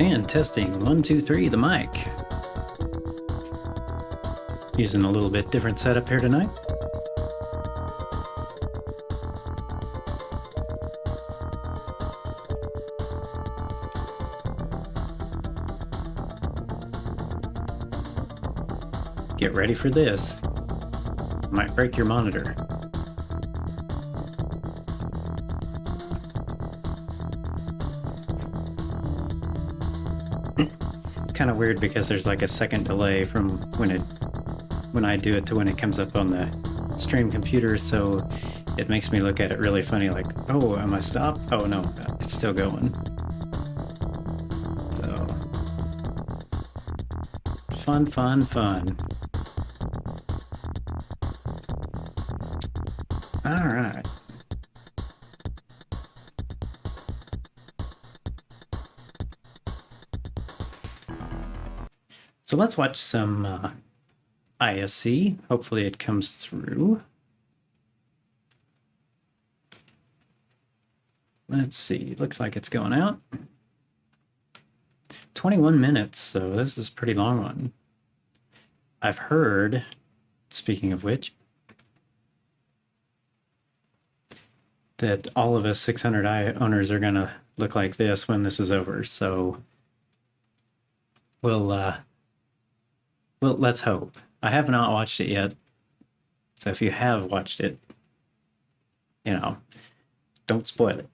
And testing 1, 2, 3, the mic. Using a little bit different setup here tonight. Get ready for this. Might break your monitor. Kind of weird because there's like a second delay from when I do it to when it comes up on the stream computer, so it makes me look at it really funny, like, oh, am I stopped? Oh no, it's still going. So fun. All right. So let's watch some ISC. Hopefully it comes through. Let's see. Looks like it's going out. 21 minutes, so this is a pretty long one. I've heard, speaking of which, that all of us 600i owners are going to look like this when this is over. So well, let's hope. I have not watched it yet. So if you have watched it, you know, don't spoil it.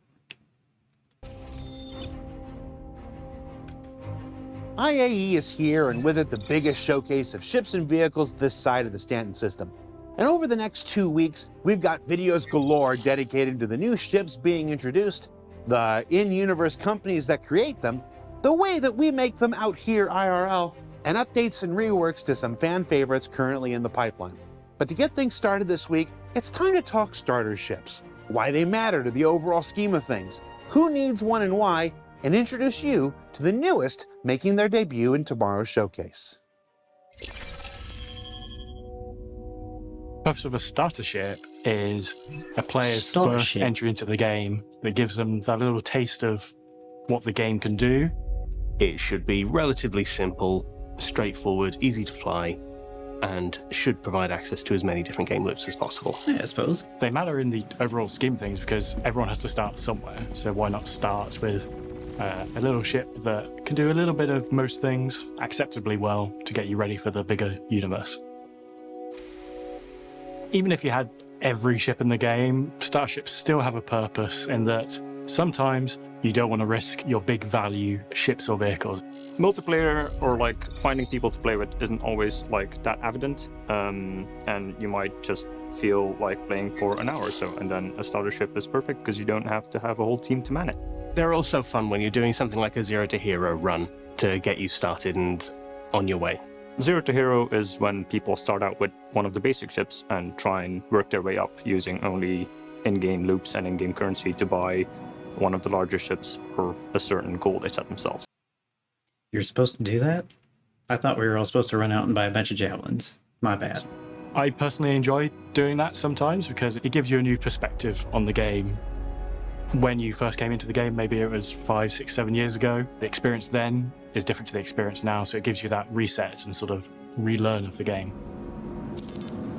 IAE is here, and with it the biggest showcase of ships and vehicles this side of the Stanton system. And over the next 2 weeks, we've got videos galore dedicated to the new ships being introduced, the in-universe companies that create them, the way that we make them out here IRL, and updates and reworks to some fan favorites currently in the pipeline. But to get things started this week, it's time to talk starter ships, why they matter to the overall scheme of things, who needs one and why, and introduce you to the newest making their debut in tomorrow's showcase. The purpose of a starter ship is a player's first entry into the game that gives them that little taste of what the game can do. It should be relatively simple, straightforward, easy to fly, and should provide access to as many different game loops as possible. Yeah, I suppose. They matter in the overall scheme of things because everyone has to start somewhere. So why not start with a little ship that can do a little bit of most things acceptably well to get you ready for the bigger universe. Even if you had every ship in the game, starships still have a purpose in that sometimes you don't want to risk your big value ships or vehicles. Multiplayer or like finding people to play with isn't always like that evident, and you might just feel like playing for an hour or so, and then a starter ship is perfect because you don't have to have a whole team to man it. They're also fun when you're doing something like a Zero to Hero run to get you started and on your way. Zero to Hero is when people start out with one of the basic ships and try and work their way up using only in-game loops and in-game currency to buy one of the larger ships for a certain goal they set themselves. You're supposed to do that? I thought we were all supposed to run out and buy a bunch of javelins. My bad. I personally enjoy doing that sometimes because it gives you a new perspective on the game. When you first came into the game, maybe it was 5, 6, 7 years ago, the experience then is different to the experience now, so it gives you that reset and sort of relearn of the game.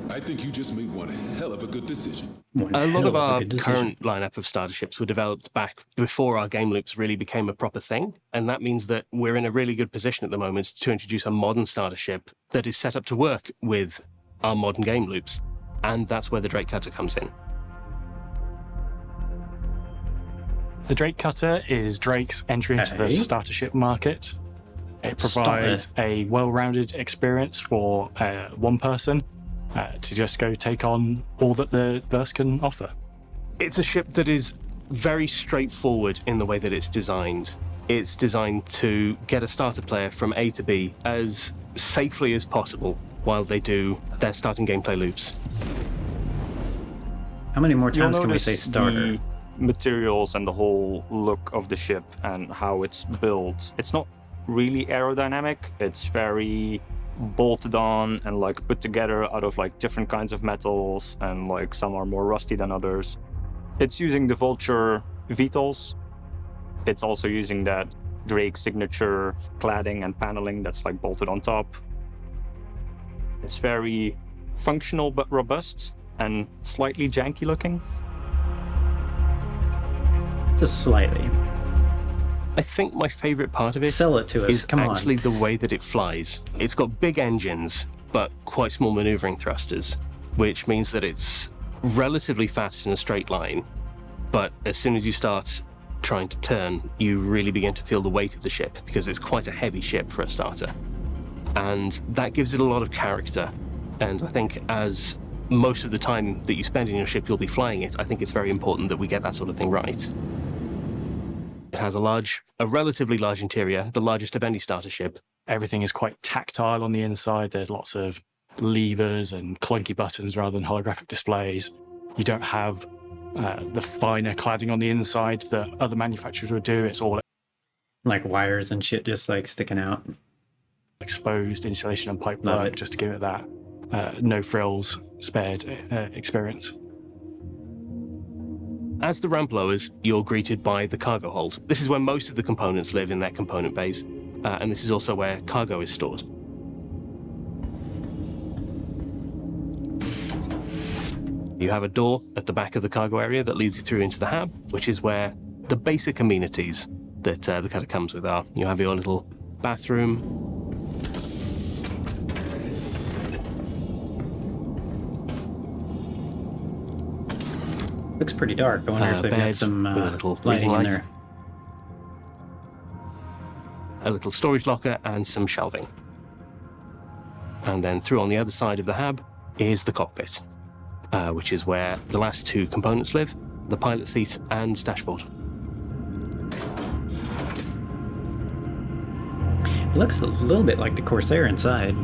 I think you just made one hell of a good decision. A lot of our current lineup of starter ships were developed back before our game loops really became a proper thing, and that means that we're in a really good position at the moment to introduce a modern starter ship that is set up to work with our modern game loops, and that's where the Drake Cutter comes in. The Drake Cutter is Drake's entry into the starter ship market. It provides a well-rounded experience for one person to just go take on all that the verse can offer. It's a ship that is very straightforward in the way that it's designed. It's designed to get a starter player from A to B as safely as possible while they do their starting gameplay loops. How many more times can we say starter? The materials and the whole look of the ship and how it's built. It's not really aerodynamic. It's very bolted on and like put together out of like different kinds of metals, and like some are more rusty than others. It's using the Vulture VTOLs. It's also using that Drake signature cladding and paneling that's like bolted on top. It's very functional but robust and slightly janky looking. Just slightly. I think my favorite part of it Sell it to us. is Come on. actually the way that it flies. It's got big engines, but quite small maneuvering thrusters, which means that it's relatively fast in a straight line. But as soon as you start trying to turn, you really begin to feel the weight of the ship because it's quite a heavy ship for a starter. And that gives it a lot of character. And I think as most of the time that you spend in your ship, you'll be flying it, I think it's very important that we get that sort of thing right. It has a relatively large interior, the largest of any starter ship. Everything is quite tactile on the inside. There's lots of levers and clunky buttons rather than holographic displays. You don't have the finer cladding on the inside that other manufacturers would do. It's all Like wires and shit just like sticking out. exposed insulation and pipe Love work it. just to give it that no frills spared experience. As the ramp lowers, you're greeted by the cargo hold. This is where most of the components live in their component bays, and this is also where cargo is stored. You have a door at the back of the cargo area that leads you through into the hab, which is where the basic amenities that the cutter comes with are. You have your little bathroom, Looks pretty dark. I wonder if they've got bed some with a little lighting reading in light. there. a little storage locker, and some shelving. And then through on the other side of the hab is the cockpit, which is where the last two components live, the pilot seat and dashboard. It looks a little bit like the Corsair inside.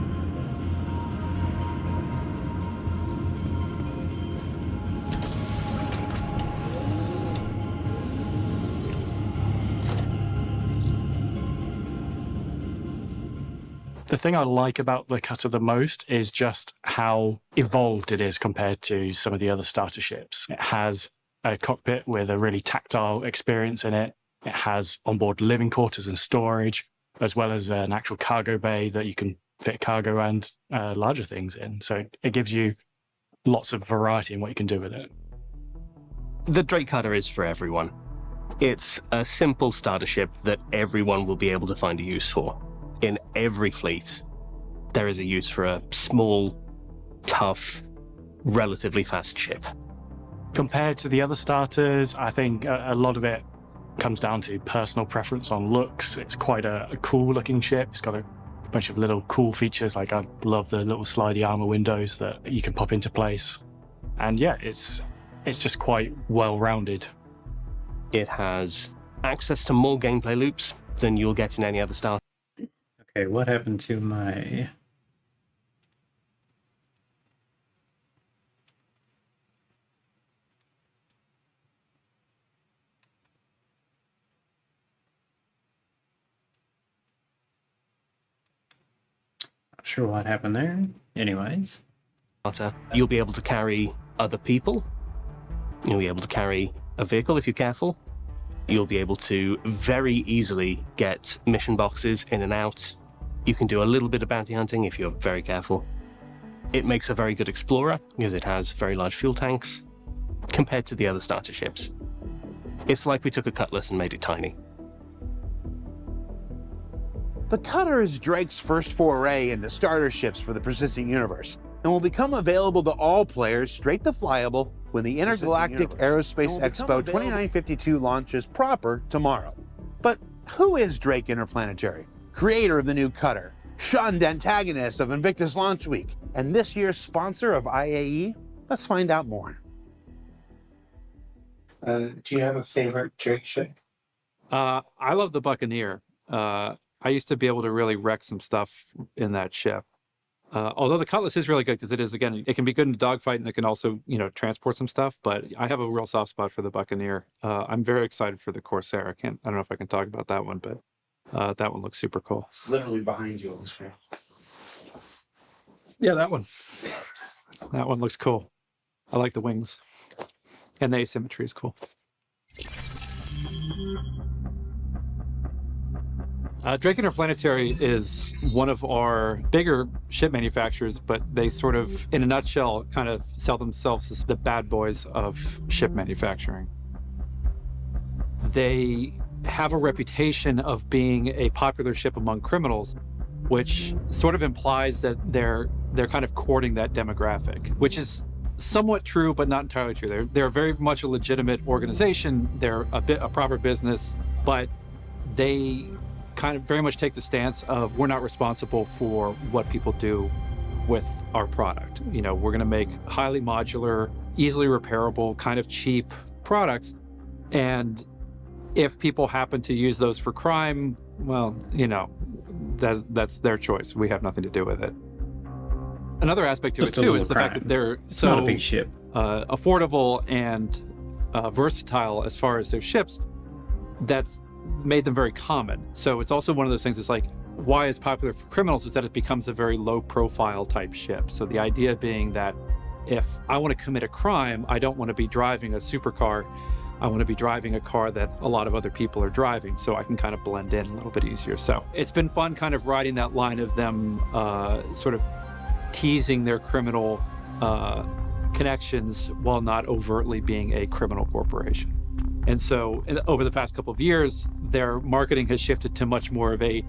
The thing I like about the cutter the most is just how evolved it is compared to some of the other starter ships. It has a cockpit with a really tactile experience in it. It has onboard living quarters and storage. as well as an actual cargo bay that you can fit cargo and larger things in. So it gives you lots of variety in what you can do with it. The Drake Cutter is for everyone. It's a simple starter ship that everyone will be able to find a use for. In every fleet, there is a use for a small, tough, relatively fast ship. Compared to the other starters, I think a lot of it comes down to personal preference on looks. It's quite a cool looking ship. It's got a bunch of little cool features, like I love the little slidey armor windows that you can pop into place. And yeah, it's just quite well-rounded. It has access to more gameplay loops than you'll get in any other starter. Okay, what happened to my... Not sure what happened there. Anyways. You'll be able to carry other people. You'll be able to carry a vehicle if you're careful. You'll be able to very easily get mission boxes in and out. You can do a little bit of bounty hunting if you're very careful. It makes a very good explorer because it has very large fuel tanks compared to the other starter ships. It's like we took a Cutlass and made it tiny. The Cutter is Drake's first foray into starter ships for the Persistent Universe, and will become available to all players straight to flyable when the Intergalactic Aerospace Expo 2952 launches proper tomorrow. But who is Drake Interplanetary, creator of the new Cutter, shunned antagonist of Invictus Launch Week, and this year's sponsor of IAE? Let's find out more. Do you have a favorite Drake ship? I love the Buccaneer. I used to be able to really wreck some stuff in that ship. Although the Cutlass is really good because it is, again, it can be good in a dogfight and it can also, transport some stuff. But I have a real soft spot for the Buccaneer. I'm very excited for the Corsair. I don't know if I can talk about that one, but that one looks super cool. It's literally behind you on the screen. Yeah, that one. That one looks cool. I like the wings. And the asymmetry is cool. Drake Interplanetary is one of our bigger ship manufacturers, but they sort of, in a nutshell, kind of sell themselves as the bad boys of ship manufacturing. They have a reputation of being a popular ship among criminals, which sort of implies that they're kind of courting that demographic, which is somewhat true, but not entirely true. They're very much a legitimate organization. They're a proper business, but they kind of very much take the stance of we're not responsible for what people do with our product. We're going to make highly modular, easily repairable, kind of cheap products. And if people happen to use those for crime, well, that's their choice. We have nothing to do with it. Another aspect to it too is the fact that they're so not a big ship. Affordable and versatile as far as their ships. That's made them very common. So it's also one of those things, it's like why it's popular for criminals is that it becomes a very low profile type ship. So the idea being that if I want to commit a crime, I don't want to be driving a supercar. I want to be driving a car that a lot of other people are driving, so I can kind of blend in a little bit easier. So it's been fun kind of riding that line of them sort of teasing their criminal connections while not overtly being a criminal corporation. And so over the past couple of years, their marketing has shifted to much more of a,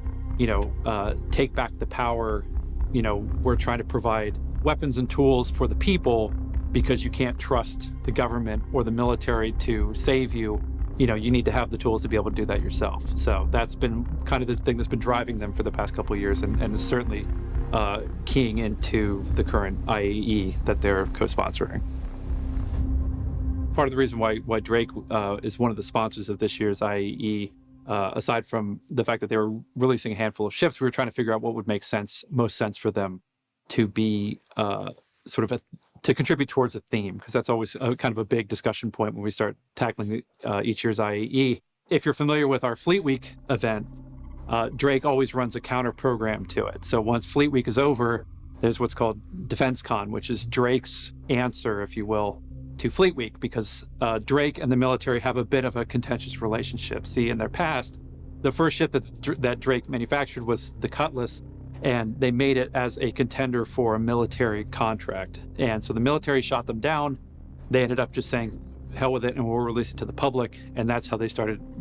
take back the power. We're trying to provide weapons and tools for the people because you can't trust the government or the military to save you. You need to have the tools to be able to do that yourself. So that's been kind of the thing that's been driving them for the past couple of years and is certainly keying into the current IAE that they're co-sponsoring. Part of the reason why Drake is one of the sponsors of this year's IAE, aside from the fact that they were releasing a handful of ships, we were trying to figure out what would make most sense for them to be to contribute towards a theme, because that's always kind of a big discussion point when we start tackling each year's IAE. If you're familiar with our Fleet Week event, Drake always runs a counter program to it. So once Fleet Week is over, there's what's called Defense Con, which is Drake's answer, if you will, to Fleet Week, because Drake and the military have a bit of a contentious relationship. See, in their past, the first ship that Drake manufactured was the Cutlass, and they made it as a contender for a military contract. And so the military shot them down. They ended up just saying, hell with it, and we'll release it to the public. And that's how they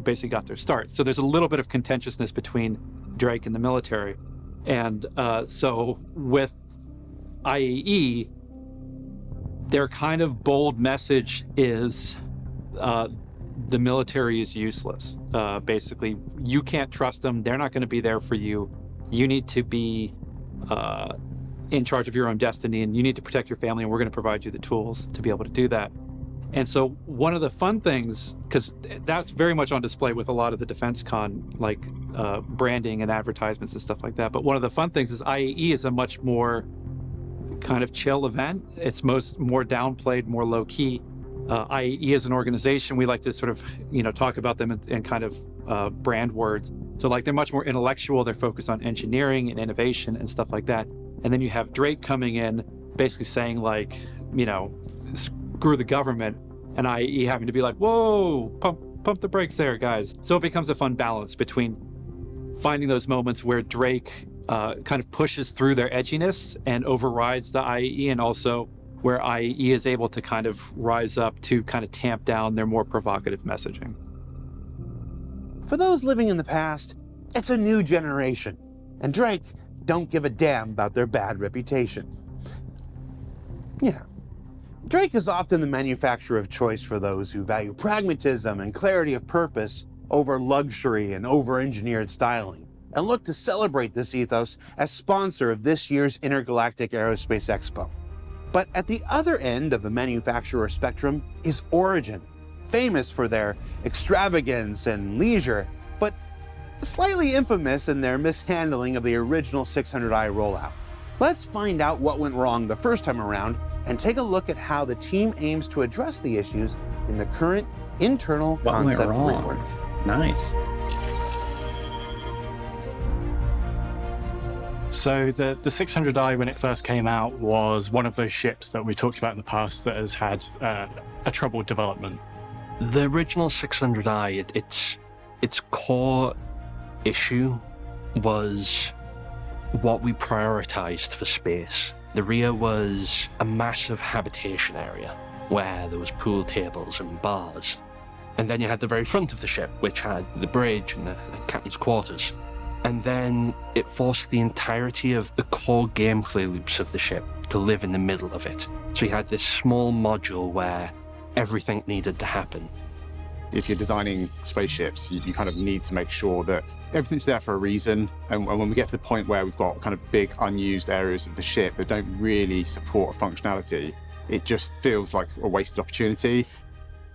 basically got their start. So there's a little bit of contentiousness between Drake and the military. And so with IAE, their kind of bold message is the military is useless. Basically, you can't trust them. They're not going to be there for you. You need to be in charge of your own destiny, and you need to protect your family, and we're going to provide you the tools to be able to do that. And so one of the fun things, because that's very much on display with a lot of the Defense Con, like branding and advertisements and stuff like that. But one of the fun things is IAE is a much more kind of chill event. It's more downplayed, more low key. IAE as an organization, we like to sort of, talk about them in kind of brand words. So like they're much more intellectual. They're focused on engineering and innovation and stuff like that. And then you have Drake coming in, basically saying like, screw the government, and IAE having to be like, whoa, pump the brakes there, guys. So it becomes a fun balance between finding those moments where Drake kind of pushes through their edginess and overrides the IAE, and also where IAE is able to kind of rise up to kind of tamp down their more provocative messaging. For those living in the past, it's a new generation, and Drake don't give a damn about their bad reputation. Yeah. Drake is often the manufacturer of choice for those who value pragmatism and clarity of purpose over luxury and over-engineered styling, and look to celebrate this ethos as sponsor of this year's Intergalactic Aerospace Expo. But at the other end of the manufacturer spectrum is Origin, famous for their extravagance and leisure, but slightly infamous in their mishandling of the original 600i rollout. Let's find out what went wrong the first time around and take a look at how the team aims to address the issues in the current internal concept rework. Nice. So the 600i, when it first came out, was one of those ships that we talked about in the past that has had a troubled development. The original 600i, its core issue was what we prioritized for space. The rear was a massive habitation area where there was pool tables and bars. And then you had the very front of the ship, which had the bridge and the captain's quarters. And then it forced the entirety of the core gameplay loops of the ship to live in the middle of it. So you had this small module where everything needed to happen. If you're designing spaceships, you kind of need to make sure that everything's there for a reason. And when we get to the point where we've got kind of big unused areas of the ship that don't really support a functionality, it just feels like a wasted opportunity.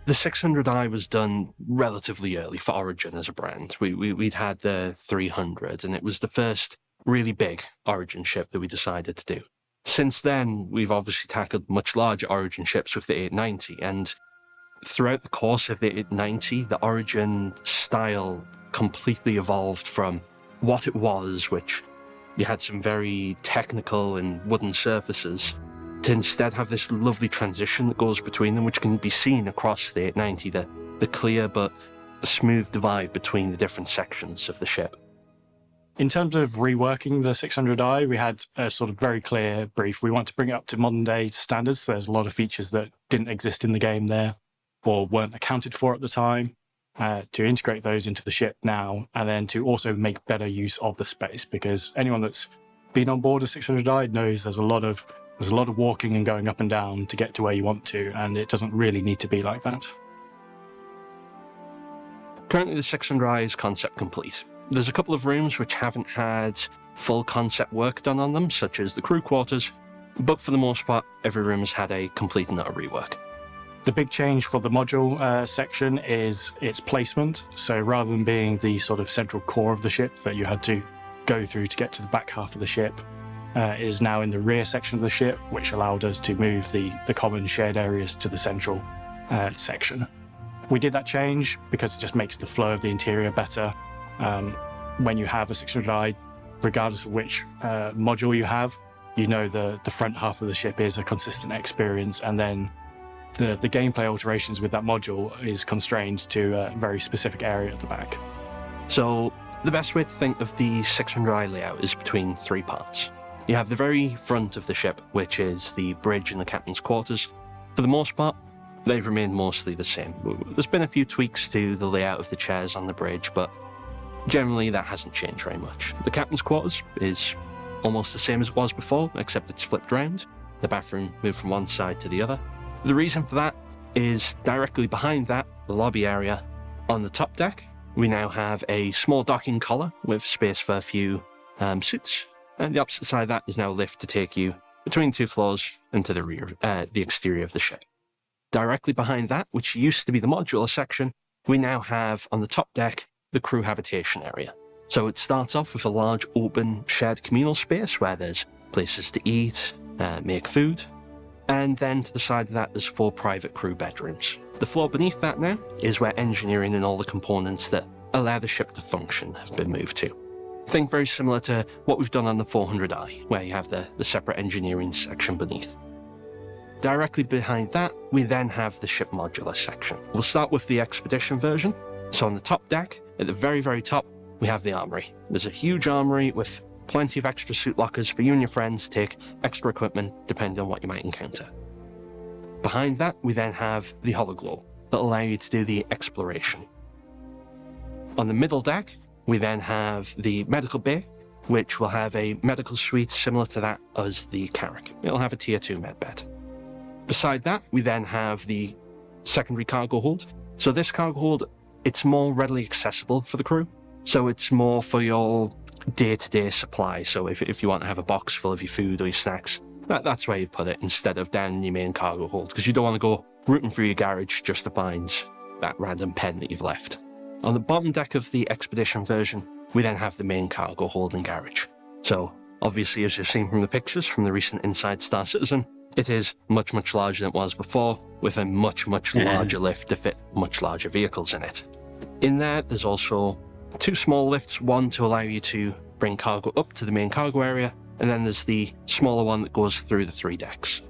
The 600i was done relatively early for Origin as a brand. We'd had the 300, and it was the first really big Origin ship that we decided to do. Since then, we've obviously tackled much larger Origin ships with the 890, and throughout the course of the 890, the Origin style completely evolved from what it was, which you had some very technical and wooden surfaces, to instead have this lovely transition that goes between them, which can be seen across the 890, the clear but smooth divide between the different sections of the ship. In terms of reworking the 600i, we had a sort of very clear brief. We want to bring it up to modern day standards. So there's a lot of features that didn't exist in the game there or weren't accounted for at the time, to integrate those into the ship now, and then to also make better use of the space, because anyone that's been on board a 600i knows there's a lot of walking and going up and down to get to where you want to, and it doesn't really need to be like that. Currently, the 600i is concept complete. There's a couple of rooms which haven't had full concept work done on them, such as the crew quarters, but for the most part, every room has had a complete and utter rework. The big change for the module section is its placement. So rather than being the sort of central core of the ship that you had to go through to get to the back half of the ship, it is now in the rear section of the ship, which allowed us to move the common shared areas to the central section. We did that change because it just makes the flow of the interior better. When you have a 600i, regardless of which module you have, you know the front half of the ship is a consistent experience, and then the gameplay alterations with that module is constrained to a very specific area at the back. So the best way to think of the 600i layout is between 3 parts. You have the very front of the ship, which is the bridge and the captain's quarters. For the most part, they've remained mostly the same. There's been a few tweaks to the layout of the chairs on the bridge, but generally that hasn't changed very much. The captain's quarters is almost the same as it was before, except it's flipped round. The bathroom moved from one side to the other. The reason for that is directly behind that, the lobby area. On the top deck, we now have a small docking collar with space for a few suits, and the opposite side of that is now a lift to take you between 2 floors into the rear, the exterior of the ship. Directly behind that, which used to be the modular section, we now have on the top deck the crew habitation area. So it starts off with a large open shared communal space where there's places to eat, make food, and then to the side of that there's 4 private crew bedrooms. The floor beneath that now is where engineering and all the components that allow the ship to function have been moved to. Think very similar to what we've done on the 400i, where you have the separate engineering section beneath. Directly behind that, we then have the ship modular section. We'll start with the expedition version. So on the top deck, at the very, very top, we have the armory. There's a huge armory with plenty of extra suit lockers for you and your friends to take extra equipment depending on what you might encounter. Behind that, we then have the hologlobe that allow you to do the exploration. On the middle deck, we then have the medical bay, which will have a medical suite similar to that as the Carrack. It'll have a tier 2 med bed. Beside that, we then have the secondary cargo hold. So this cargo hold, it's more readily accessible for the crew. So it's more for your day-to-day supply. So if you want to have a box full of your food or your snacks, that's where you put it instead of down in your main cargo hold, because you don't want to go rooting through your garage just to find that random pen that you've left. On the bottom deck of the expedition version, we then have the main cargo hold and garage. So obviously, as you've seen from the pictures from the recent Inside Star Citizen, it is much, much larger than it was before, with a much, much larger lift to fit much larger vehicles in it. In there, there's also 2 small lifts, one to allow you to bring cargo up to the main cargo area, and then there's the smaller one that goes through the 3 decks.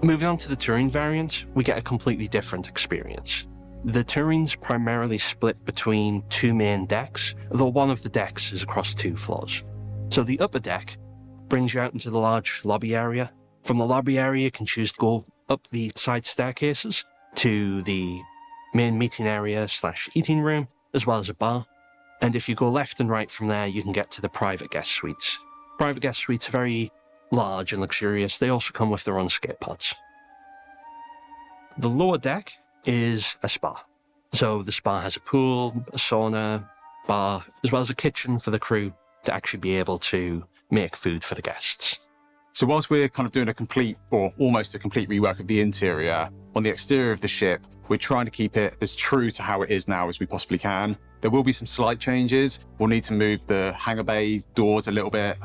Moving on to the touring variant, we get a completely different experience. The touring's primarily split between 2 main decks, though one of the decks is across 2 floors. So the upper deck brings you out into the large lobby area. From the lobby area, you can choose to go up the side staircases to the main meeting area / eating room, as well as a bar. And if you go left and right from there, you can get to the private guest suites. Private guest suites are very large and luxurious. They also come with their own skate pods. The lower deck is a spa. So the spa has a pool, a sauna, bar, as well as a kitchen for the crew to actually be able to make food for the guests. So whilst we're kind of doing a complete or almost a complete rework of the interior, on the exterior of the ship, we're trying to keep it as true to how it is now as we possibly can. There will be some slight changes. We'll need to move the hangar bay doors a little bit.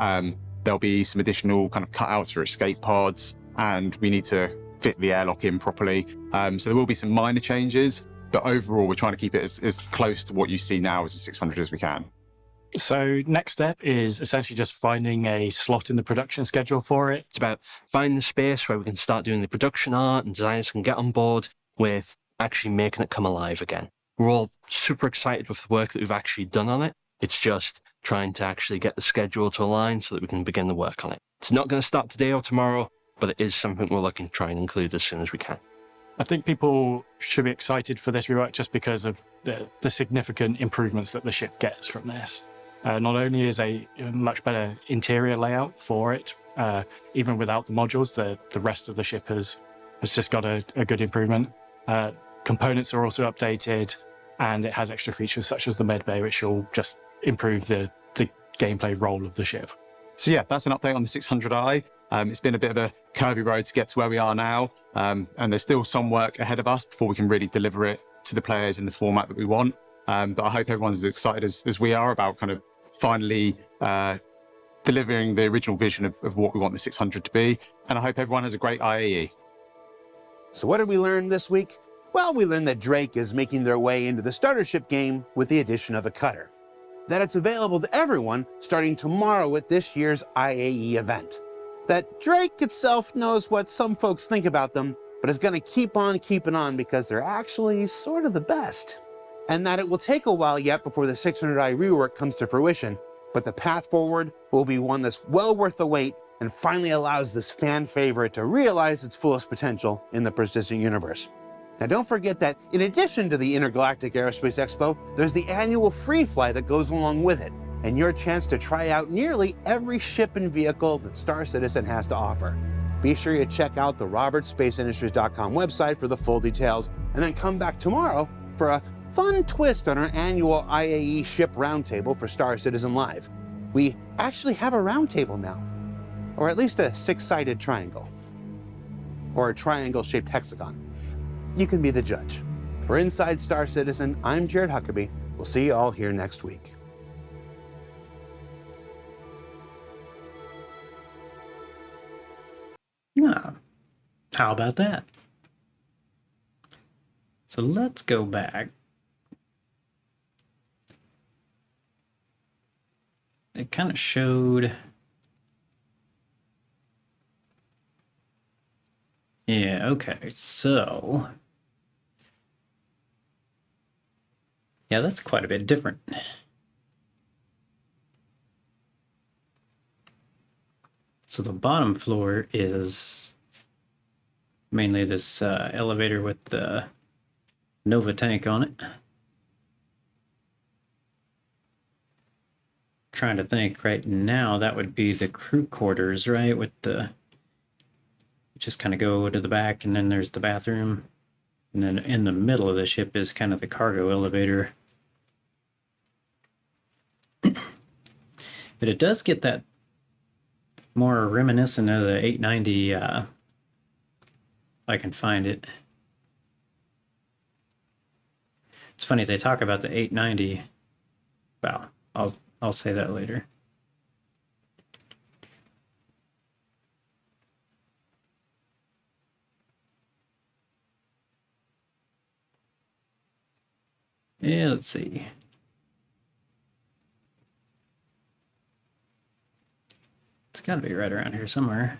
There'll be some additional kind of cutouts for escape pods, and we need to fit the airlock in properly. So there will be some minor changes, but overall, we're trying to keep it as close to what you see now as a 600 as we can. So next step is essentially just finding a slot in the production schedule for it. It's about finding the space where we can start doing the production art and designers can get on board with actually making it come alive again. We're all super excited with the work that we've actually done on it. It's just trying to actually get the schedule to align so that we can begin the work on it. It's not going to start today or tomorrow, but it is something we're looking to try and include as soon as we can. I think people should be excited for this rework just because of the significant improvements that the ship gets from this. Not only is a much better interior layout for it, even without the modules, the rest of the ship has just got a good improvement. Components are also updated, and it has extra features such as the med bay, which will just improve the gameplay role of the ship. So yeah, that's an update on the 600i. It's been a bit of a curvy road to get to where we are now, and there's still some work ahead of us before we can really deliver it to the players in the format that we want. But I hope everyone's as excited as we are about kind of finally delivering the original vision of what we want the 600 to be. And I hope everyone has a great IAE. So what did we learn this week? Well, we learned that Drake is making their way into the starter ship game with the addition of a cutter. That it's available to everyone starting tomorrow at this year's IAE event. That Drake itself knows what some folks think about them, but is going to keep on keeping on because they're actually sort of the best. and that it will take a while yet before the 600i rework comes to fruition, but the path forward will be one that's well worth the wait and finally allows this fan favorite to realize its fullest potential in the persistent universe. Now don't forget that in addition to the Intergalactic Aerospace Expo, there's the annual free fly that goes along with it, and your chance to try out nearly every ship and vehicle that Star Citizen has to offer. Be sure you check out the robertspaceindustries.com website for the full details, and then come back tomorrow for a fun twist on our annual IAE Ship Roundtable for Star Citizen Live. We actually have a roundtable now, or at least a six-sided triangle, or a triangle-shaped hexagon. You can be the judge. For Inside Star Citizen, I'm Jared Huckabee. We'll see you all here next week. Ah, how about that? So let's go back. It kind of showed... Yeah, okay, so... Yeah, that's quite a bit different. So the bottom floor is mainly this elevator with the Nova tank on it. Trying to think right now, that would be the crew quarters, right? With the... Just kind of go to the back, and then there's the bathroom. And then in the middle of the ship is kind of the cargo elevator. But it does get that more reminiscent of the 890, if I can find it. It's funny, they talk about the 890. Well, I'll say that later. Yeah, let's see. It's got to be right around here somewhere.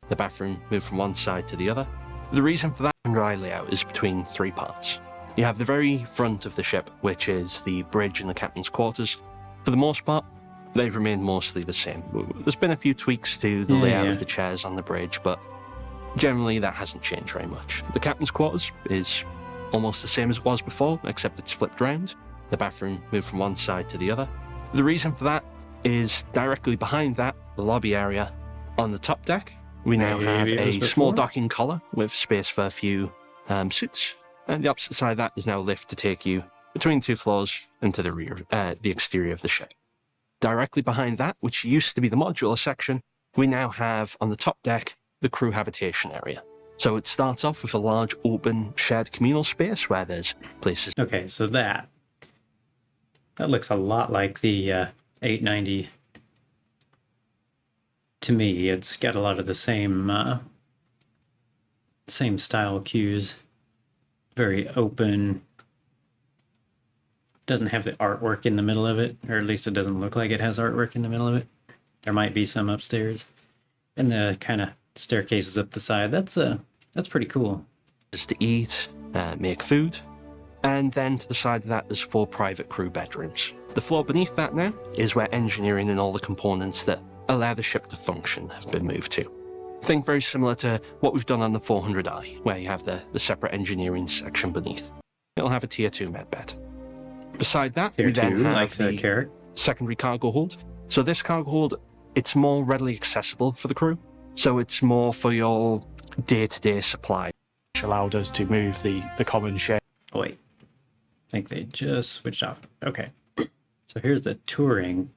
The bathroom moved from one side to the other. The reason for that dry layout is between three parts. You have the very front of the ship, which is the bridge and the captain's quarters. For the most part, they've remained mostly the same. There's been a few tweaks to the layout of the chairs on the bridge, but generally that hasn't changed very much. The captain's quarters is almost the same as it was before, except it's flipped round. The bathroom moved from one side to the other. The reason for that is directly behind that, the lobby area. On the top deck, we now have a small docking collar with space for a few suits. And the opposite side of that is now a lift to take you between two floors into the rear, the exterior of the ship. Directly behind that, which used to be the modular section, we now have on the top deck the crew habitation area. So it starts off with a large open shared communal space where there's places. Okay, so that looks a lot like the 890 to me. It's got a lot of the same style cues. Very open. Doesn't have the artwork in the middle of it, or at least it doesn't look like it has artwork in the middle of it. There might be some upstairs. And the kind of staircases up the side. That's pretty cool. Just to eat, make food. And then to the side of that, there's 4 private crew bedrooms. The floor beneath that now is where engineering and all the components that allow the ship to function have been moved to. Think very similar to what we've done on the 400i, where you have the separate engineering section beneath. It'll have a tier 2 medbed. Beside that, we then have the secondary cargo hold. So this cargo hold, it's more readily accessible for the crew. So it's more for your day-to-day supply. Which allowed us to move the common share. Oh, wait. I think they just switched off. Okay. So here's the touring.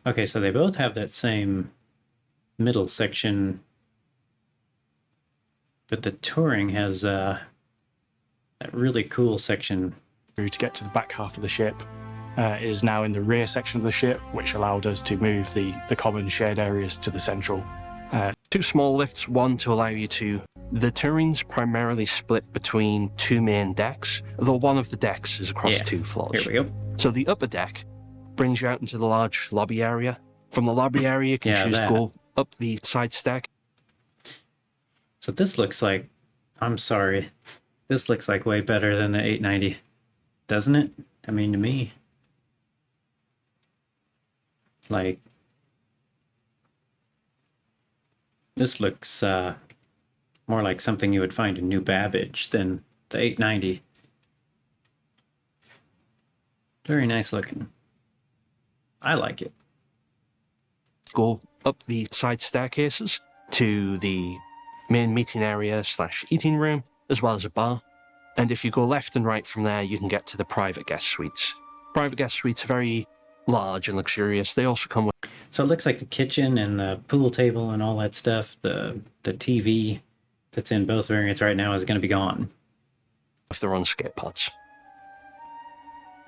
Okay, so they both have that same middle section, but the touring has that really cool section. To get to the back half of the ship is now in the rear section of the ship, which allowed us to move the common shared areas to the central. 2 small lifts, one to allow you to... The touring's primarily split between 2 main decks, though one of the decks is across 2 floors. Here we go. So the upper deck brings you out into the large lobby area. From the lobby area, you can choose to go up the side stack. So this looks like, I'm sorry, this looks like way better than the 890, doesn't it? I mean, to me. Like, this looks more like something you would find in New Babbage than the 890. Very nice looking. I like it. Go up the side staircases to the main meeting area / eating room, as well as a bar. And if you go left and right from there, you can get to the private guest suites. Private guest suites are very large and luxurious. They also come with... So it looks like the kitchen and the pool table and all that stuff, the TV that's in both variants right now is going to be gone. With their own skate pods.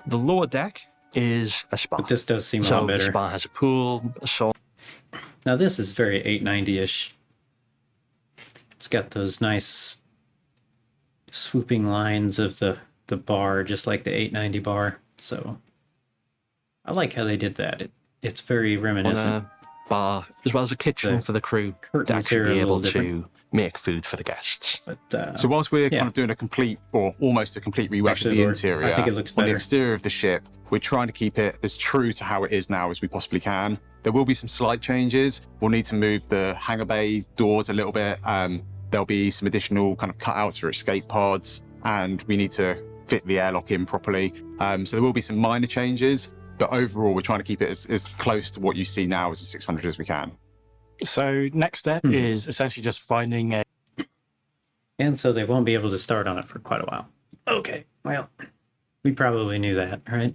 The lower deck is a spa. But this does seem a so lot better. The spa has a pool, a sauna. Now this is very 890-ish. It's got those nice swooping lines of the bar, just like the 890 bar. So I like how they did that. It's very reminiscent. Bar, as well as a kitchen for the crew to actually be able to make food for the guests. But, so whilst we're kind of doing a complete, or almost a complete rework of the interior, I think it looks on better. the exterior of the ship, we're trying to keep it as true to how it is now as we possibly can. There will be some slight changes. We'll need to move the hangar bay doors a little bit. There'll be some additional kind of cutouts for escape pods, and we need to fit the airlock in properly. So there will be some minor changes, but overall we're trying to keep it as close to what you see now as a 600 as we can. So next step is essentially just finding a... And so they won't be able to start on it for quite a while. Okay, well, we probably knew that, right?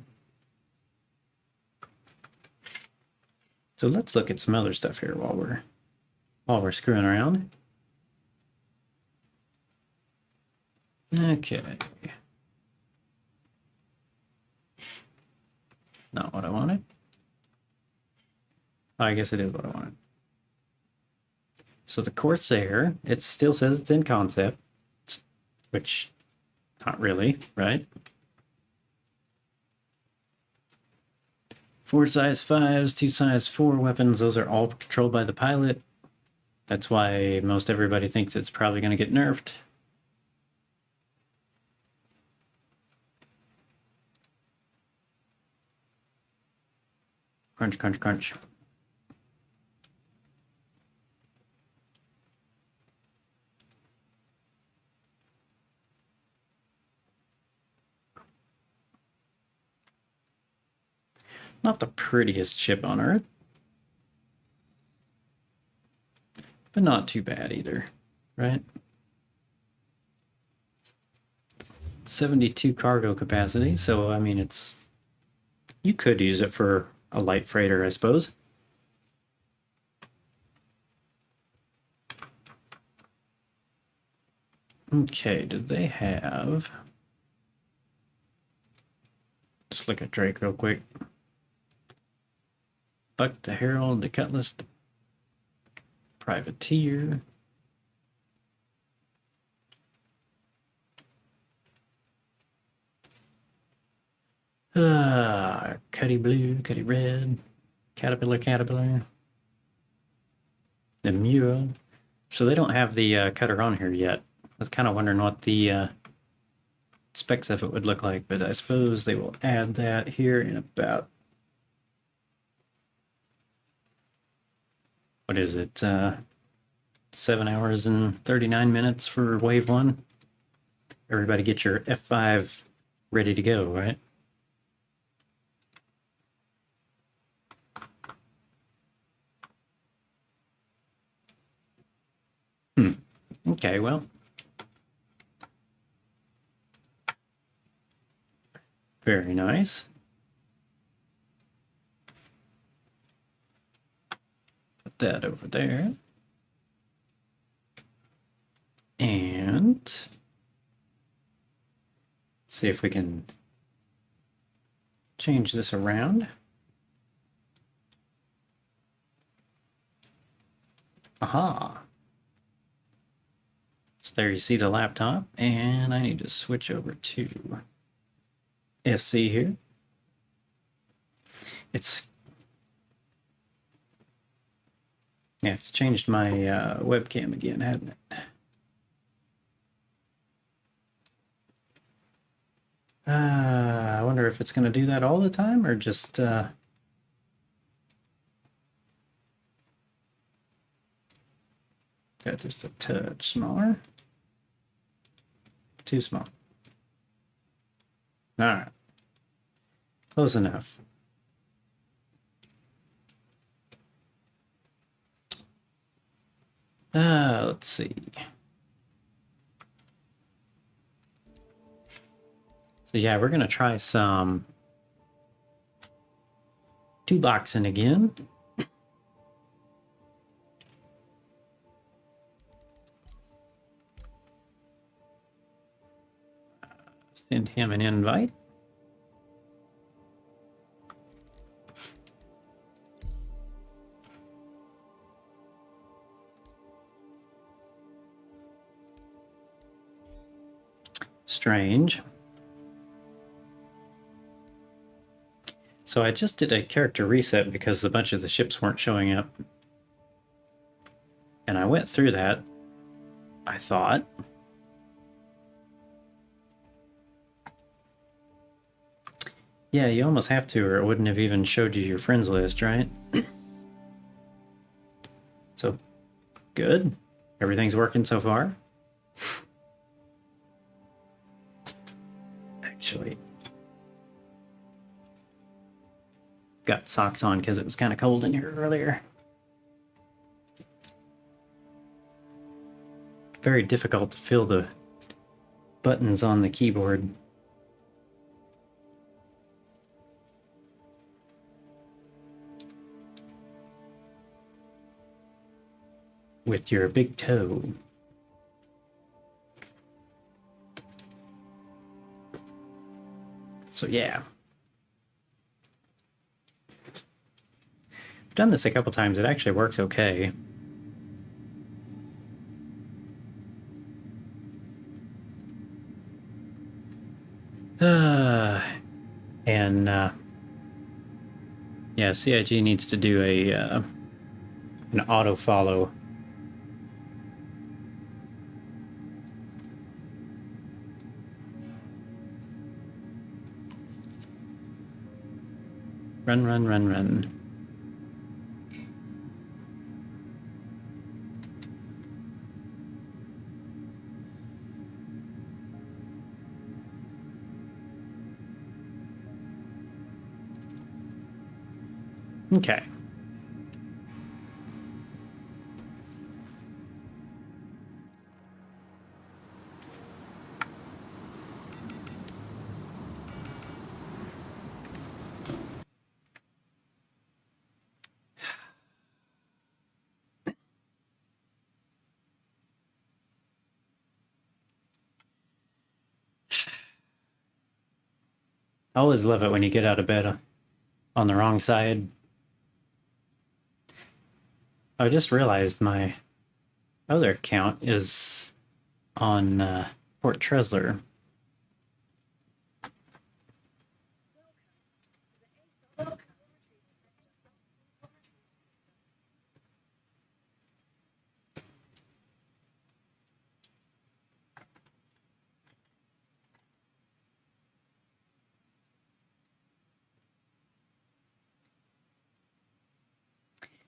So let's look at some other stuff here while we're screwing around. Okay. Not what I wanted. Oh, I guess it is what I wanted. So the Corsair, it still says it's in concept, which not really, right? 4 size 5s, 2 size 4 weapons, those are all controlled by the pilot. That's why most everybody thinks it's probably going to get nerfed. Crunch, crunch, crunch. Not the prettiest ship on Earth, but not too bad either, right? 72 cargo capacity, so I mean you could use it for a light freighter, I suppose. Okay, did they have... Just look at Drake real quick. Buck, the Herald, the Cutlass, the Privateer. Cuddy Blue, Cuddy Red, Caterpillar, Caterpillar. The Muro. So they don't have the cutter on here yet. I was kind of wondering what the specs of it would look like, but I suppose they will add that here in about... What is it? 7 hours and 39 minutes for wave 1. Everybody get your F5 ready to go, right? Okay, well. Very nice. Put that over there. And see if we can change this around. Aha. So there you see the laptop, and I need to switch over to ISC here. It's changed my webcam again, hasn't it? I wonder if it's going to do that all the time or just... got just a touch smaller. Too small. All right. Close enough. Let's see. So yeah, we're gonna try some two boxing again. Send him an invite. Strange. So I just did a character reset because a bunch of the ships weren't showing up. And I went through that, I thought. Yeah, you almost have to, or it wouldn't have even showed you your friends list, right? So, good. Everything's working so far. Actually, got socks on because it was kind of cold in here earlier. Very difficult to feel the buttons on the keyboard. With your big toe. So yeah. I've done this a couple times. It actually works okay. And yeah, CIG needs to do a an auto follow. Run, run, run, run. Okay. I always love it when you get out of bed on the wrong side. I just realized my other account is on Fort Tresler.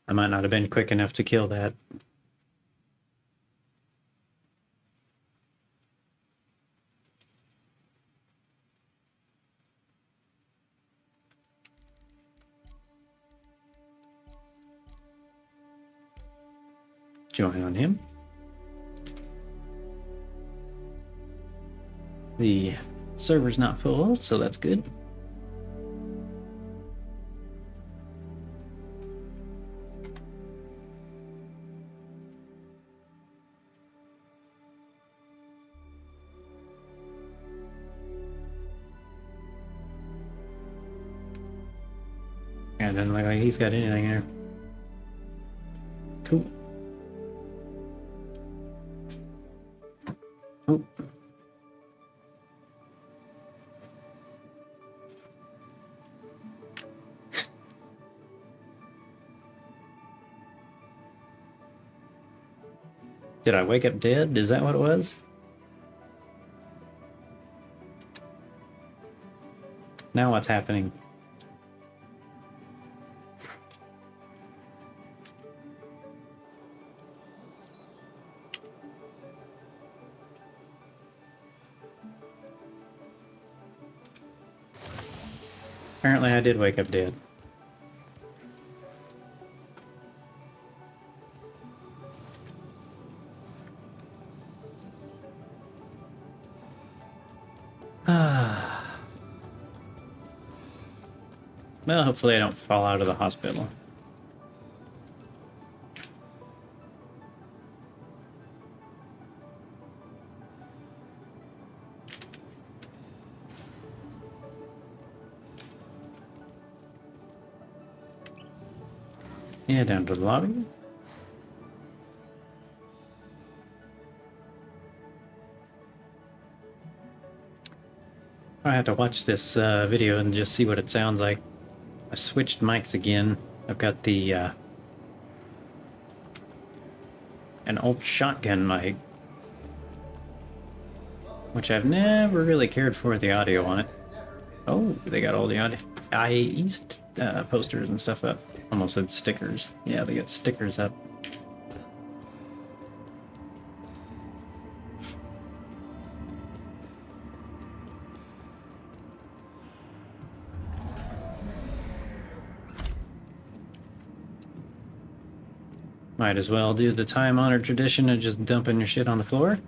I might not have been quick enough to kill that. Join on him. The server's not full, so that's good. Yeah, it doesn't look like he's got anything there. Cool. Oh. Did I wake up dead? Is that what it was? Now what's happening? Apparently I did wake up dead. Ah. Well, hopefully I don't fall out of the hospital. Yeah, down to the lobby. I have to watch this video and just see what it sounds like. I switched mics again. I've got the an old shotgun mic, which I've never really cared for the audio on it. Oh, they got all the IA East posters and stuff up. Almost said stickers. Yeah, they got stickers up. Might as well do the time-honored tradition of just dumping your shit on the floor.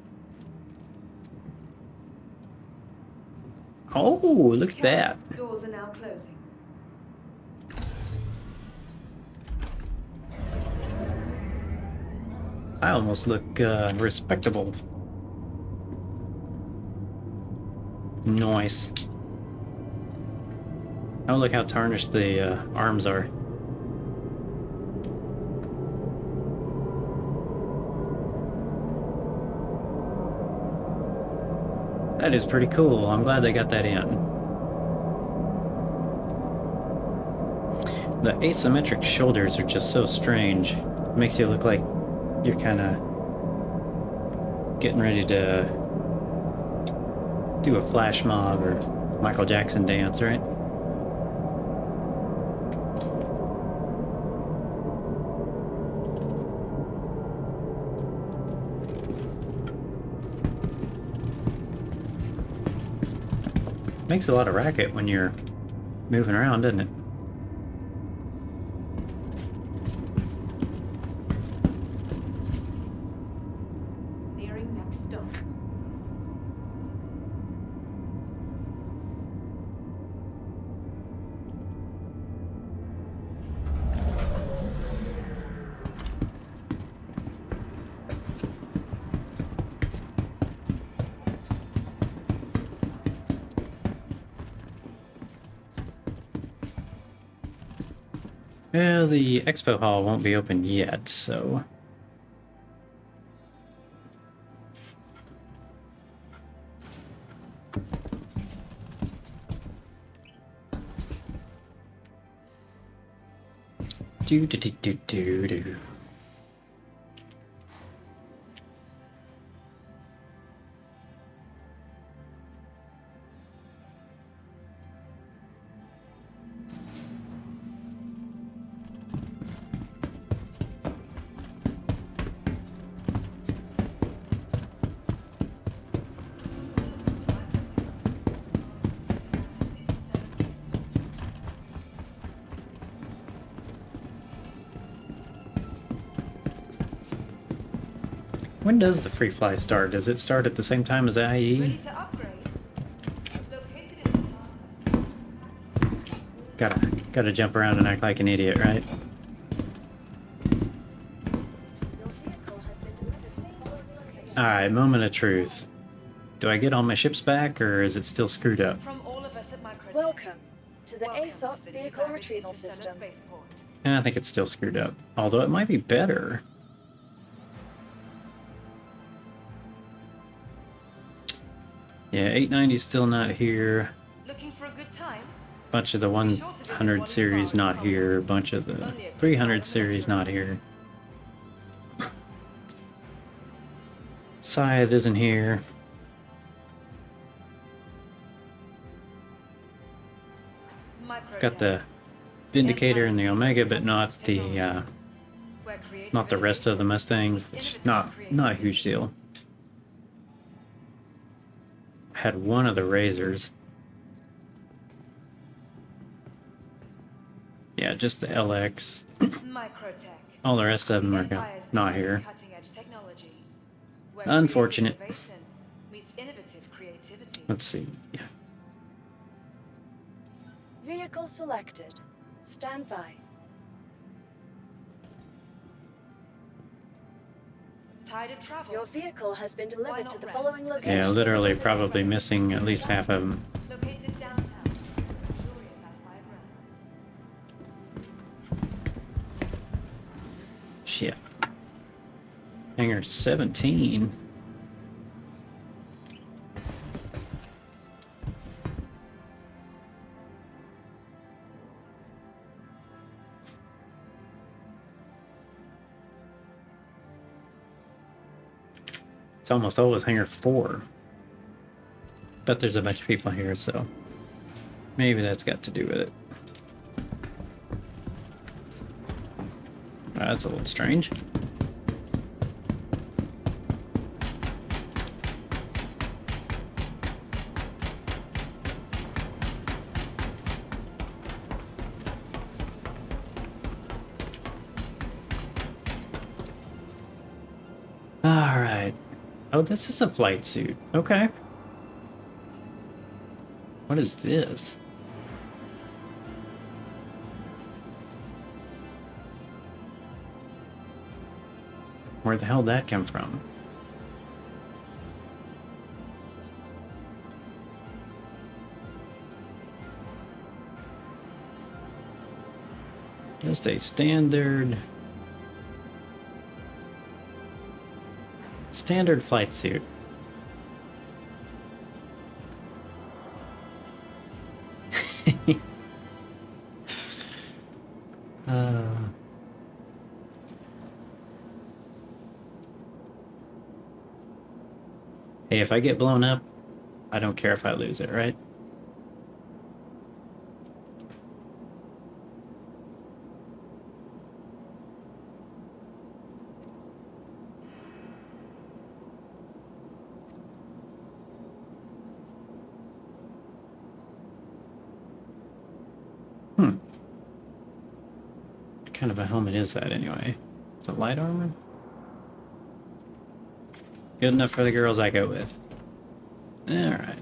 Oh, look at that. Doors are now closing. I almost look respectable. Nice. Oh, look how tarnished the arms are. That is pretty cool. I'm glad they got that in. The asymmetric shoulders are just so strange. It makes you look like you're kind of getting ready to do a flash mob or Michael Jackson dance, right? Makes a lot of racket when you're moving around, doesn't it? Nearing next stop. Well, the expo hall won't be open yet, so... Do. When does the free fly start? Does it start at the same time as IE? Ready to upgrade. Located in the Gotta jump around and act like an idiot, right? Alright, moment of truth. Do I get all my ships back, or is it still screwed up? From all of us at Micro. Welcome to the ASOP Vehicle Retrieval System. I think it's still screwed up. Although it might be better. Yeah, 890's still not here. Looking for a good time? Bunch of the 100 series not here. Bunch of the 300 series not here. Scythe isn't here. Got the Vindicator and the Omega, but not the rest of the Mustangs, which not a huge deal. Had one of the Razors. Yeah, just the LX. All the rest of them are not here. Unfortunate. Let's see. Vehicle selected. Stand by. Your vehicle has been delivered to the following location. Yeah, literally probably missing at least half of them. Shit. Hangar 17. It's almost always hangar 4. But there's a bunch of people here, so maybe that's got to do with it. That's a little strange. All right. Oh, this is a flight suit. Okay. What is this? Where the hell did that come from? Just a standard flight suit. Hey, if I get blown up, I don't care if I lose it, right? What kind of a helmet is that anyway? Is it light armor? Good enough for the girls I go with. Alright.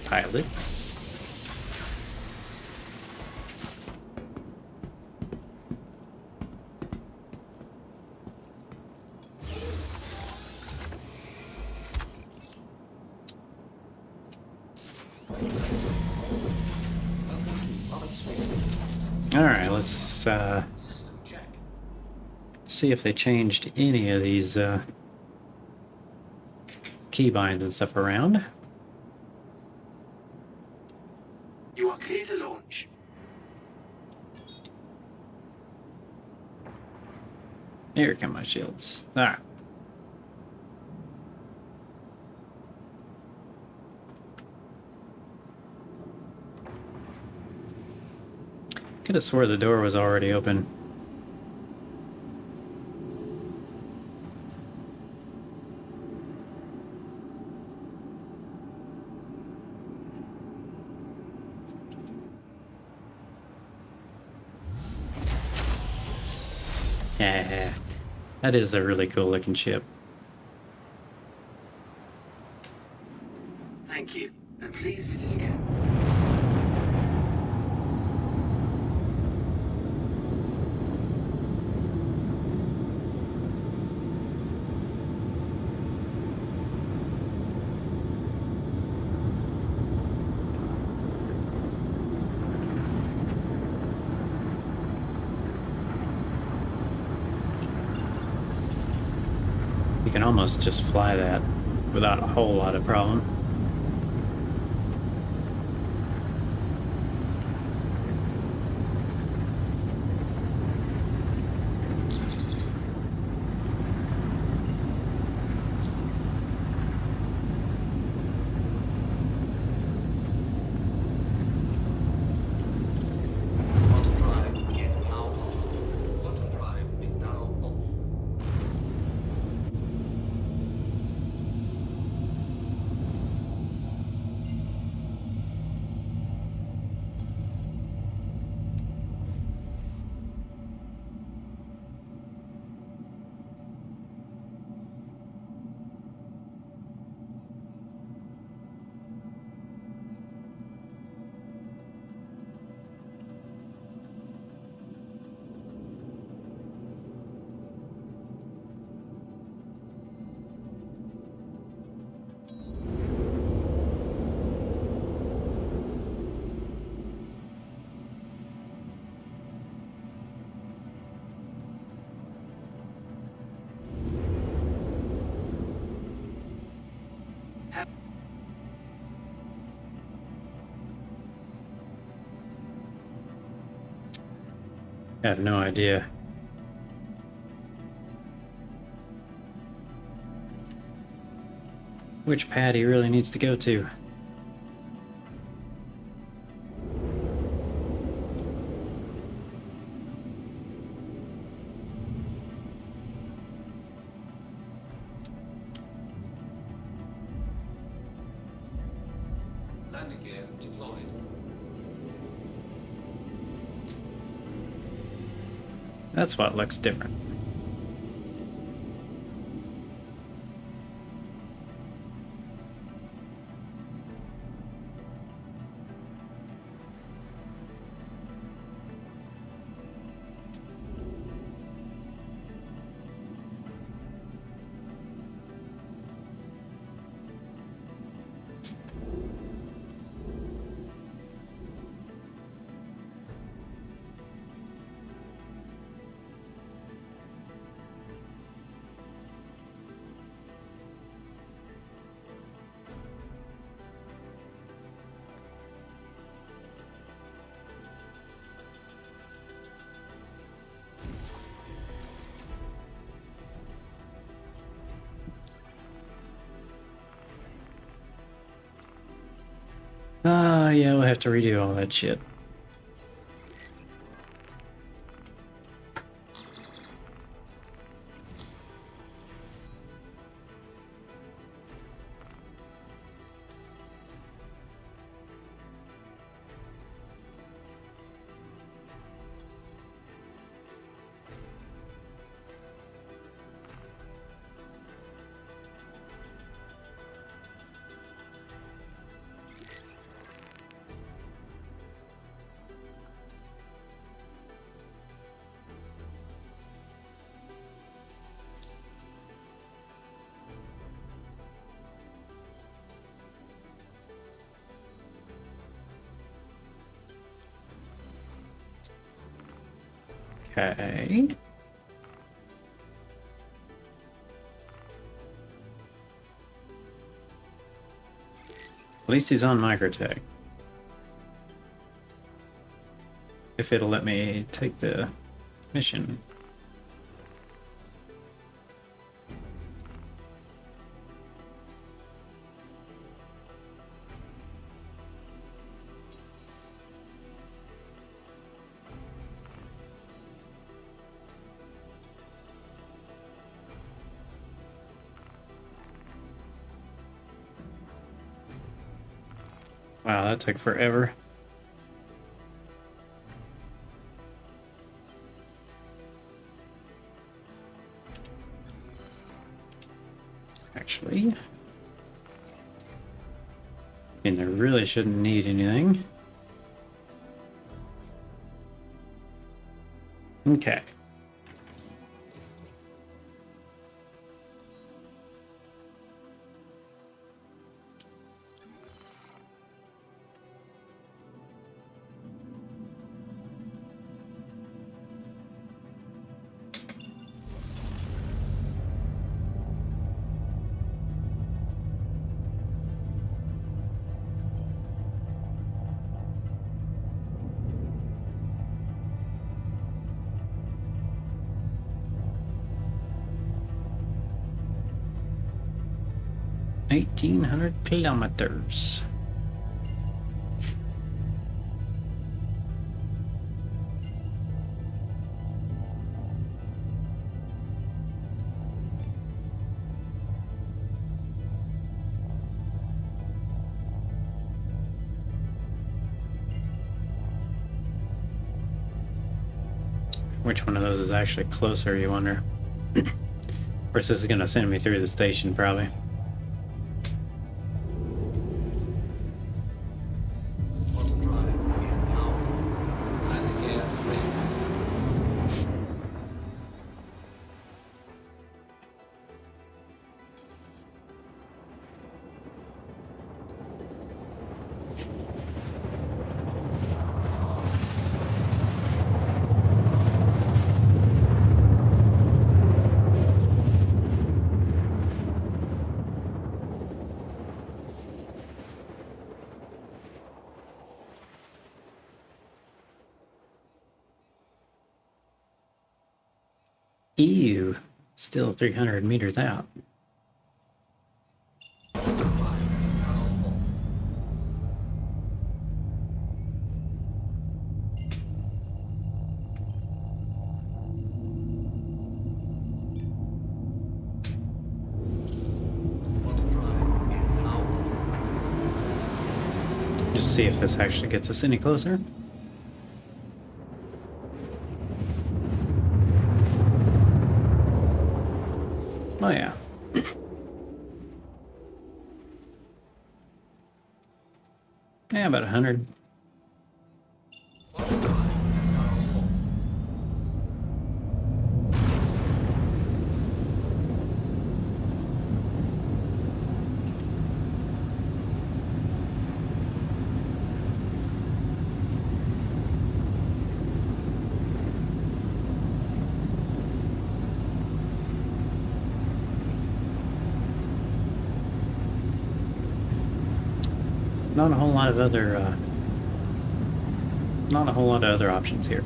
Pilots. Alright, let's see if they changed any of these keybinds and stuff around. You are clear to launch. Here come my shields. Alright. Could have swore the door was already open. Yeah, that is a really cool looking ship. Thank you, and please visit again. You can almost just fly that without a whole lot of problem. I have no idea. Which pad he really needs to go to. Landing gear deployed. That's what looks different. Ah, yeah, we'll have to redo all that shit. Okay. At least he's on microtech. If it'll let me take the mission. Wow, that took forever. Actually, and I really shouldn't need anything. Okay. $1,800 kilometers. Which one of those is actually closer, you wonder? Of course, this is going to send me through the station, probably. Auto drive is now. Landing gear raised. Ew, still 300 meters out. Just see if this actually gets us any closer. Oh yeah. Yeah, about 100. Not a whole lot of other options here.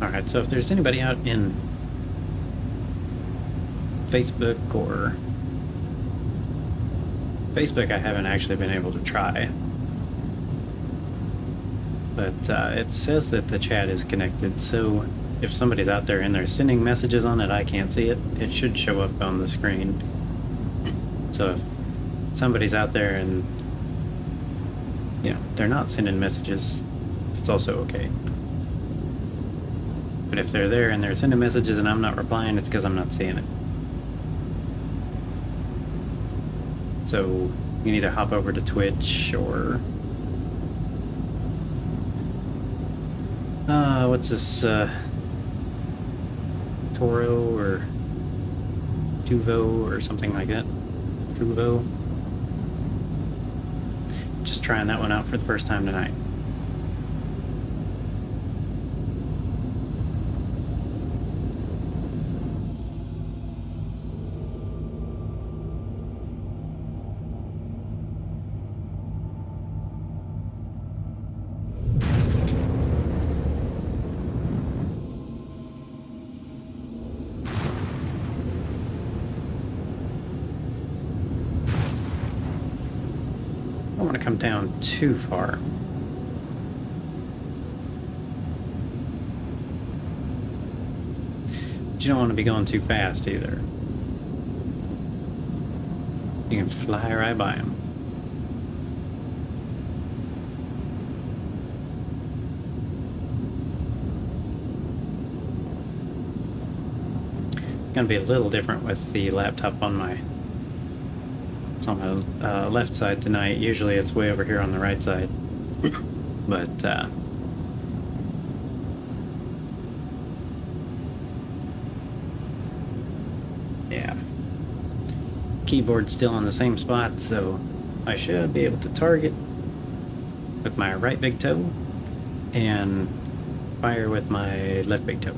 Alright, so if there's anybody out in Facebook or Facebook, I haven't actually been able to try. But it says that the chat is connected, so if somebody's out there and they're sending messages on it, I can't see it. It should show up on the screen. So if somebody's out there and, you know, they're not sending messages, it's also okay. But if they're there and they're sending messages and I'm not replying, it's because I'm not seeing it. So you can either hop over to Twitch or... what's this, Toro or Tuvo or something like that. Truvo. Just trying that one out for the first time tonight. I don't want to come down too far. But you don't want to be going too fast either. You can fly right by them. It's going to be a little different with the laptop on my... It's on my left side tonight. Usually it's way over here on the right side. But, yeah. Keyboard's still on the same spot, so I should be able to target with my right big toe and fire with my left big toe.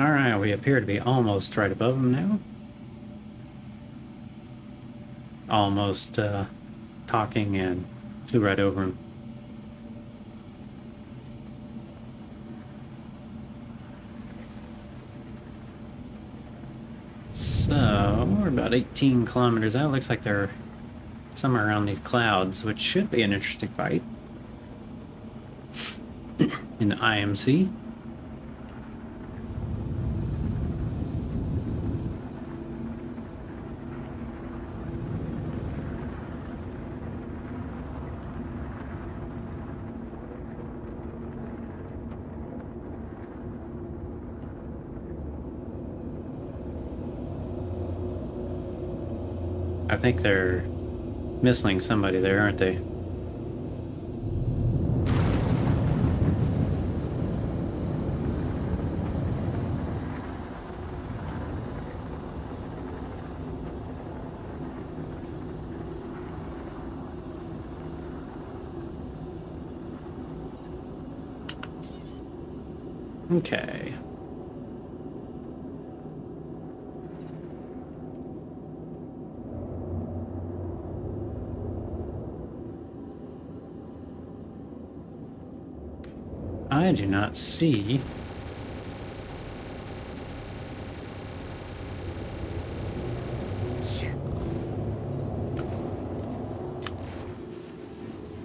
Alright, we appear to be almost right above them now. Almost talking and flew right over him. So, we're about 18 kilometers out. Looks like they're somewhere around these clouds, which should be an interesting fight. In the IMC. I think they're missing somebody there, aren't they? Okay. I do not see.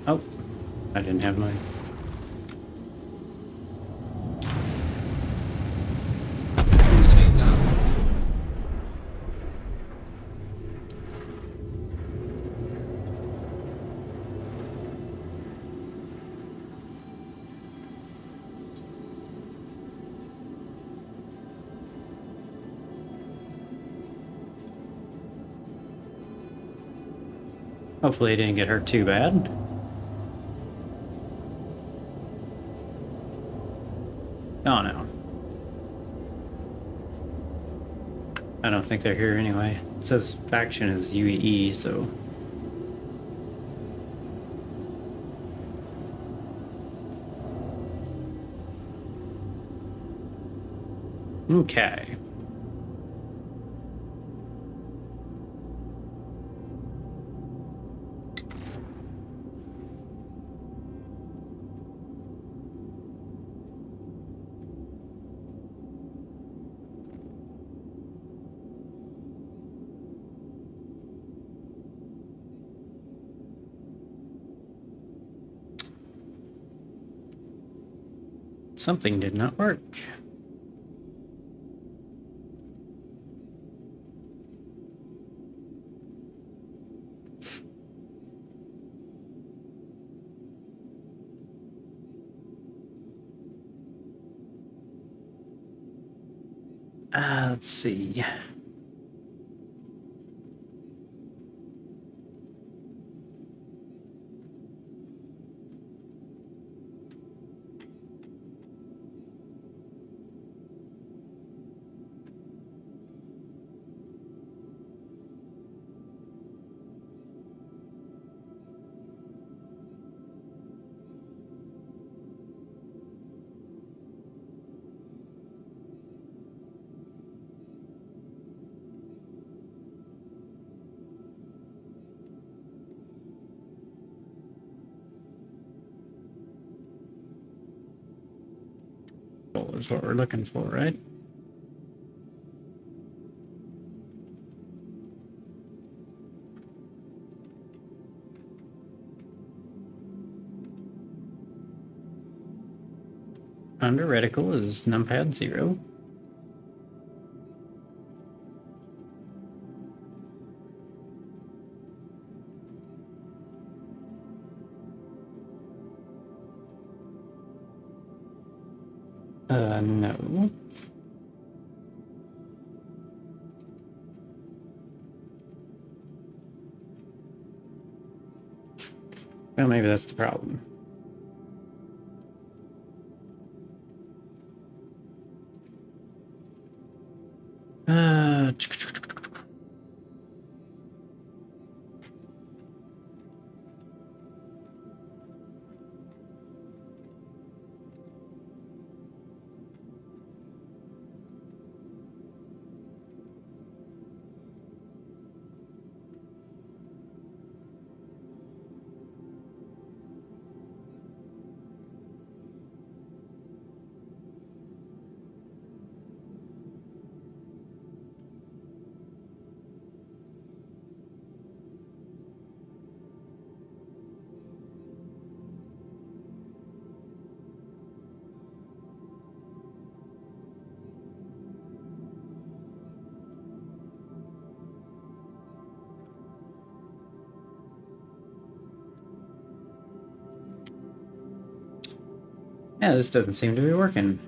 Oh, I didn't have mine. Hopefully, I didn't get hurt too bad. Oh no. I don't think they're here anyway. It says faction is UEE, so. Okay. Something did not work. Let's see. Is what we're looking for, right? Under reticle is numpad 0. No. Well, maybe that's the problem. Yeah, this doesn't seem to be working.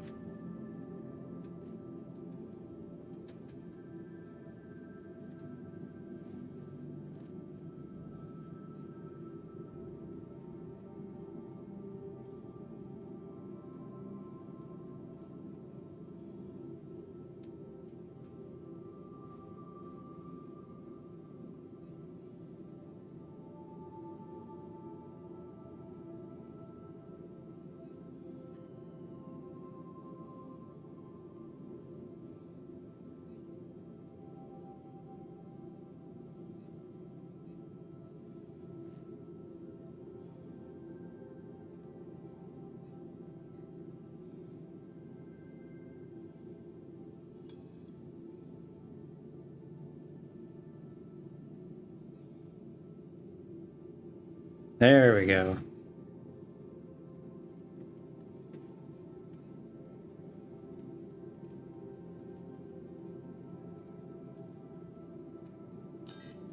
There we go.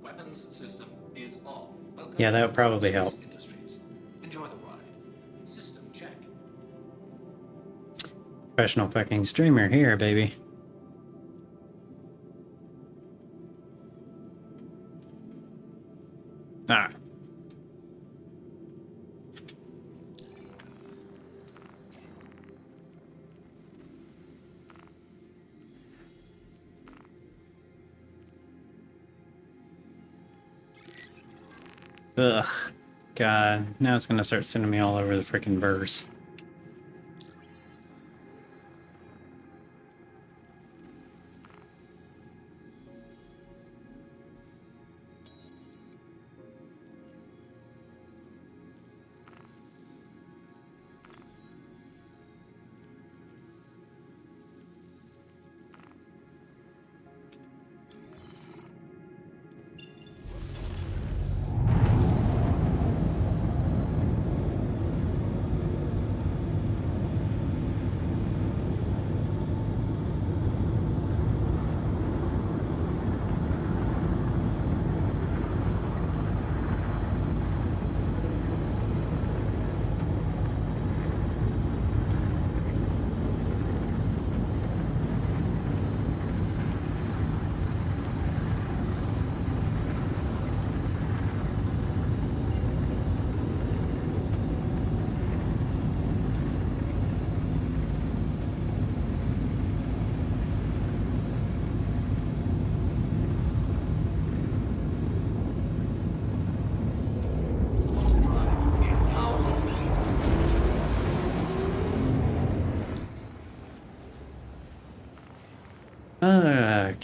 Weapons system is off. Welcome Yeah, that to would probably Aerospace help. Industries. Enjoy the ride. System check. Professional fucking streamer here, baby. Ah. Ugh. God. Now it's gonna start sending me all over the freaking verse.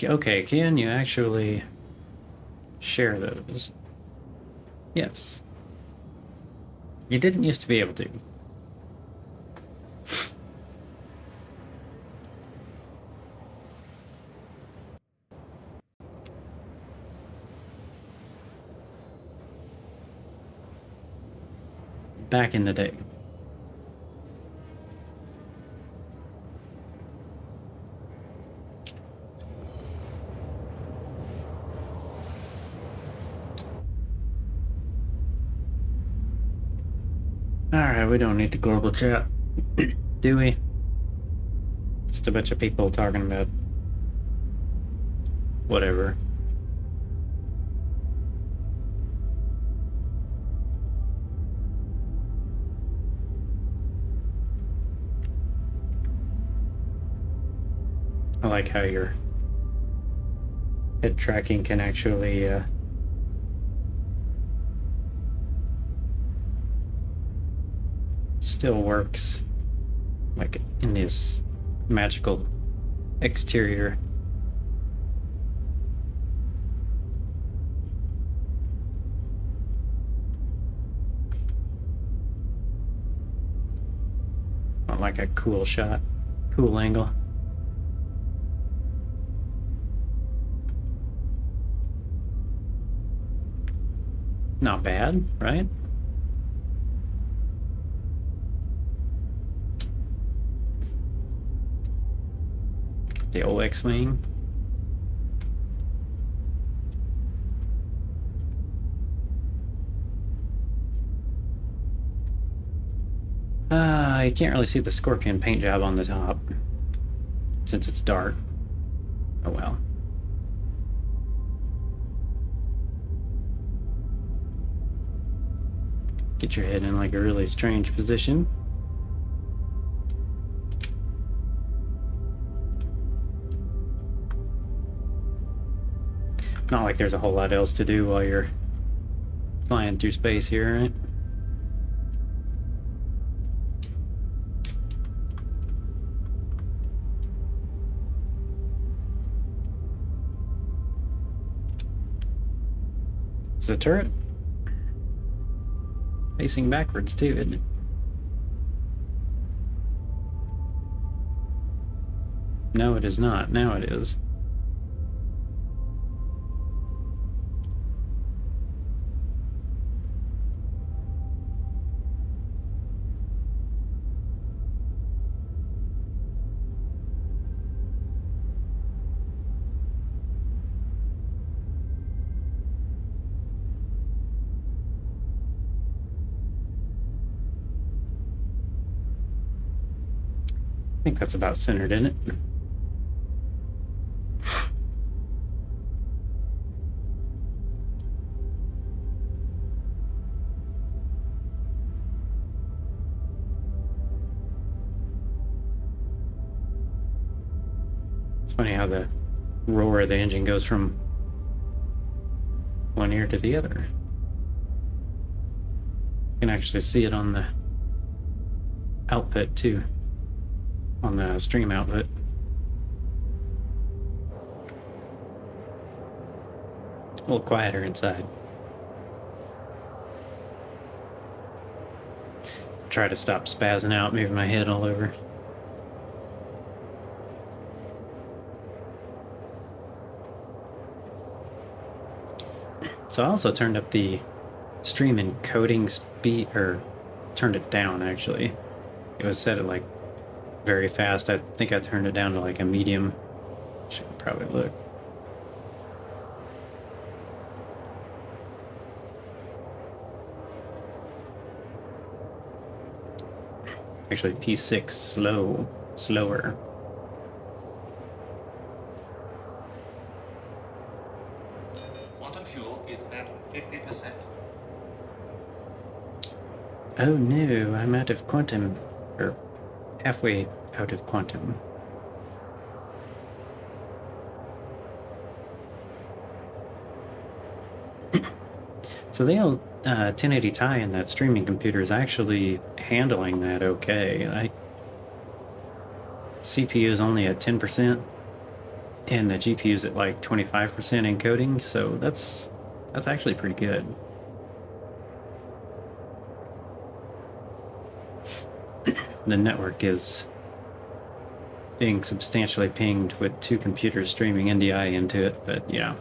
Okay, can you actually share those? Yes. You didn't used to be able to. Back in the day. Alright, we don't need the global chat, do we? Just a bunch of people talking about whatever. I like how your head tracking can actually still works like in this magical exterior. Not like a cool shot, cool angle. Not bad, right? The old X-Wing. You can't really see the Scorpion paint job on the top since it's dark. Oh well. Get your head in like a really strange position. Not like there's a whole lot else to do while you're flying through space here, right? It's a turret. Facing backwards too, isn't it? No, it is not. Now it is. I think that's about centered, isn't it? It's funny how the roar of the engine goes from one ear to the other. You can actually see it on the output too, on the stream output. It's a little quieter inside. Try to stop spazzing out, moving my head all over. So I also turned up the stream encoding speed, or turned it down actually. It was set at like very fast. I think I turned it down to like a medium. Should probably look. Actually, P6 slower. Quantum fuel is at 50%. Oh no, I'm out of quantum, or halfway out of quantum. So the old 1080 Ti in that streaming computer is actually handling that okay. CPU is only at 10%, and the GPU is at like 25% encoding, so that's actually pretty good. The network is being substantially pinged with two computers streaming NDI into it, but yeah,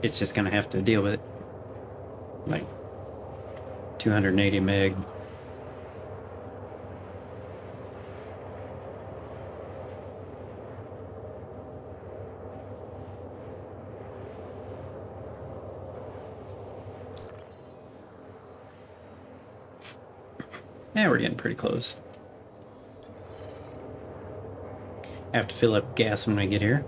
it's just gonna have to deal with it. Like 280 meg. Yeah, we're getting pretty close. I have to fill up gas when we get here.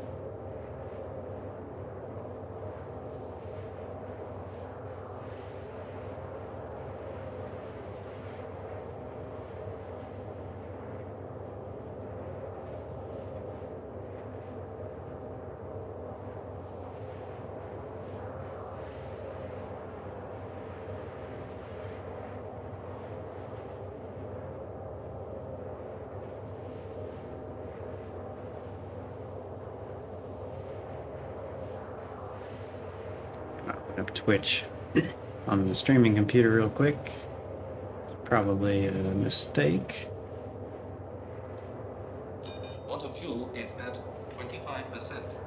Up Twitch on the streaming computer real quick. Probably a mistake. Quantum fuel is at 25%.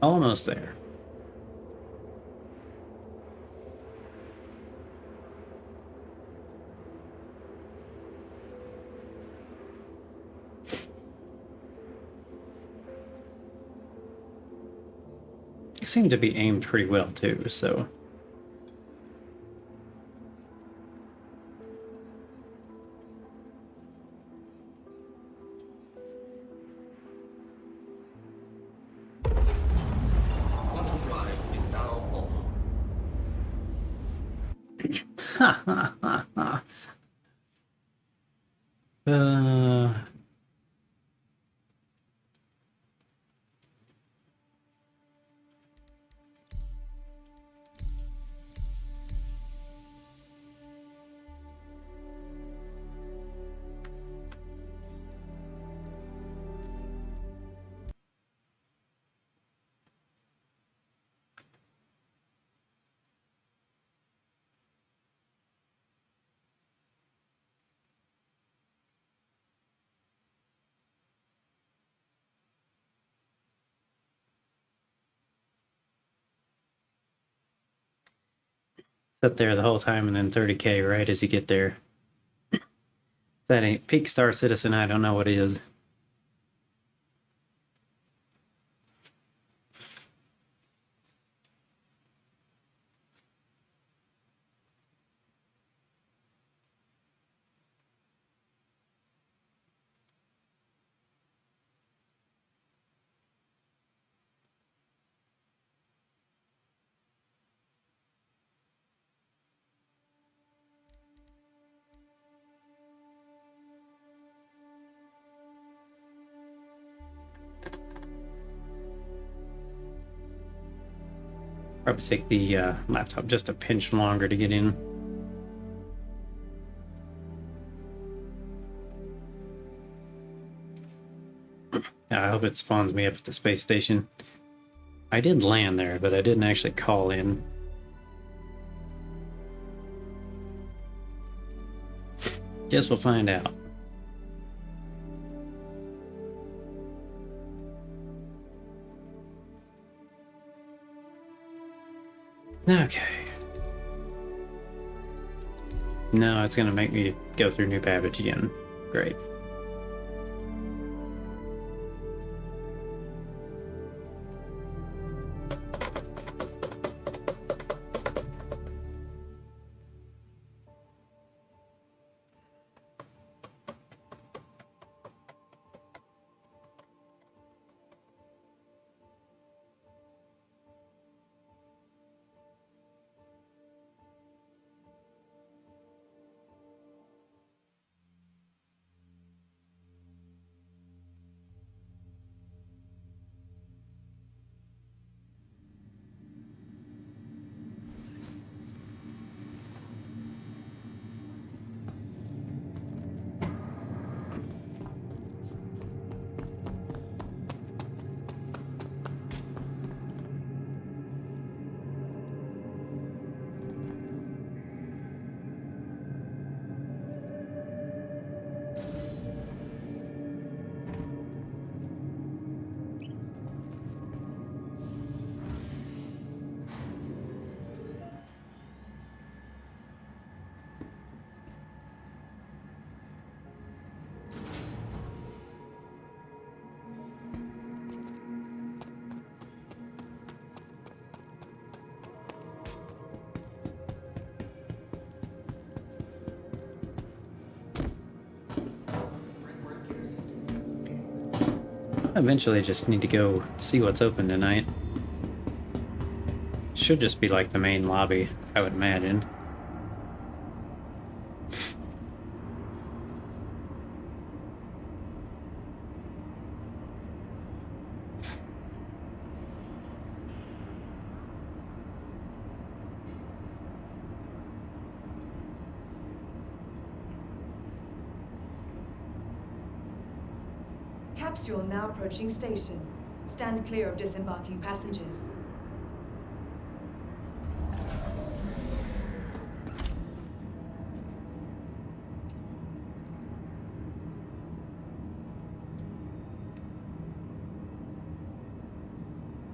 Almost there. seem to be aimed pretty well too, so. Quantum drive is now off. Ha ha ha ha. Sit there the whole time and then 30K right as you get there. That ain't peak Star Citizen, I don't know what it is. Probably take the laptop just a pinch longer to get in. I hope it spawns me up at the space station. I did land there, but I didn't actually call in. Guess we'll find out. Okay. No, it's gonna make me go through New Babbage again. Great. Eventually just need to go see what's open tonight. Should just be like the main lobby, I would imagine. Capsule now approaching station. Stand clear of disembarking passengers.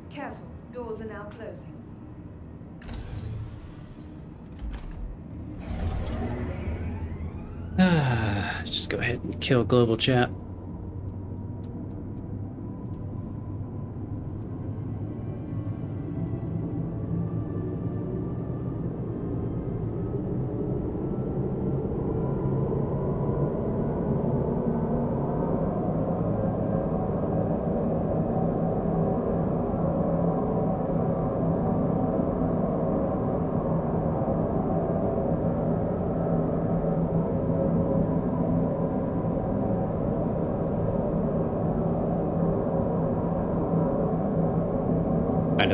Careful, doors are now closing. Just go ahead and kill global chat.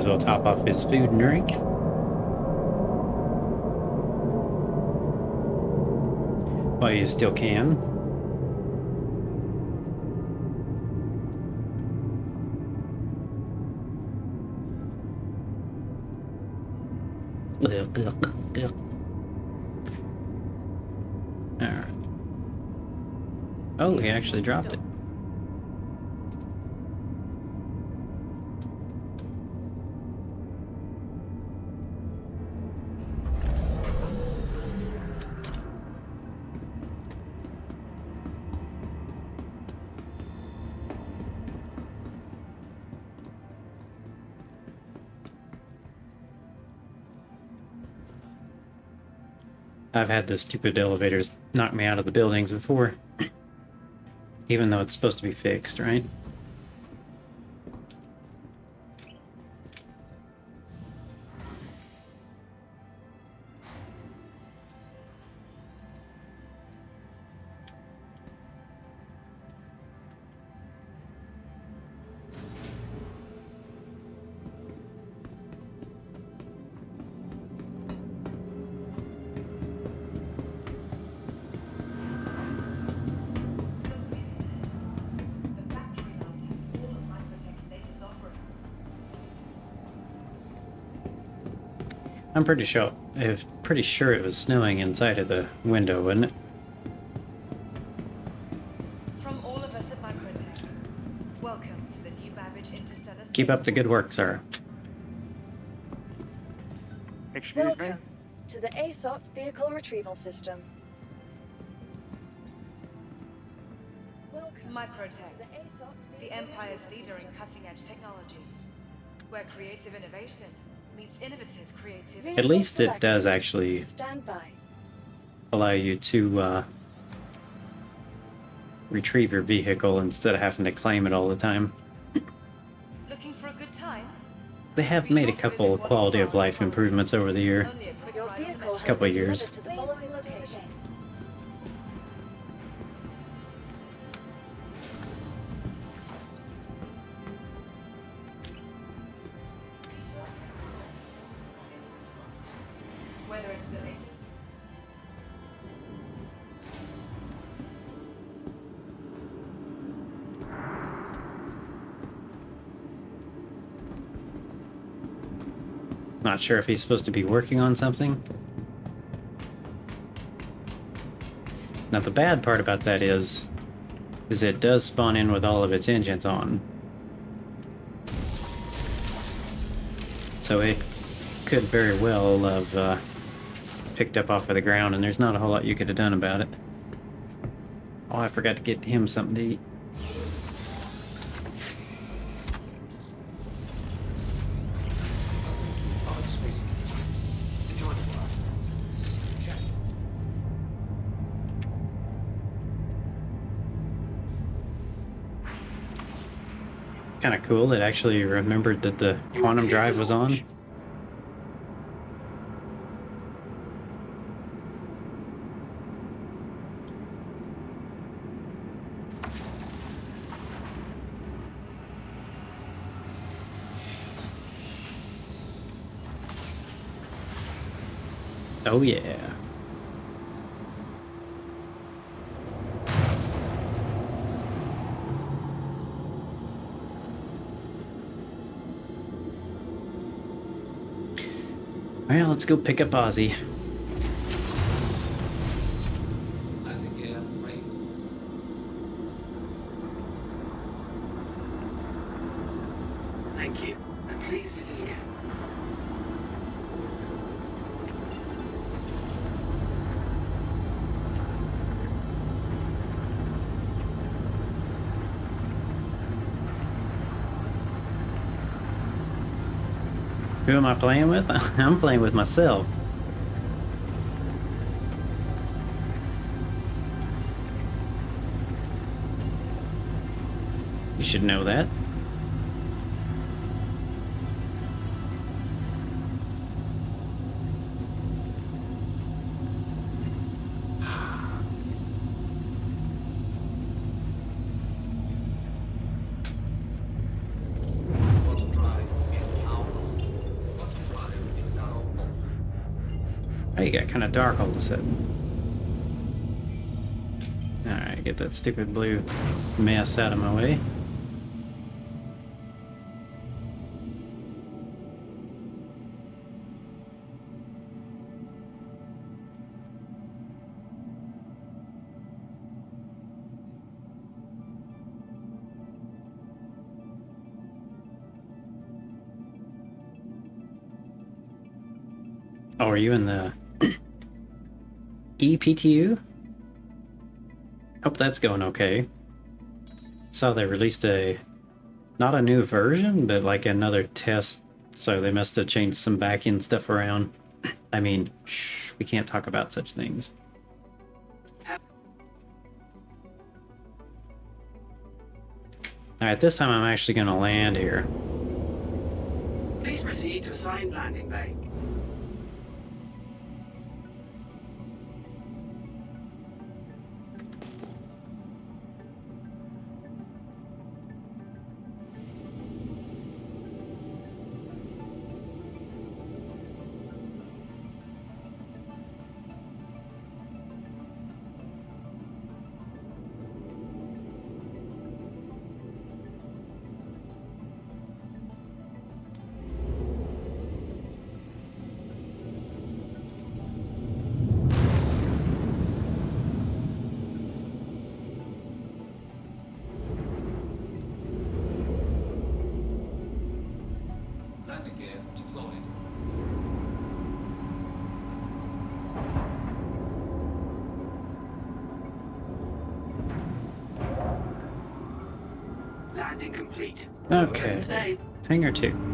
as well top off his food and drink. While you still can. Alright. Oh, he actually dropped it. I've had the stupid elevators knock me out of the buildings before. Even though it's supposed to be fixed, right? I'm pretty sure it was snowing inside of the window, wasn't it? From all of us at Microtech, welcome to the new Babbage Interstellar. Keep up the good work, sir. Excuse me? Welcome to the ASOP Vehicle Retrieval System. Welcome Microtech, to the ASOP the Vehicle Empire's Retrieval leader in System. cutting-edge technology, where creative innovation meets innovative creativity. At least it does actually Stand by. allow you to retrieve your vehicle instead of having to claim it all the time. Looking for a good time? They have made a couple quality of life improvements over the year. Only a quick Your ride on vehicle has Couple been years. delivered to the following location. Whether it's the Not sure if he's supposed to be working on something. Now the bad part about that is it does spawn in with all of its engines on. So it could very well have picked up off of the ground, and there's not a whole lot you could have done about it. Oh, I forgot to get him something to eat. Enjoy the work. System check. Kind of cool. It actually remembered that the quantum drive was on. Oh yeah. Well, let's go pick up Ozzy. Landing gear raised. Thank you, and please visit again. Who am I playing with? I'm playing with myself. You should know that. Quantum drive is our goal. Oh, you got kind of dark all of a sudden. Alright, get that stupid blue mess out of my way. Oh, are you in the EPTU? Hope that's going okay. Saw they released not a new version, but like another test, so they must have changed some back-end stuff around. I mean, shh, we can't talk about such things. Alright, this time I'm actually gonna land here. Please proceed to assigned landing bay. Landing gear deployed. Landing complete. Okay. Stay. Hangar 2.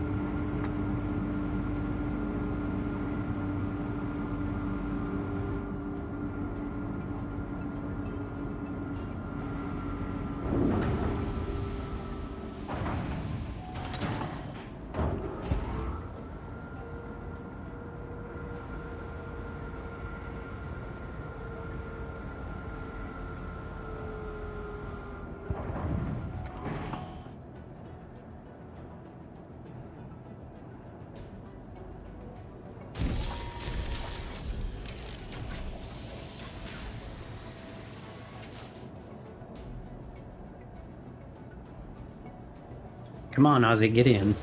Come on, Ozzy, get in.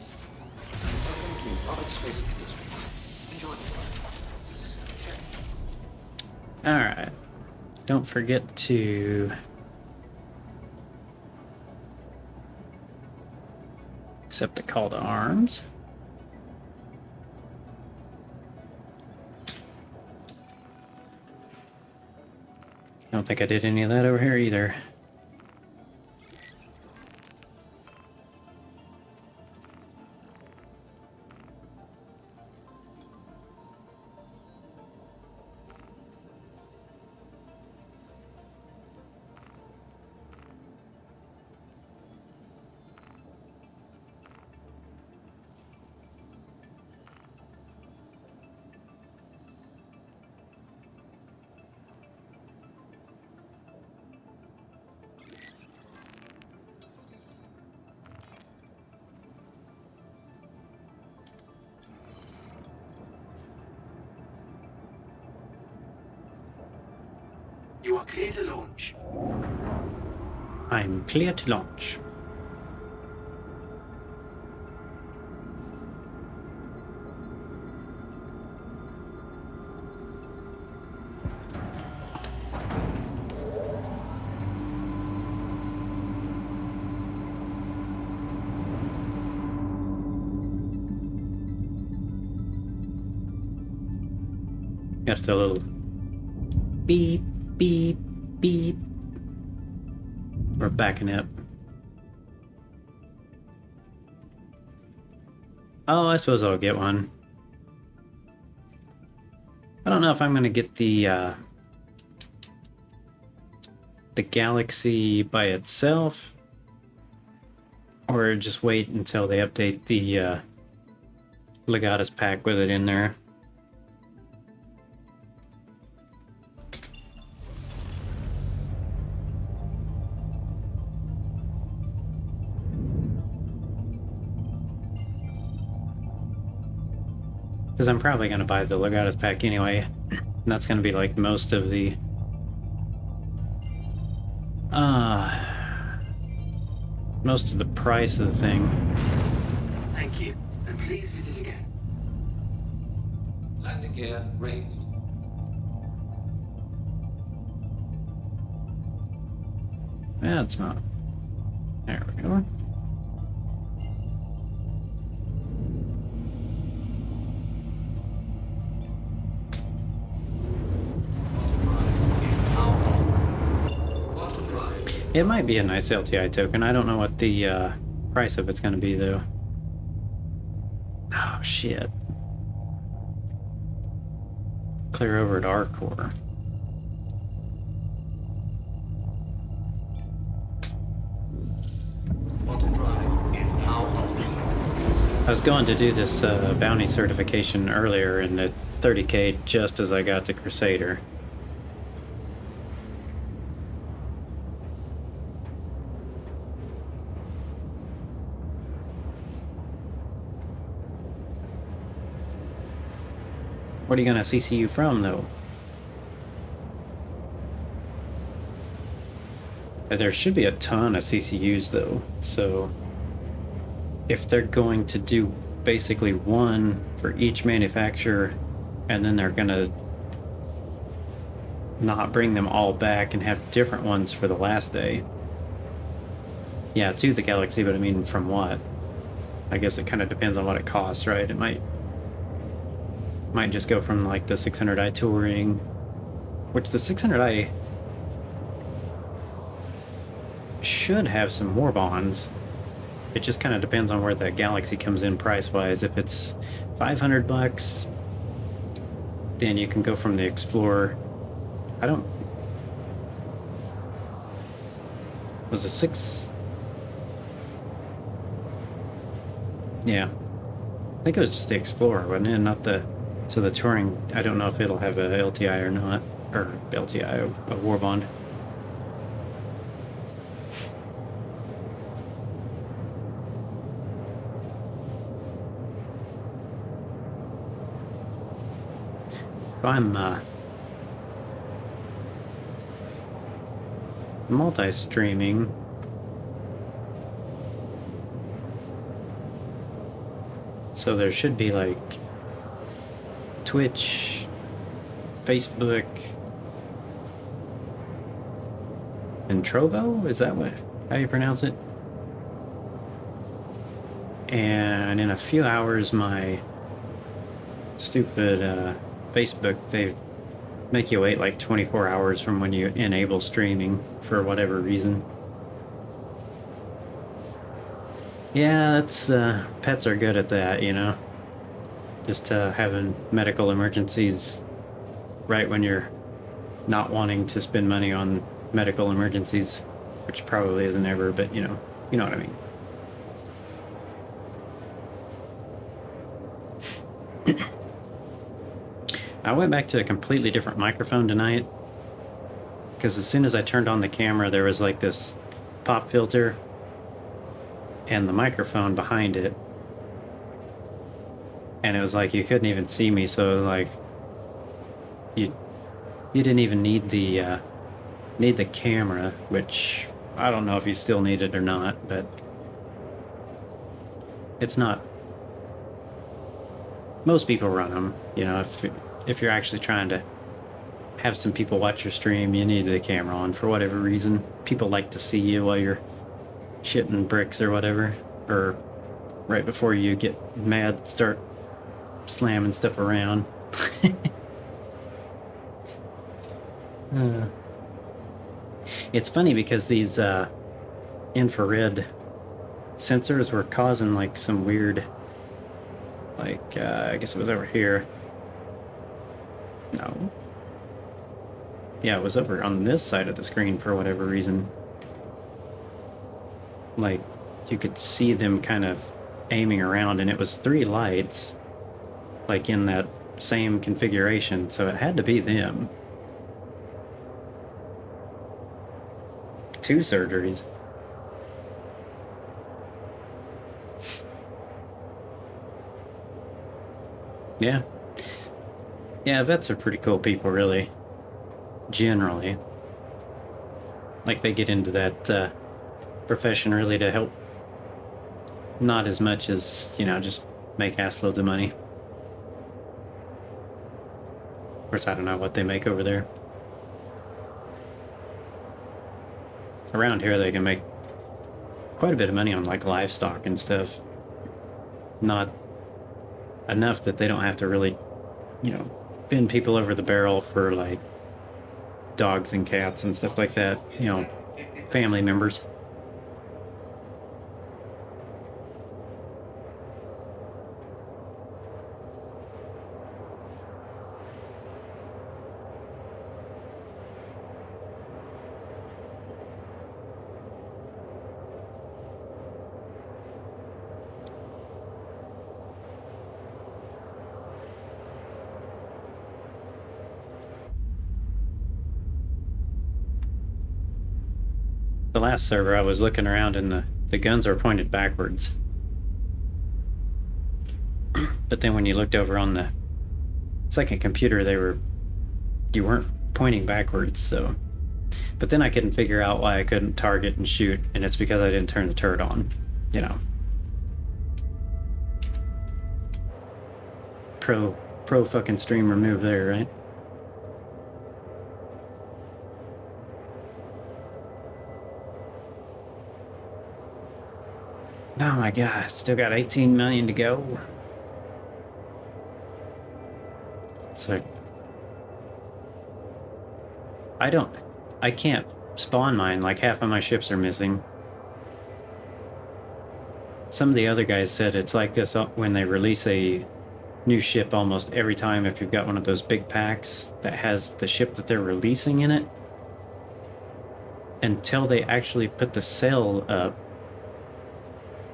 Welcome to Robert Space Industries. Enjoy the flight. System check. Alright. Don't forget to accept a call to arms. I don't think I did any of that over here either. You are clear to launch. I'm clear to launch. Got the little beep, beep, beep. We're backing up. Oh, I suppose I'll get one. I don't know if I'm gonna get the Galaxy by itself, or just wait until they update the Legatus pack with it in there. Because I'm probably going to buy the Legatus pack anyway. And that's going to be like most of the... most of the price of the thing. Thank you, and please visit again. Landing gear raised. Yeah, it's not. There we go. It might be a nice LTI token. I don't know what the price of it's going to be, though. Oh, shit. Clear over to our core. I was going to do this bounty certification earlier in the 30K just as I got to Crusader. What are you gonna CCU from, though? There should be a ton of CCUs, though, so if they're going to do basically one for each manufacturer, and then they're gonna not bring them all back and have different ones for the last day. Yeah, to the Galaxy, but I mean, from what? I guess it kind of depends on what it costs, right? It might just go from like the 600i Touring, which the 600i should have some more bonds. It just kind of depends on where the Galaxy comes in price-wise. If it's $500, then you can go from the Explorer. Was it 6? Yeah. I think it was just the Explorer, wasn't it? Not the... So the Touring, I don't know if it'll have a LTI or not. Or LTI, a war bond. So I'm multi-streaming. So there should be like Twitch, Facebook, and Trovo? Is that how you pronounce it? And in a few hours, my stupid Facebook, they make you wait like 24 hours from when you enable streaming for whatever reason. Yeah, that's pets are good at that, you know. Just having medical emergencies right when you're not wanting to spend money on medical emergencies, which probably isn't ever, but you know what I mean. I went back to a completely different microphone tonight because as soon as I turned on the camera, there was like this pop filter and the microphone behind it, and it was like you couldn't even see me, so like you didn't even need the camera, which I don't know if you still need it or not, but it's not. Most people run them, you know. If you're actually trying to have some people watch your stream, you need the camera on for whatever reason. People like to see you while you're shitting bricks or whatever, or right before you get mad, start slamming stuff around. It's funny because these infrared sensors were causing like some weird, like I guess it was over here. No. Yeah, it was over on this side of the screen for whatever reason. Like, you could see them kind of aiming around, and it was 3 lights, like in that same configuration, so it had to be them. 2 surgeries. Yeah. Yeah, vets are pretty cool people, really. Generally. Like, they get into that profession really to help. Not as much as, you know, just make ass loads of money. Of course, I don't know what they make over there. Around here, they can make quite a bit of money on, like, livestock and stuff. Not enough that they don't have to really, you know, bend people over the barrel for, like, dogs and cats and stuff like that. You know, family members. The last server, I was looking around and the guns are pointed backwards. But then when you looked over on the second computer, you weren't pointing backwards, so. But then I couldn't figure out why I couldn't target and shoot, and it's because I didn't turn the turret on, you know. Pro fucking streamer move there, right? Oh my god, still got 18 million to go. So I can't spawn mine, like half of my ships are missing. Some of the other guys said it's like this when they release a new ship almost every time if you've got one of those big packs that has the ship that they're releasing in it. Until they actually put the sail up,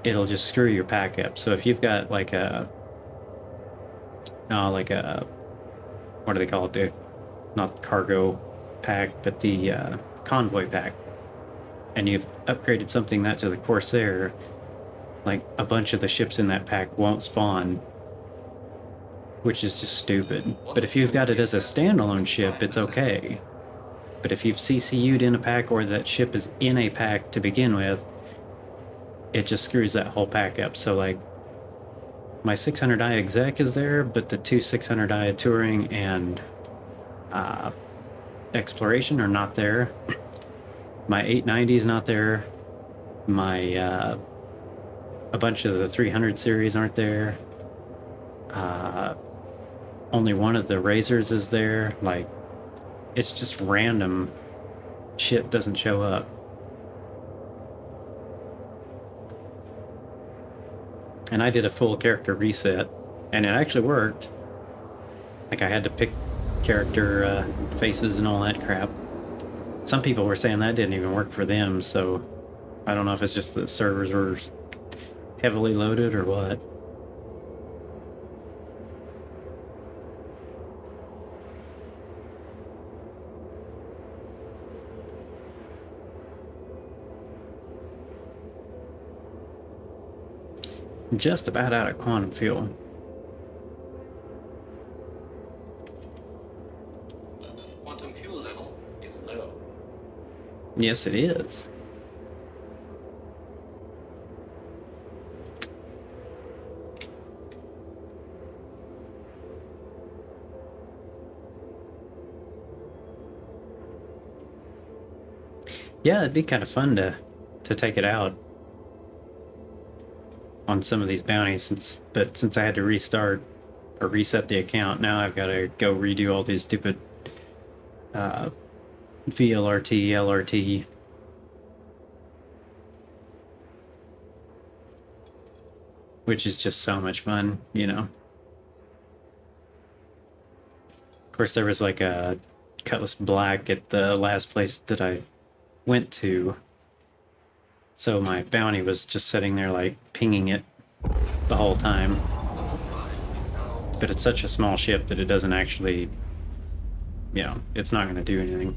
it'll just screw your pack up. So if you've got like a what do they call it? Not cargo pack, but the convoy pack, and you've upgraded something that to the Corsair, like a bunch of the ships in that pack won't spawn, which is just stupid. But if you've got it as a standalone ship, it's okay. But if you've CCU'd in a pack or that ship is in a pack to begin with, it just screws that whole pack up. So like my 600i exec is there, but the two 600i touring and exploration are not there. My 890 is not there. My a bunch of the 300 series aren't there. Only one of the razors is there. Like, it's just random shit doesn't show up. And I did a full character reset, and it actually worked. Like, I had to pick character faces and all that crap. Some people were saying that didn't even work for them, so I don't know if it's just the servers were heavily loaded or what. Just about out of quantum fuel. Quantum fuel level is low. Yes, it is. Yeah, it'd be kind of fun to take it out on some of these bounties, but since I had to restart or reset the account, now I've got to go redo all these stupid VLRT, LRT. Which is just so much fun, you know. Of course, there was like a Cutlass Black at the last place that I went to. So my bounty was just sitting there like pinging it the whole time. But it's such a small ship that it doesn't actually, you know, it's not going to do anything.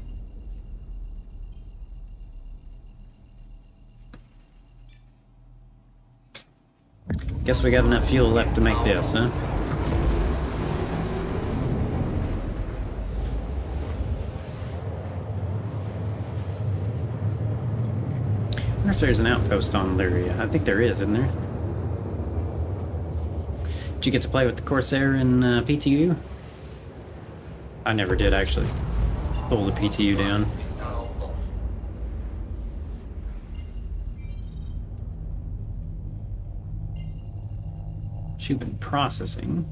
Guess we got enough fuel left to make this, huh? wonder if there's an outpost on Lyria. I think there is, isn't there? Did you get to play with the Corsair in PTU? I never did, actually. Pull the PTU down. Shubin processing.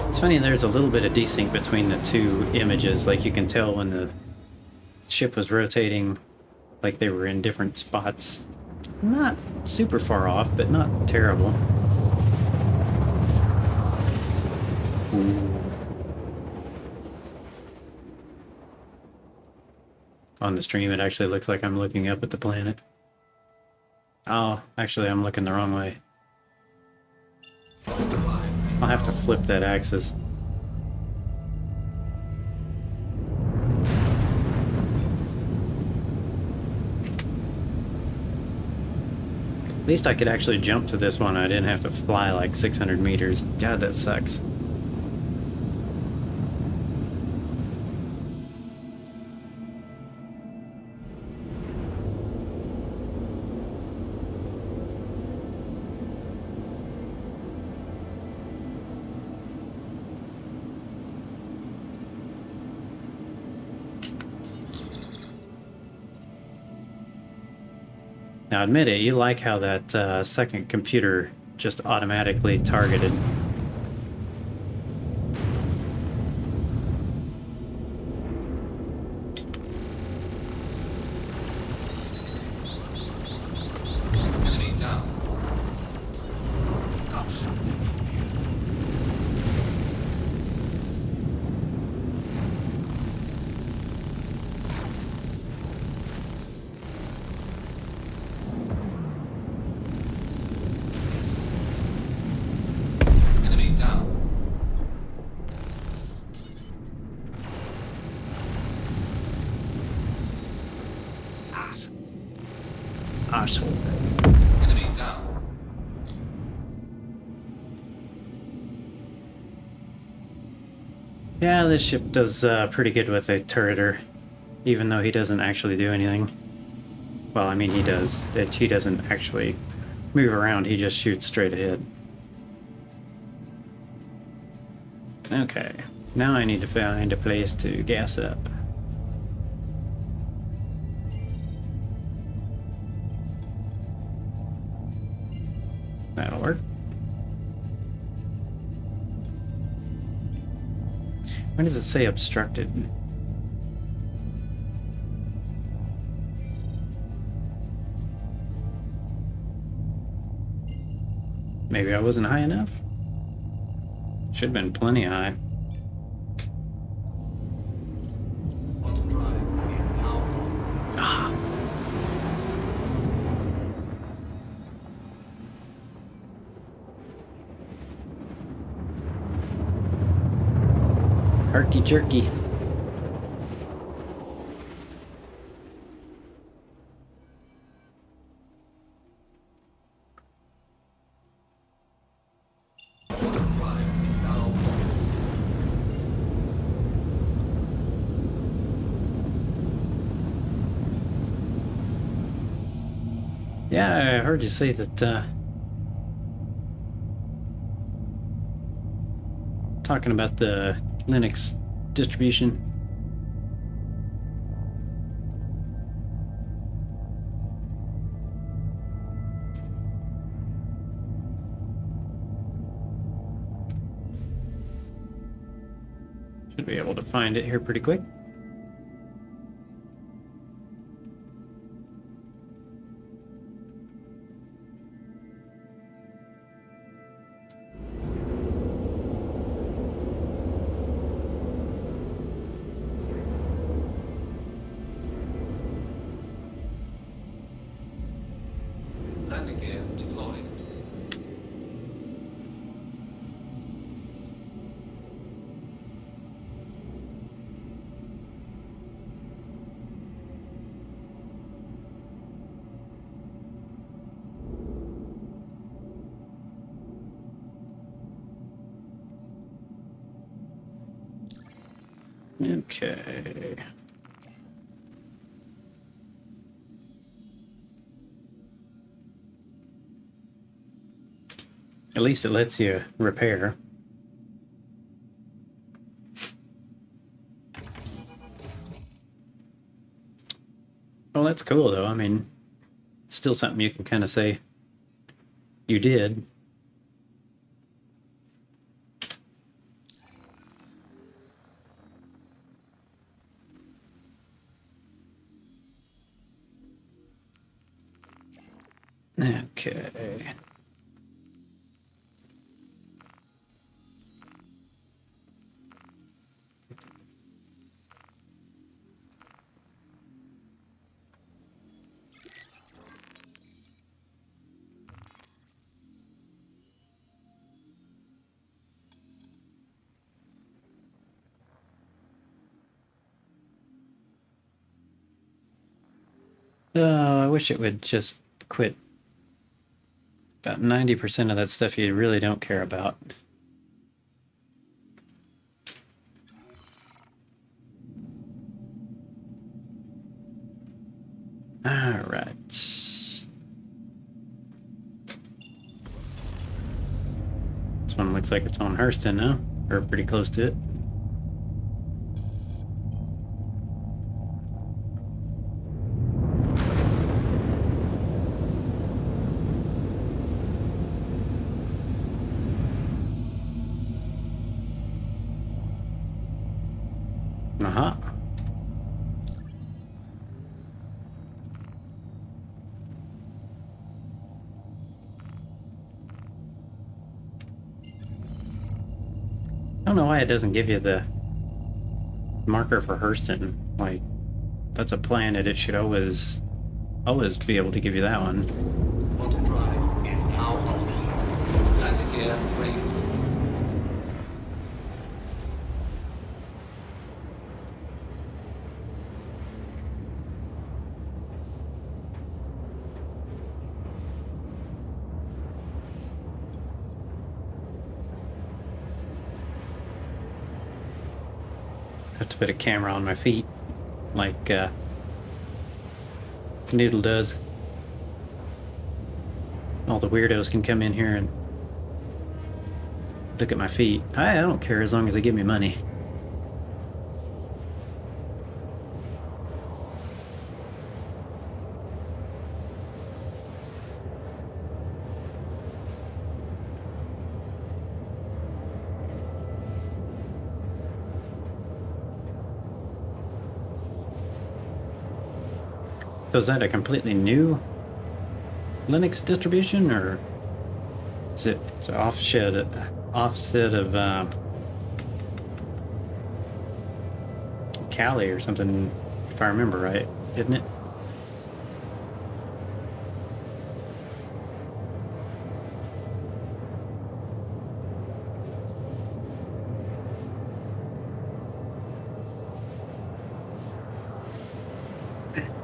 It's funny, there's a little bit of desync between the two images. Like you can tell when the ship was rotating, like they were in different spots. Not super far off, but not terrible. Ooh. On the stream, it actually looks like I'm looking up at the planet. Oh, actually, I'm looking the wrong way. I'll have to flip that axis. At least I could actually jump to this one. I didn't have to fly like 600 meters. God, that sucks. Now admit it, you like how that second computer just automatically targeted. Enemy down. Enemy down. Asshole. Enemy down. Yeah, this ship does pretty good with a turreter, even though he doesn't actually do anything. Well, I mean, he does. He doesn't actually move around, he just shoots straight ahead. Okay, now I need to find a place to gas up. That'll work. When does it say obstructed? Maybe I wasn't high enough? Should have been plenty high. Ah. Herky jerky. Yeah, I heard you say that, talking about the Linux distribution. Should be able to find it here pretty quick. Landing gear deployed. Okay. At least it lets you repair. Well, that's cool though. I mean, still something you can kind of say you did. Okay. I wish it would just quit. About 90% of that stuff you really don't care about. All right. This one looks like it's on Hurston now, or pretty close to it. Uh-huh. I don't know why it doesn't give you the marker for Hurston. Like, that's a planet. It should always be able to give you that one. Auto drive is now on. Landing gear raised. Have to put a camera on my feet, like Noodle does. All the weirdos can come in here and look at my feet. I don't care as long as they give me money. So is that a completely new Linux distribution, or is it's an offset of Kali or something, if I remember right, isn't it?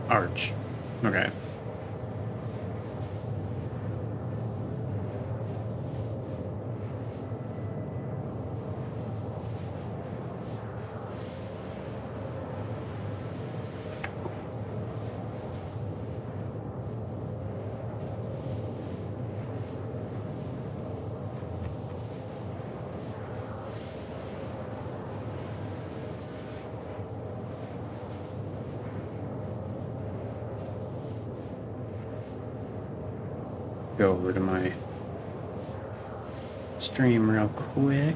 Arch. Okay. Go over to my stream real quick.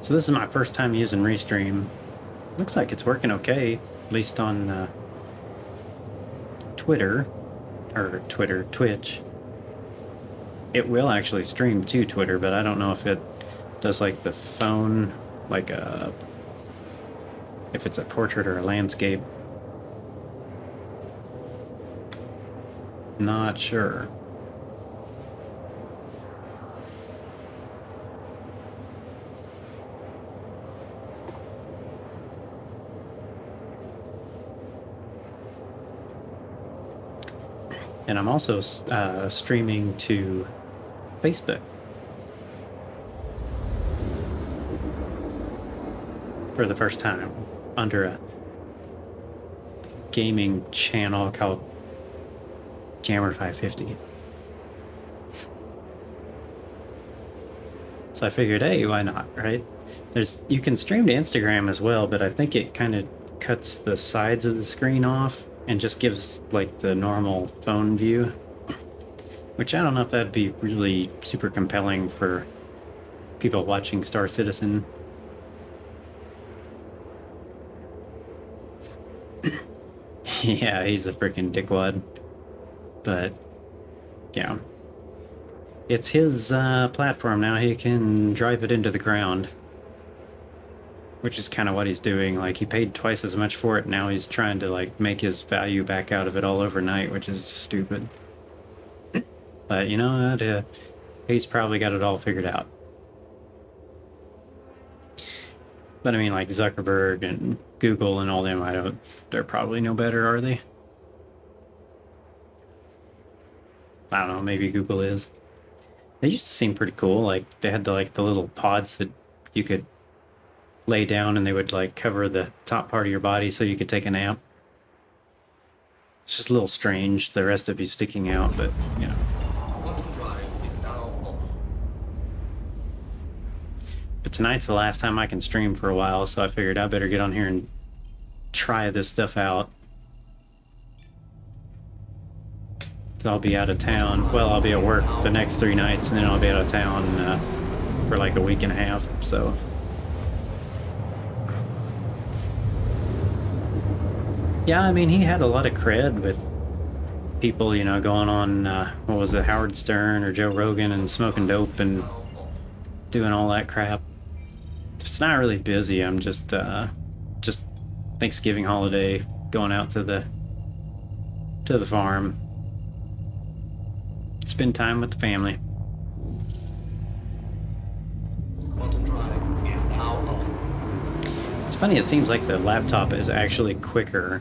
So this is my first time using Restream. Looks like it's working okay, at least on Twitch. It will actually stream to Twitter, but I don't know if it does like the phone, like if it's a portrait or a landscape. Not sure. And I'm also streaming to Facebook for the first time under a gaming channel called Jammer 550. So I figured, hey, why not, right? You can stream to Instagram as well, but I think it kind of cuts the sides of the screen off and just gives like the normal phone view, which I don't know if that'd be really super compelling for people watching Star Citizen. Yeah, he's a freaking dickwad. But, yeah. It's his platform now. He can drive it into the ground. Which is kind of what he's doing. Like, he paid twice as much for it. Now he's trying to, like, make his value back out of it all overnight, which is stupid. But, you know what? He's probably got it all figured out. But, I mean, like, Zuckerberg and Google and all them, they're probably no better, are they? I don't know, maybe Google is. They used to seem pretty cool. Like, they had the little pods that you could lay down and they would like cover the top part of your body so you could take a nap. It's just a little strange, the rest of you sticking out, but you know. Quantum drive is now off. But tonight's the last time I can stream for a while, so I figured I better get on here and try this stuff out. So I'll be out of town. Well, I'll be at work the next 3 nights, and then I'll be out of town for like a week and a half, so. Yeah, I mean, he had a lot of cred with people, you know, going on, what was it, Howard Stern or Joe Rogan and smoking dope and doing all that crap. It's not really busy. I'm just Thanksgiving holiday, going out to the farm. Spend time with the family. Quantum drive is now on. It's funny, it seems like the laptop is actually quicker.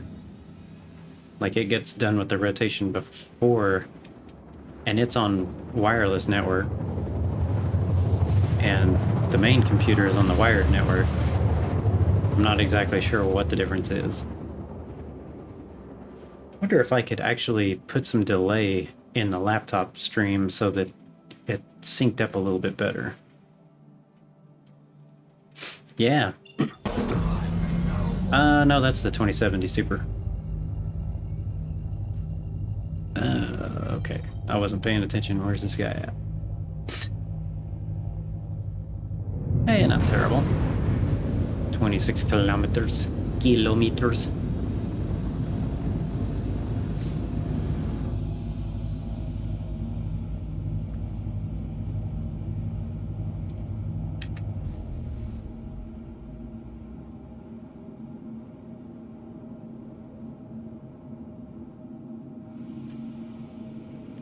Like it gets done with the rotation before, and it's on wireless network. And the main computer is on the wired network. I'm not exactly sure what the difference is. I wonder if I could actually put some delay in the laptop stream so that it synced up a little bit better. Yeah. No, that's the 2070 Super. Okay. I wasn't paying attention. Where's this guy at? Hey, not terrible. 26 kilometers.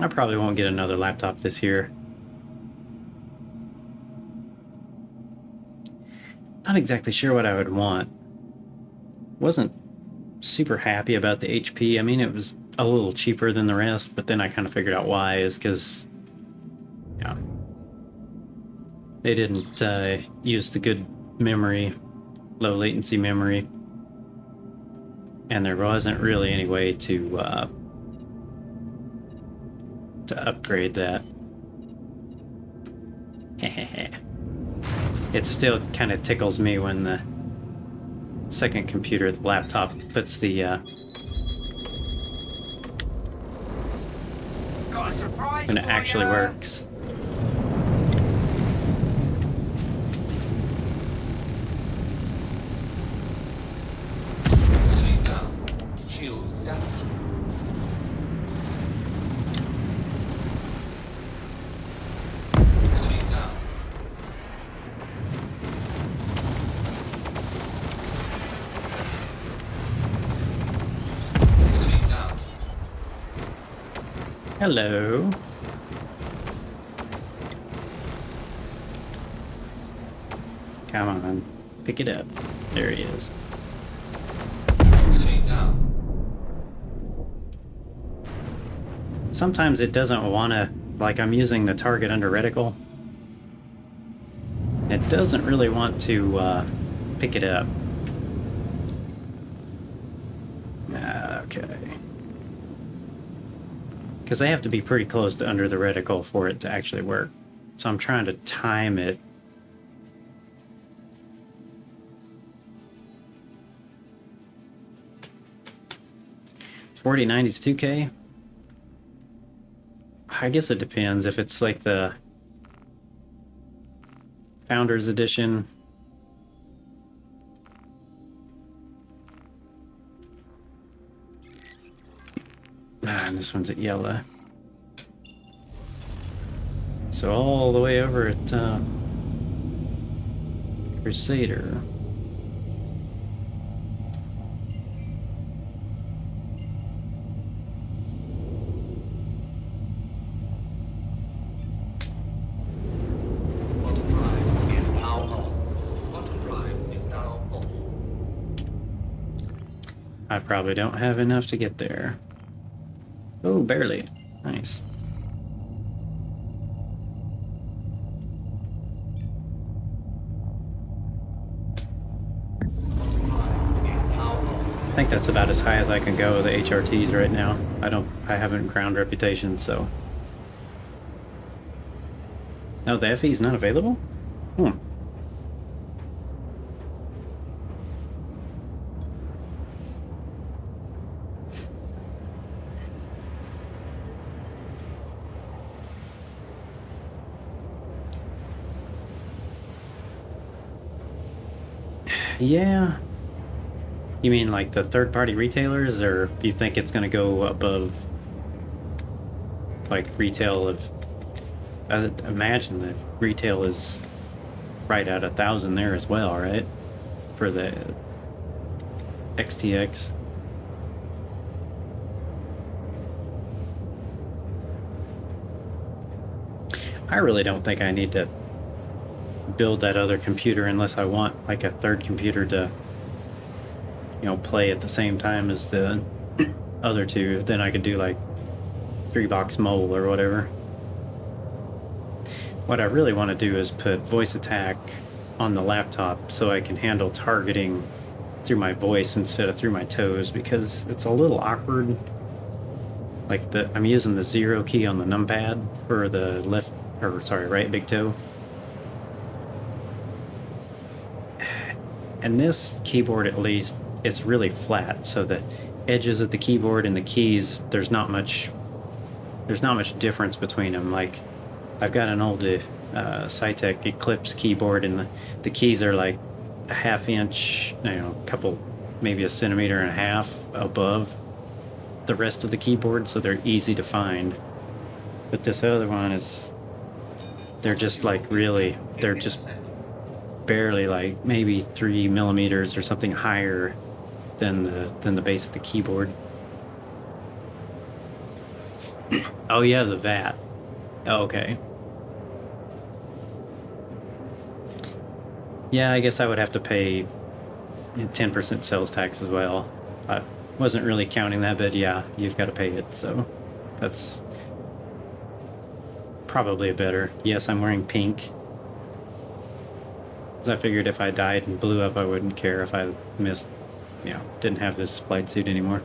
I probably won't get another laptop this year. Not exactly sure what I would want. Wasn't super happy about the HP. I mean, it was a little cheaper than the rest, but then I kind of figured out why is because, yeah, they didn't use the good memory, low latency memory, and there wasn't really any way to upgrade that. It still kind of tickles me when the second computer, the laptop, puts the when it actually works. Enemy down. Shields damaged. Enemy down. Enemy down. Hello. Come on, pick it up. There he is. Enemy down. sometimes it doesn't want to, like I'm using the target under reticle. It doesn't really want to pick it up. Okay. Because they have to be pretty close to under the reticle for it to actually work. So I'm trying to time it. $4090's 2K? I guess it depends. If it's like the Founders Edition. And this one's at yellow. So all the way over at Crusader. Auto drive is now on. Auto drive is now off. I probably don't have enough to get there. Oh, barely. Nice. I think that's about as high as I can go with the HRTs right now. I haven't ground reputation, so. No, the FE is not available? Hmm. Yeah. You mean like the third-party retailers, or you think it's going to go above like retail of? I imagine that retail is right at 1,000 there as well, right? For the XTX. I really don't think I need to build that other computer unless I want like a third computer to, you know, play at the same time as the other two. Then I could do like 3-box mole or whatever. What I really want to do is put voice attack on the laptop so I can handle targeting through my voice instead of through my toes, because it's a little awkward. Like I'm using the 0 key on the numpad for the right big toe. And this keyboard, at least, it's really flat, so the edges of the keyboard and the keys, there's not much difference between them. Like, I've got an old Cytec Eclipse keyboard, and the keys are like a ½ inch, maybe 1.5 centimeters above the rest of the keyboard, so they're easy to find. But this other one they're just barely, like maybe 3 millimeters or something higher than the base of the keyboard. Oh yeah, the VAT. Oh, okay. Yeah, I guess I would have to pay 10% sales tax as well. I wasn't really counting that, but yeah, you've got to pay it, so that's probably better. Yes, I'm wearing pink. Because I figured if I died and blew up, I wouldn't care if I missed, didn't have this flight suit anymore.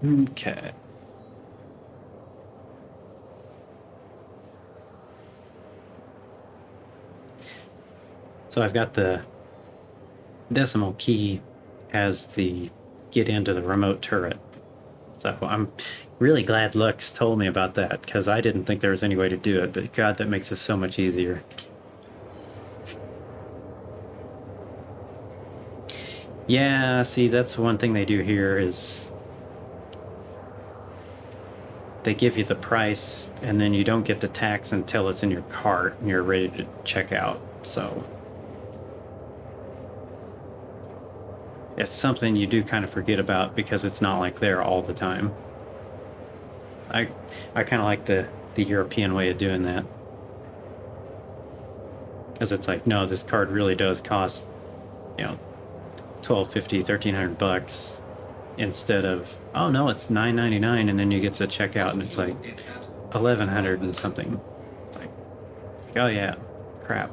Okay. So I've got the decimal key as the get into the remote turret. So I'm really glad Lux told me about that, because I didn't think there was any way to do it, but God, that makes it so much easier. Yeah, see, that's one thing they do here is they give you the price, and then you don't get the tax until it's in your cart and you're ready to check out. So it's something you do kind of forget about because it's not like there all the time. I kind of like the European way of doing that. Because it's like, no, this card really does cost, you know, $1,250, $1,300 instead of, oh no, it's $9.99, and then you get to checkout and it's like $1,100 and something. Like, oh yeah, crap.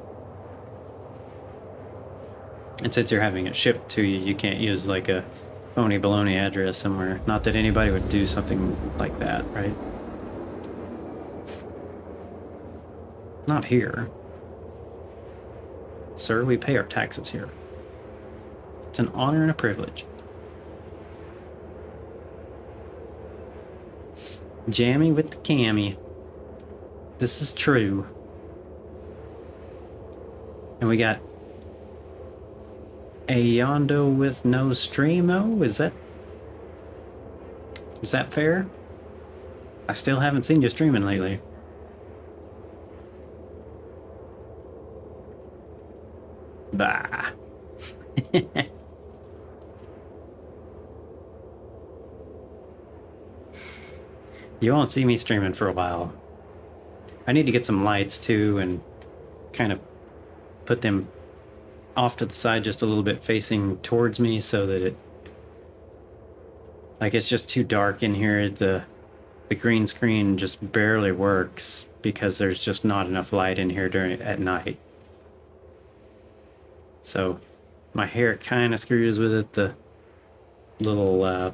And since you're having it shipped to you, you can't use like a phony baloney address somewhere. Not that anybody would do something like that, right? Not here. Sir, we pay our taxes here. It's an honor and a privilege. Jammy with the cami. This is true. And we got a Yondo with no streamo? Is that fair? I still haven't seen you streaming lately. Bah. You won't see me streaming for a while. I need to get some lights too and kind of put them off to the side just a little bit facing towards me so that it, like, it's just too dark in here. The green screen just barely works because there's just not enough light in here at night. So my hair kind of screws with it. The little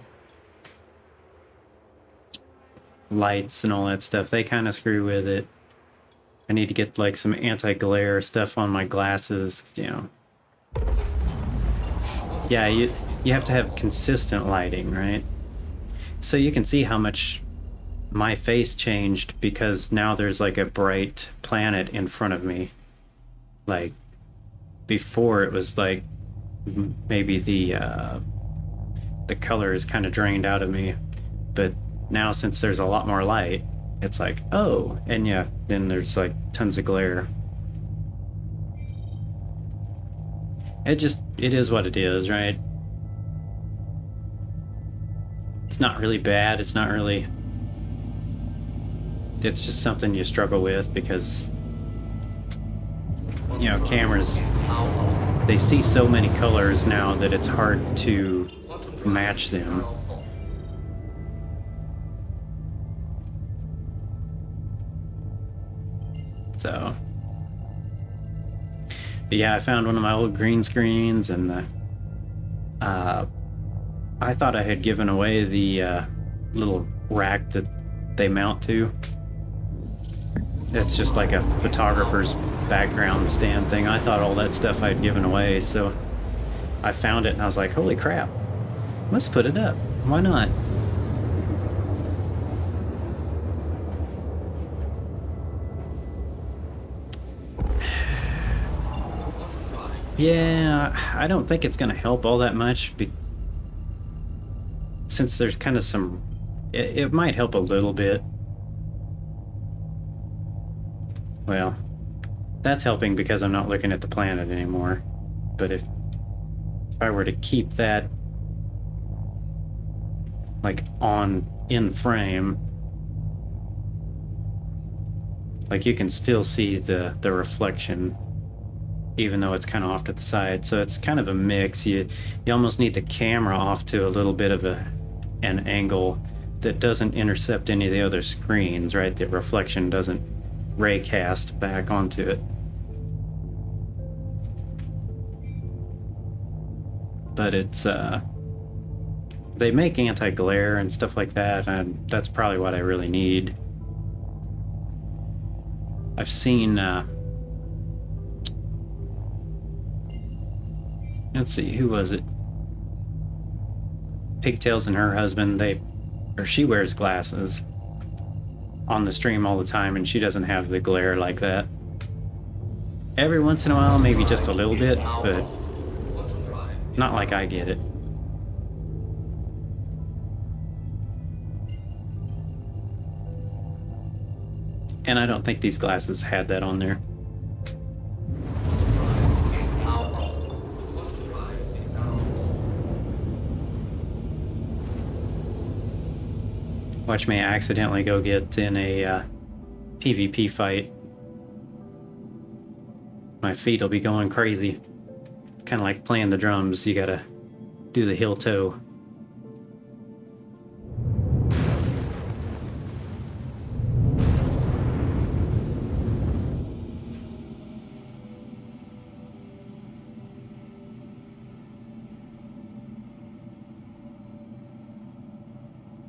lights and all that stuff, they kind of screw with it. I need to get like some anti-glare stuff on my glasses, you know. Yeah, you have to have consistent lighting, right? So you can see how much my face changed because now there's like a bright planet in front of me. Like before it was like maybe the color is kind of drained out of me, but now since there's a lot more light, it's like, oh, and yeah, then there's like tons of glare. It is what it is, right? It's not really bad, it's just something you struggle with because, you know, cameras, they see so many colors now that it's hard to match them. So, but yeah, I found one of my old green screens, and I thought I had given away the little rack that they mount to. It's just like a photographer's background stand thing. I thought all that stuff I had given away, so I found it and I was like, holy crap, let's put it up. Why not? Yeah, I don't think it's going to help all that much since there's kind of some... It might help a little bit. Well, that's helping because I'm not looking at the planet anymore. But if I were to keep that like in frame, like you can still see the reflection even though it's kind of off to the side. So it's kind of a mix. You almost need the camera off to a little bit of an angle that doesn't intercept any of the other screens, right? The reflection doesn't ray cast back onto it. But it's they make anti-glare and stuff like that, and that's probably what I really need. I've seen let's see, who was it? Pigtails and her husband, she wears glasses on the stream all the time, and she doesn't have the glare like that. Every once in a while, maybe just a little bit, but not like I get it. And I don't think these glasses had that on there. Watch me accidentally go get in a PvP fight. My feet will be going crazy. Kind of like playing the drums. You gotta do the heel toe.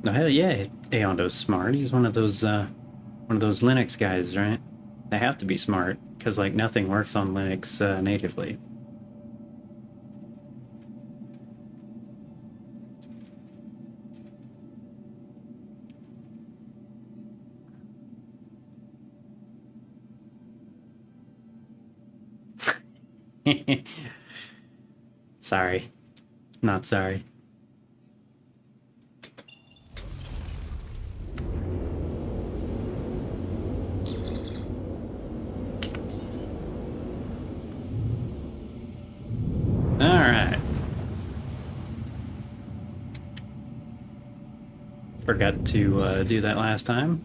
Oh hell yeah, Aondo's smart. He's one of those Linux guys, right? They have to be smart because like nothing works on Linux natively. Sorry, not sorry. Alright. Forgot to do that last time.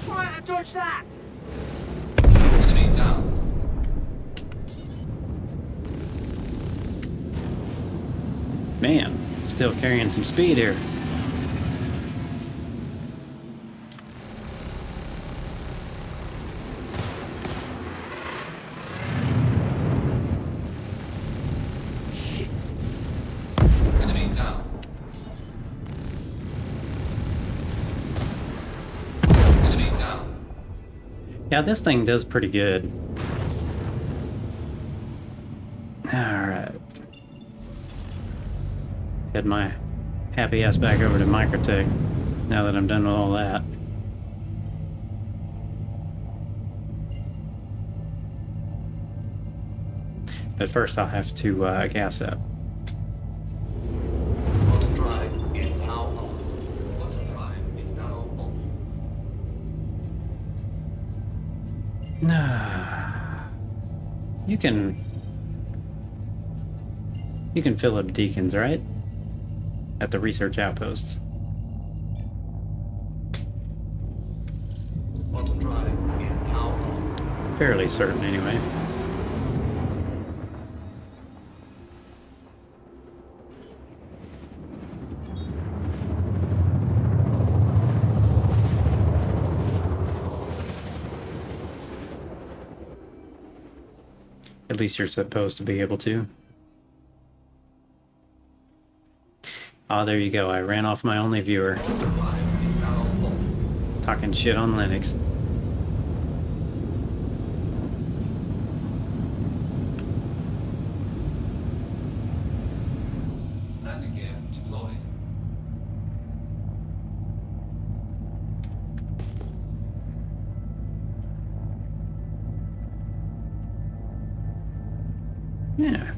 Try to dodge that! Enemy down. Man, still carrying some speed here. Enemy down. Enemy down. Yeah, this thing does pretty good. Alright. Head my happy ass back over to Microtech now that I'm done with all that. But first I'll have to gas up. Auto drive is now on. Auto drive is now off. You can fill up deacons, right? At the research outposts. Auto drive is now on. Fairly certain, anyway. At least you're supposed to be able to. Oh, there you go. I ran off my only viewer. Auto drive is now off. Talking shit on Linux. Landing gear deployed. Yeah.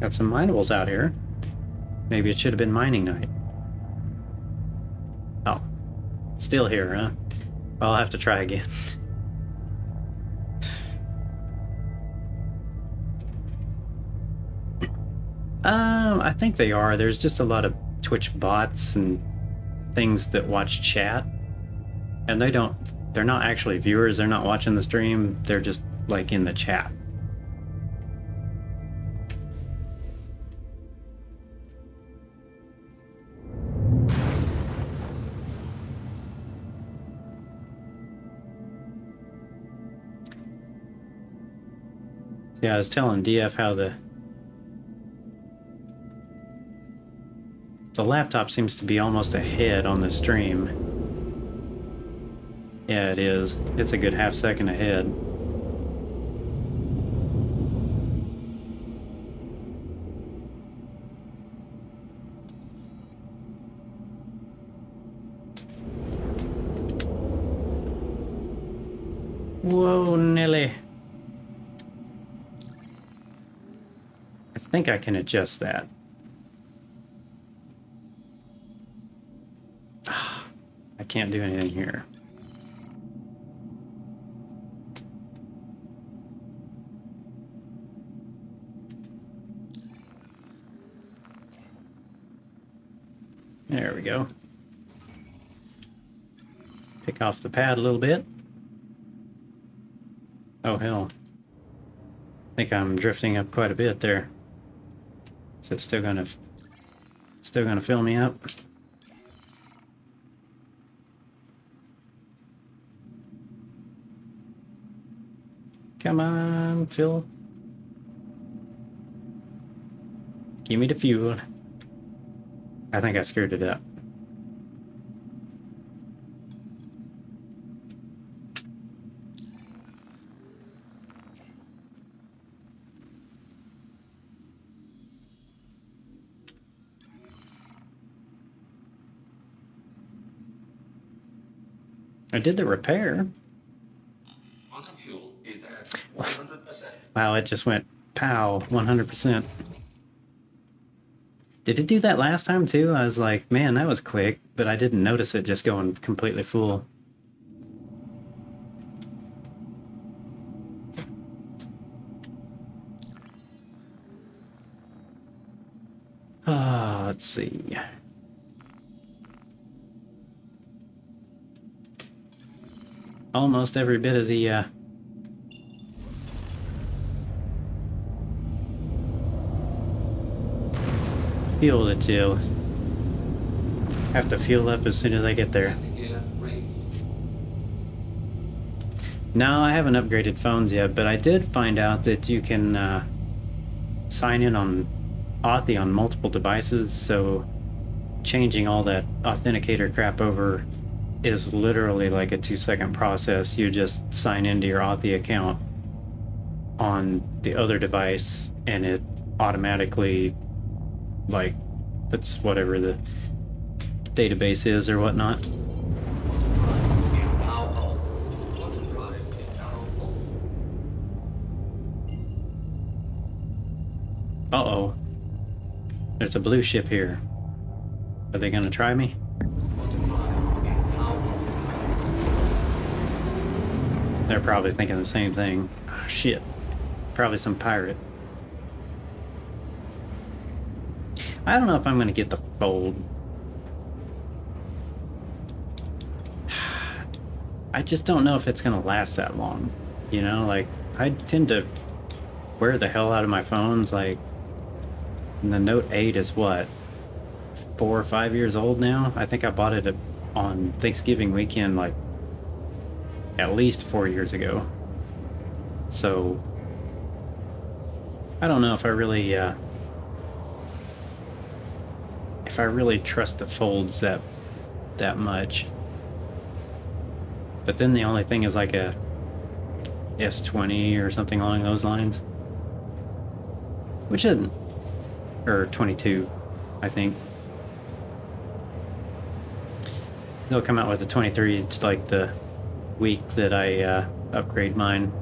Got some minables out here. Maybe it should have been mining night. Oh. Still here, huh? Well, I'll have to try again. I think they are. There's just a lot of Twitch bots and things that watch chat. And they're not actually viewers, they're not watching the stream, they're just like in the chat. Yeah, I was telling DF how the laptop seems to be almost ahead on the stream. Yeah, it is. It's a good half second ahead. Whoa, Nelly. I think I can adjust that. I can't do anything here. There we go. Pick off the pad a little bit. Oh hell. I think I'm drifting up quite a bit there. Is it still gonna fill me up? Come on, fill. Give me the fuel. I think I screwed it up. I did the repair. Quantum fuel is at 100%. Wow, it just went pow, 100%. Did it do that last time too? I was like, man, that was quick, but I didn't notice it just going completely full. Let's see. Almost every bit of the fuel to have to fuel up as soon as I get there. No, I haven't upgraded phones yet, but I did find out that you can sign in on Authy on multiple devices, so changing all that authenticator crap over is literally like a 2-second process. You just sign into your Authy account on the other device and it automatically like puts whatever the database is or whatnot. Uh-oh. There's a blue ship here. Are they gonna try me? They're probably thinking the same thing. Oh, shit. Probably some pirate. I don't know if I'm gonna get the fold. I just don't know if it's gonna last that long. You know, like, I tend to wear the hell out of my phones. Like, the Note 8 is what? 4 or 5 years old now? I think I bought it on Thanksgiving weekend, like, at least 4 years ago. So, I don't know if I really trust the folds that much. But then the only thing is like a S20 or something along those lines, which isn't, or 22, I think. They'll come out with a 23 just like the week that I upgrade mine.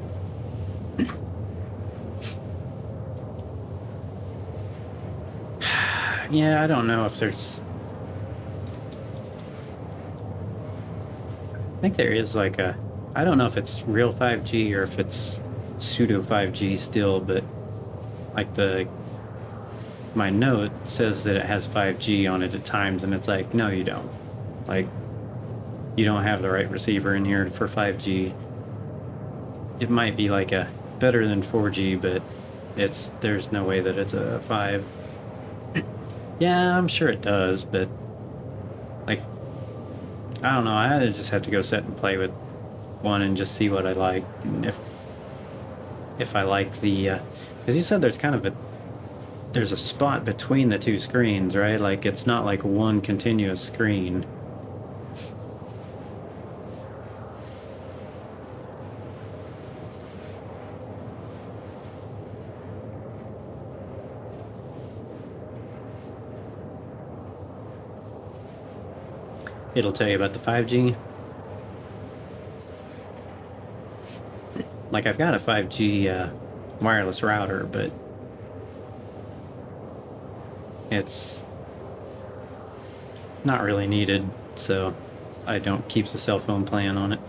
Yeah, I don't know if there's... I think there is like a... I don't know if it's real 5G or if it's pseudo 5G still, but like my note says that it has 5G on it at times, and it's like, no, you don't. Like, you don't have the right receiver in here for 5G. It might be like a better than 4G, but there's no way that it's a 5. Yeah, I'm sure it does, but like, I don't know. I just have to go sit and play with one and just see what I like. And if I like the, because you said there's a spot between the two screens, right? Like, it's not like one continuous screen. It'll tell you about the 5G. Like, I've got a 5G wireless router, but it's not really needed, so I don't keep the cell phone plan on it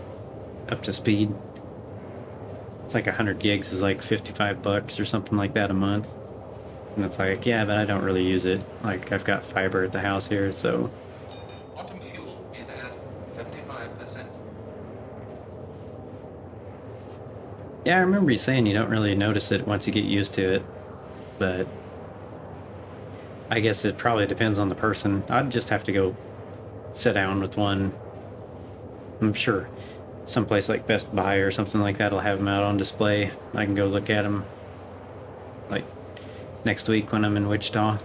up to speed. It's like 100 gigs is like $55 or something like that a month. And it's like, yeah, but I don't really use it. Like, I've got fiber at the house here, so Yeah, I remember you saying you don't really notice it once you get used to it, but I guess it probably depends on the person. I'd just have to go sit down with one. I'm sure someplace like Best Buy or something like that will have them out on display. I can go look at them like next week when I'm in Wichita.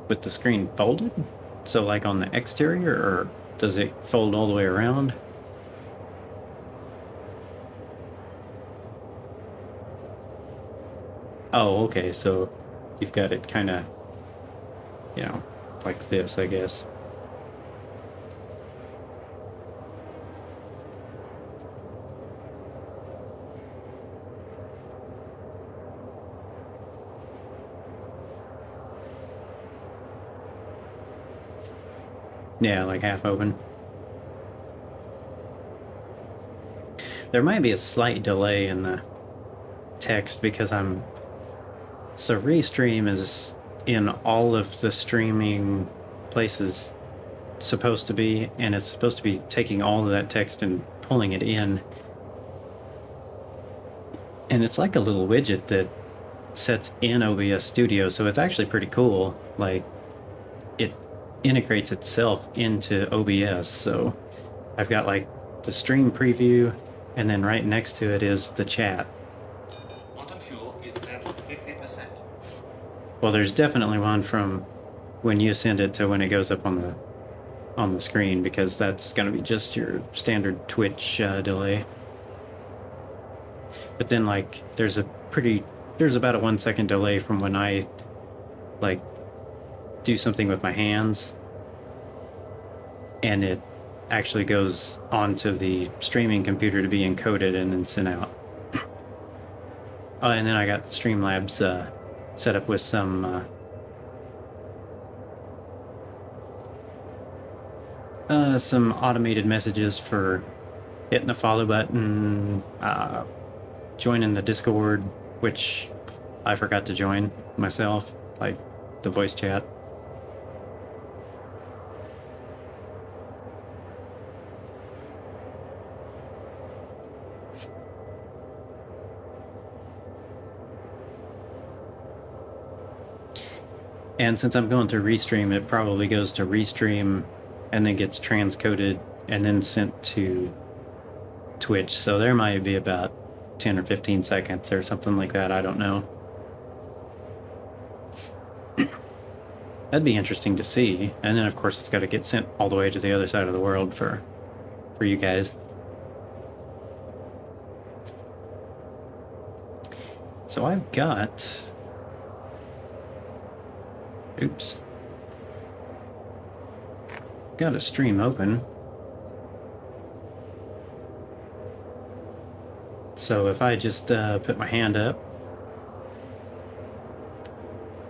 With the screen folded? So like on the exterior, or does it fold all the way around? Oh, okay, so you've got it kind of, you know, like this, I guess. Yeah, like half open. There might be a slight delay in the text because I'm... So Restream is in all of the streaming places supposed to be, and it's supposed to be taking all of that text and pulling it in. And it's like a little widget that sets in OBS Studio, so it's actually pretty cool. Like, it integrates itself into OBS, so I've got like the stream preview, and then right next to it is the chat. Quantum fuel is at 50%. Well, there's definitely one from when you send it to when it goes up on the screen, because that's going to be just your standard Twitch delay. But then like there's about a 1 second delay from when I like do something with my hands and it actually goes onto the streaming computer to be encoded and then sent out. Oh, and then I got Streamlabs set up with some automated messages for hitting the follow button, joining the Discord, which I forgot to join myself, like the voice chat. And since I'm going through Restream, it probably goes to Restream and then gets transcoded and then sent to Twitch. So there might be about 10 or 15 seconds or something like that. I don't know. That'd be interesting to see. And then, of course, it's got to get sent all the way to the other side of the world for you guys. So I've got... Oops. Got a stream open. So if I just put my hand up,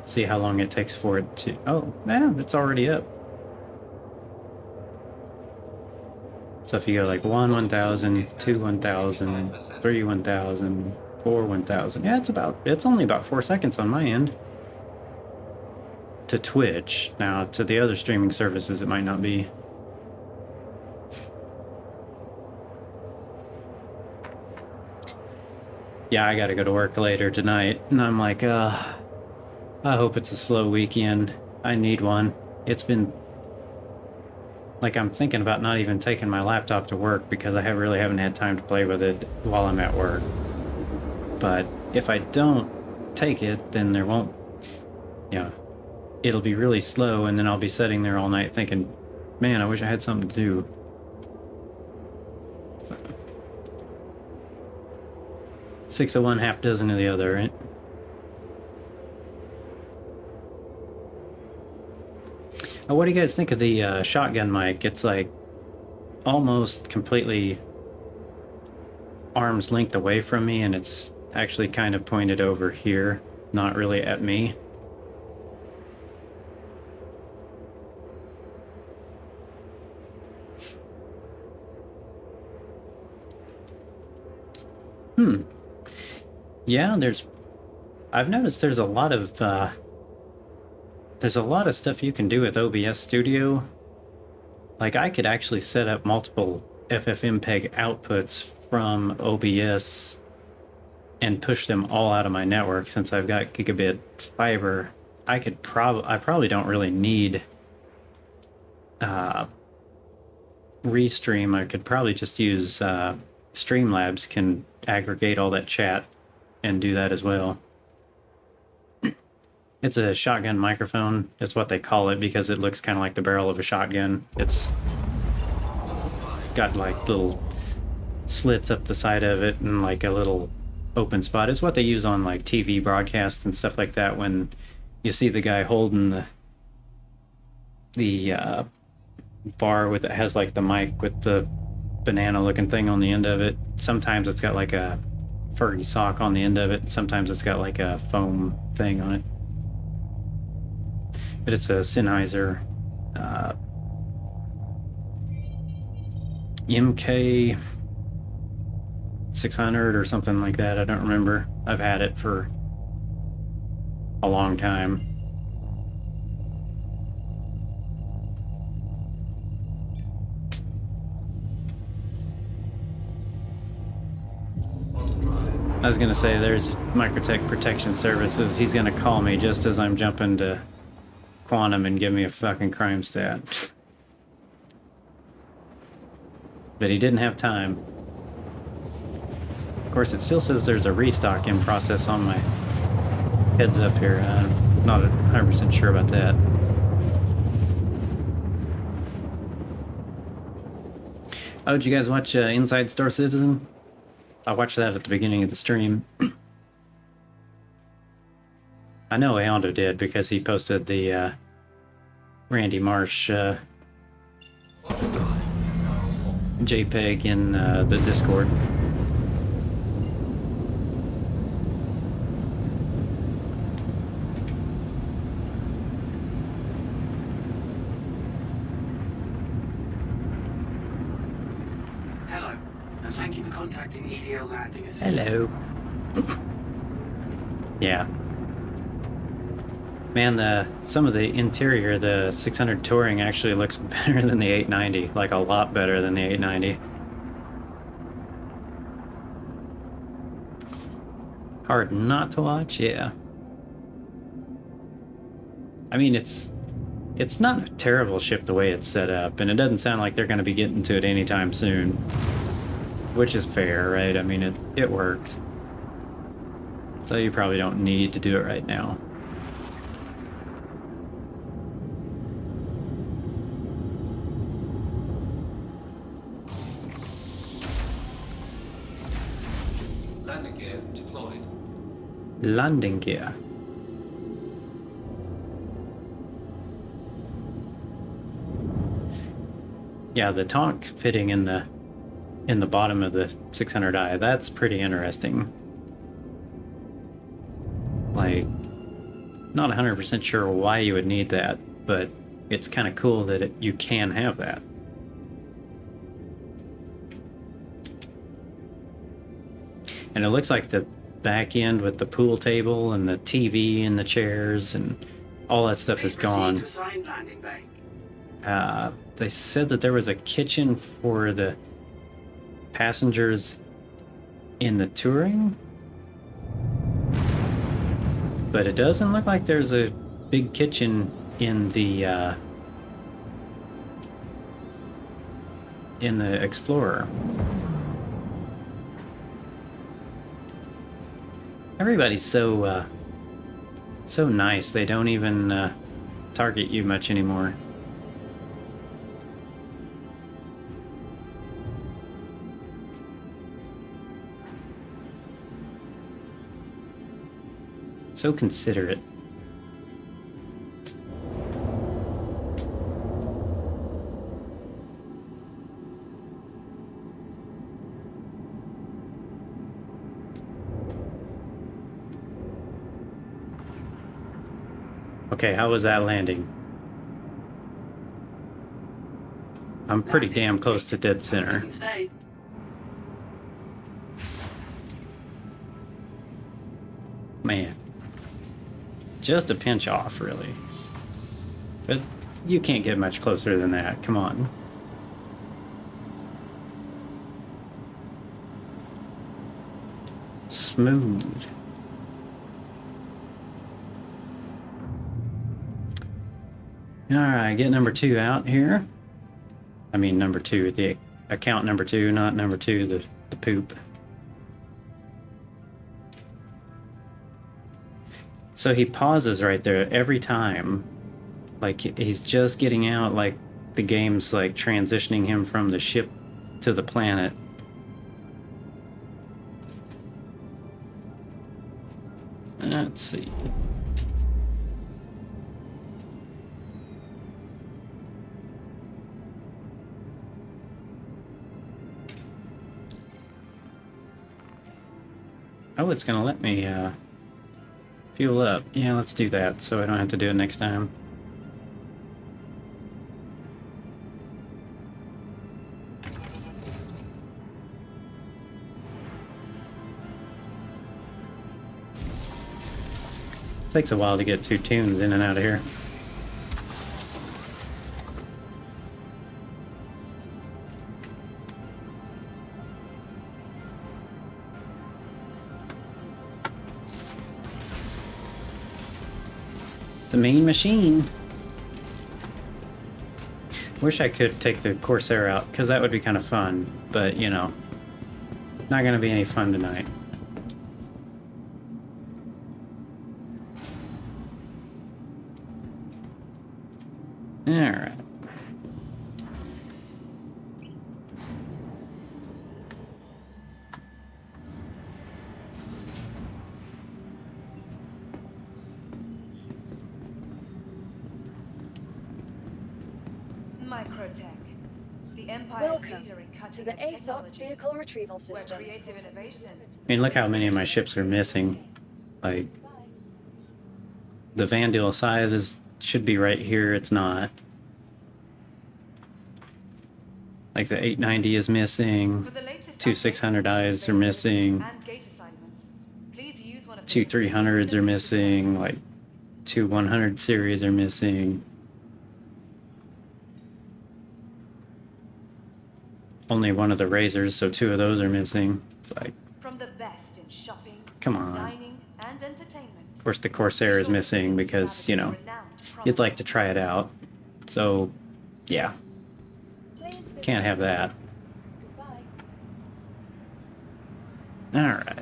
see how long it takes for it to... Oh, yeah, it's already up. So if you go like 1, 1,000, 2, 1,000, 3, 1,000, 4, 1,000. Yeah, it's only about 4 seconds on my end. To Twitch. Now, to the other streaming services, it might not be. Yeah, I gotta go to work later tonight, and I'm like, I hope it's a slow weekend. I need one. It's been... Like, I'm thinking about not even taking my laptop to work because I really haven't had time to play with it while I'm at work. But if I don't take it, then there won't... it'll be really slow, and then I'll be sitting there all night thinking, man, I wish I had something to do. So, 6 of one, half dozen of the other, right? Oh, what do you guys think of the shotgun mic? It's like almost completely arm's length away from me, and it's actually kind of pointed over here, not really at me. Yeah, I've noticed there's a lot of stuff you can do with OBS Studio. Like, I could actually set up multiple FFmpeg outputs from OBS and push them all out of my network. Since I've got gigabit fiber, I probably don't really need Restream. I could probably just use Streamlabs can aggregate all that chat and do that as well. It's a shotgun microphone. That's what they call it because it looks kind of like the barrel of a shotgun. It's got like little slits up the side of it and like a little open spot. It's what they use on like TV broadcasts and stuff like that when you see the guy holding the bar with it has like the mic with the banana looking thing on the end of it. Sometimes it's got like a Fergie sock on the end of it. Sometimes it's got like a foam thing on it. But it's a Sennheiser MK 600 or something like that. I don't remember. I've had it for a long time. I was gonna say, there's Microtech Protection Services. He's gonna call me just as I'm jumping to Quantum and give me a fucking crime stat. But he didn't have time. Of course, it still says there's a restock in process on my heads up here. I'm not 100% sure about that. Oh, did you guys watch Inside Star Citizen? I watched that at the beginning of the stream. I know Aondo did because he posted the Randy Marsh JPEG in the Discord. Hello, and thank you for contacting EDL Landing Assist. Hello. Yeah. Man, some of the interior, the 600 Touring actually looks better than the 890, like a lot better than the 890. Hard not to watch, yeah. I mean, it's not a terrible ship the way it's set up, and it doesn't sound like they're going to be getting to it anytime soon, which is fair, right? I mean, it works. So you probably don't need to do it right now. Landing gear deployed. Landing gear. Yeah, the tonk fitting in the bottom of the 600i, that's pretty interesting. Like, not 100% sure why you would need that, but it's kind of cool that you can have that. And it looks like the back end with the pool table and the TV and the chairs and all that stuff is gone. To assigned landing bay. They said that there was a kitchen for the passengers in the Touring, but it doesn't look like there's a big kitchen in the Explorer. Everybody's so nice. They don't even target you much anymore. So considerate. Okay, how was that landing? I'm pretty damn close to dead center. Man. Just a pinch off, really. But you can't get much closer than that. Come on. Smooth. Alright, get number 2 out here. I mean number 2, the account number 2, not number 2, the poop. So he pauses right there every time. Like he's just getting out, like the game's like transitioning him from the ship to the planet. Let's see. Oh, it's gonna let me fuel up. Yeah, let's do that so I don't have to do it next time. Takes a while to get 2 tunes in and out of here. It's a mean machine. Wish I could take the Corsair out, because that would be kind of fun, but you know, not going to be any fun tonight. Alright. Microtech. The Empire's Welcome leader in cutting to the edge ASOP technologies, vehicle retrieval where system. creative innovation. I mean, look how many of my ships are missing. Like, the Vandal side should be right here, it's not. Like the 890 is missing, 2 600Is are missing, 2 300s are missing, like 2 100 series are missing. Only one of the razors, so 2 of those are missing. It's like, From the best in shopping, come on. dining, and entertainment. Of course, the Corsair is missing because, you know, you'd like to try it out. So, yeah. Can't have that. Alright.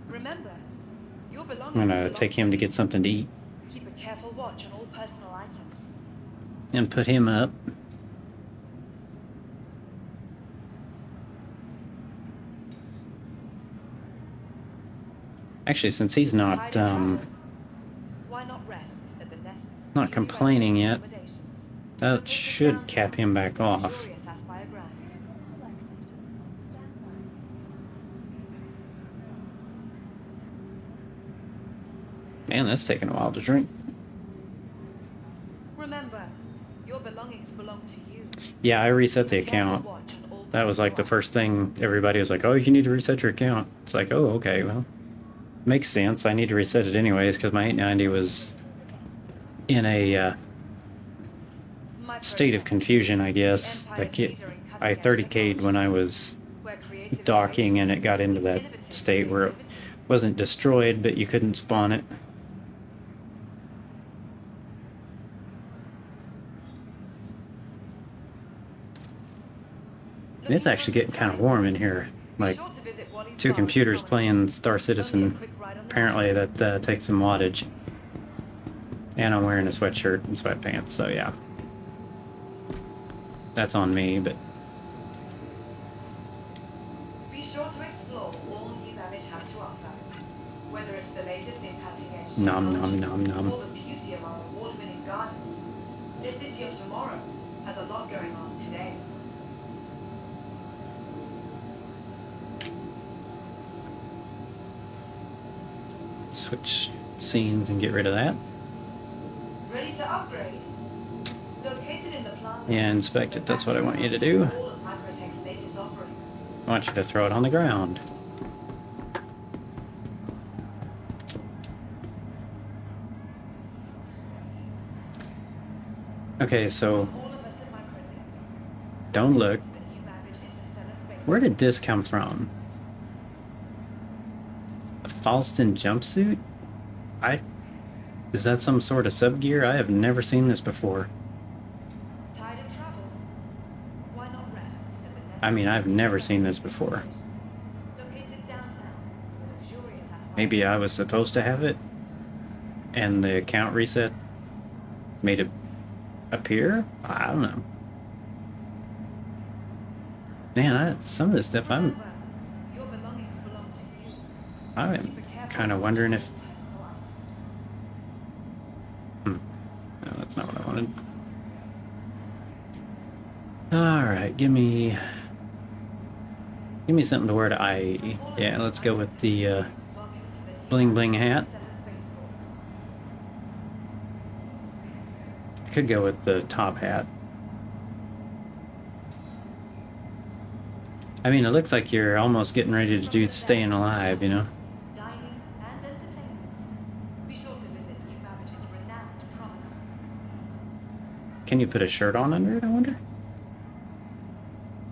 Remember, your I'm belongings gonna belong take to him to you. get something to eat Keep a careful watch on all personal items. and put him up. Actually, since he's not Why not rest at the nest? not complaining yet, that should cap him back off. Man, that's taking a while to drink. Remember, your belongings belong to you. Yeah, I reset the account. That was like the first thing everybody was like, oh, you need to reset your account. It's like, oh, okay, well, makes sense. I need to reset it anyways because my 890 was in a state of confusion, I guess. Like I 30K'd when I was docking and it got into that state where it wasn't destroyed, but you couldn't spawn it. And it's actually getting kind of warm in here. Like 2 computers playing Star Citizen. Apparently that takes some wattage. And I'm wearing a sweatshirt and sweatpants, so yeah. That's on me, but Be sure to explore all New Babbage has to offer. Whether it's the latest in cutting-edge nom nom nom nom. or the beauty of our award-winning gardens, this city of tomorrow has a lot going on today. Switch scenes and get rid of that. Ready to upgrade? Located in the plant. Yeah, inspect it. That's what I want you to do. All of Microtech's latest offerings. I want you to throw it on the ground. Okay, so don't look. Where did this come from? A Falston jumpsuit? Is that some sort of subgear? I have never seen this before. I mean, I've never seen this before. Maybe I was supposed to have it, and the account reset made it appear? I don't know. Man, some of this stuff I'm kind of wondering if... No, that's not what I wanted. Alright, give me something to wear to IE. Yeah, let's go with the bling bling hat. I could go with the top hat. I mean, it looks like you're almost getting ready to do Staying Alive, you know? Can you put a shirt on under it, I wonder?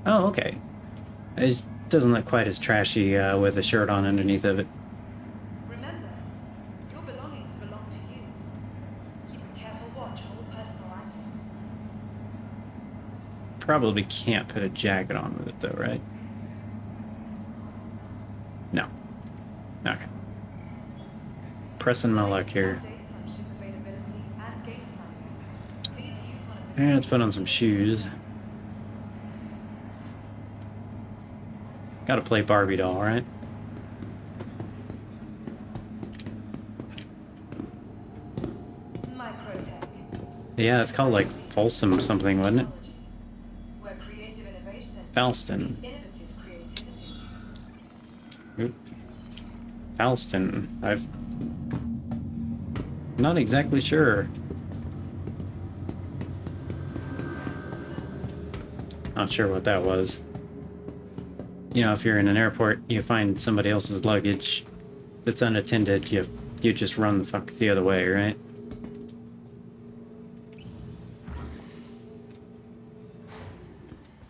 Oh, okay. It doesn't look quite as trashy with a shirt on underneath of it. Remember, your belongings belong to you. Keep a careful watch on all personal items. Probably can't put a jacket on with it though, right? No. Okay. Pressing my luck here. Yeah, let's put on some shoes. Gotta play Barbie doll, right? Yeah, it's called like Folsom something, wasn't it? Falston. Oop. Falston. I'm not exactly sure. Not sure what that was. You know, if you're in an airport, you find somebody else's luggage that's unattended, you just run the fuck the other way, right?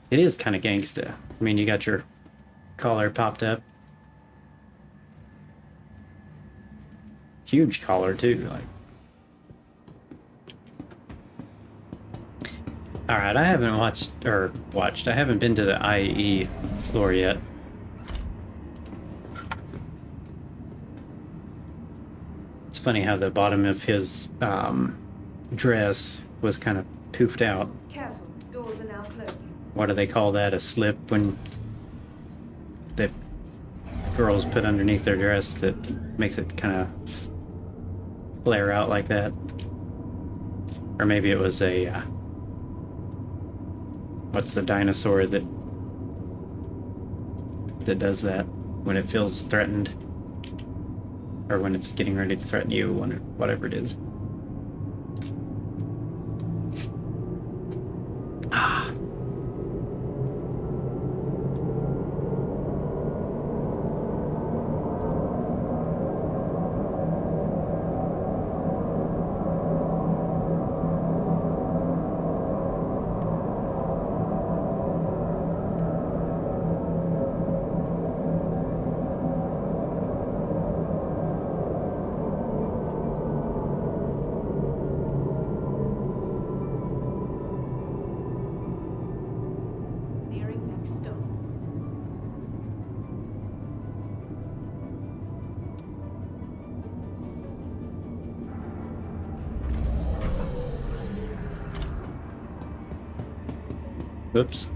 It is kind of gangsta. I mean, you got your collar popped up. Huge collar too, like. Alright, I haven't I haven't been to the IE floor yet. It's funny how the bottom of his dress was kind of poofed out. Careful, doors are now closing. What do they call that? A slip when that girls put underneath their dress that makes it kind of flare out like that. Or maybe it was a what's the dinosaur that does that when it feels threatened, or when it's getting ready to threaten you, whatever it is. Ah. Oops.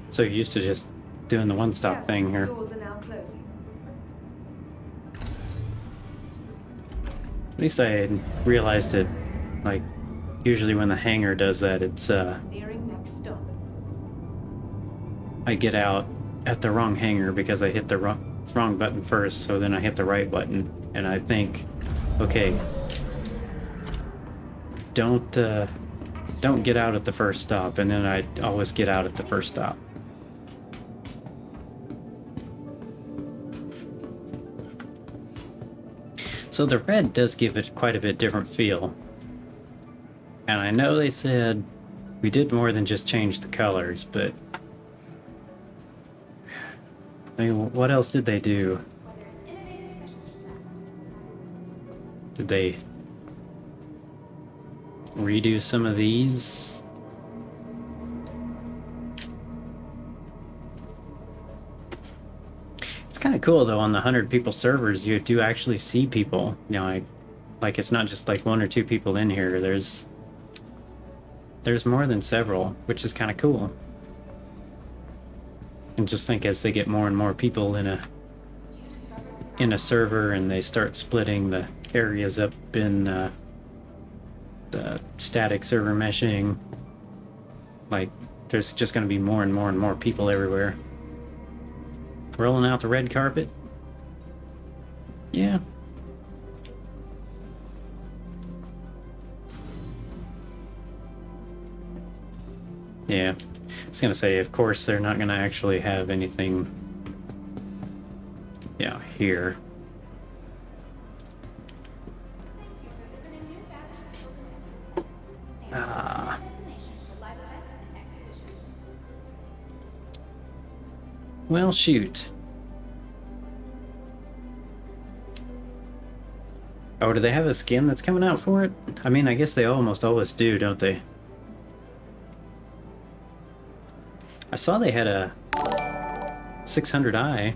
So you're used to just doing the one-stop thing here. Doors are now closing. At least I realized it, like, usually when the hangar does that, it's, Nearing next stop. I get out at the wrong hangar because I hit the wrong button first, so then I hit the right button, and I think, okay, don't get out at the first stop, and then I always get out at the first stop. So the red does give it quite a bit different feel. And I know they said we did more than just change the colors, but I mean, what else did they do? Did they redo some of these? It's kind of cool though, on the 100 people servers, you do actually see people. You know, like it's not just like 1 or 2 people in here. There's more than several, which is kind of cool. And just think, as they get more and more people in a server and they start splitting the areas up in the static server meshing, like there's just going to be more and more and more people everywhere. Rolling out the red carpet? Yeah. Yeah. I was going to say, of course, they're not going to actually have anything, yeah, here. Well, shoot. Oh, do they have a skin that's coming out for it? I mean, I guess they almost always do, don't they? I saw they had a 600i.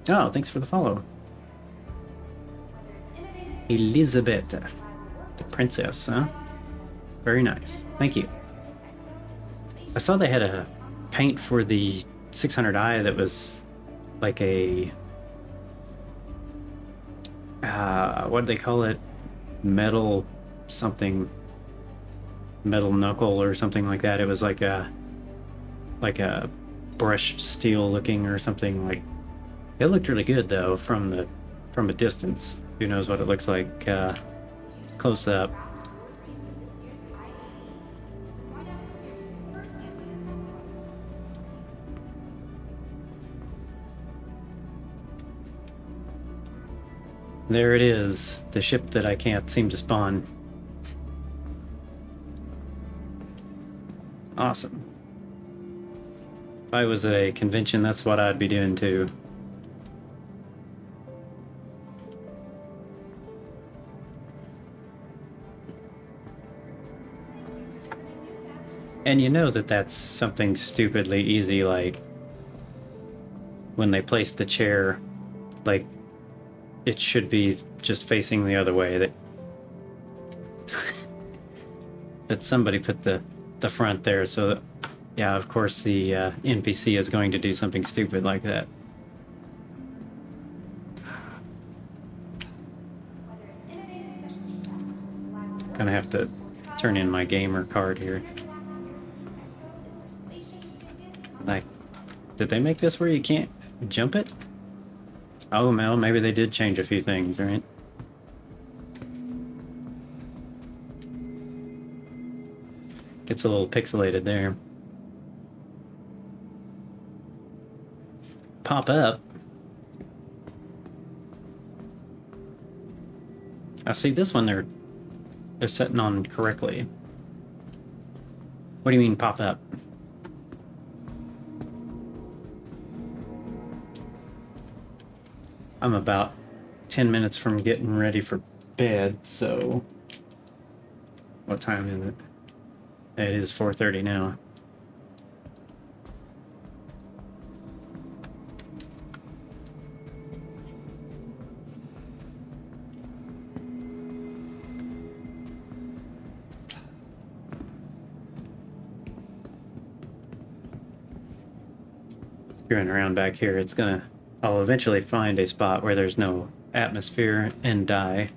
Oh, thanks for the follow. Elizabeth, the princess, huh? Very nice. Thank you. I saw they had a paint for the 600i that was like a what do they call it? Metal something, metal knuckle or something like that. It was like a brushed steel looking or something. Like, it looked really good though from a distance. Who knows what it looks like close up. There it is, the ship that I can't seem to spawn. Awesome. If I was at a convention, that's what I'd be doing too. And you know that that's something stupidly easy, like when they place the chair, like it should be just facing the other way. That somebody put the front there, so that, yeah, of course the NPC is going to do something stupid like that. Gonna have to turn in my gamer card here. Like, did they make this where you can't jump it? Oh, well, maybe they did change a few things, right? Gets a little pixelated there. Pop up. I see this one they're setting on correctly. What do you mean pop up? I'm about 10 minutes from getting ready for bed, so what time is it? It is 4:30 now. Screwing around back here, I'll eventually find a spot where there's no atmosphere and die.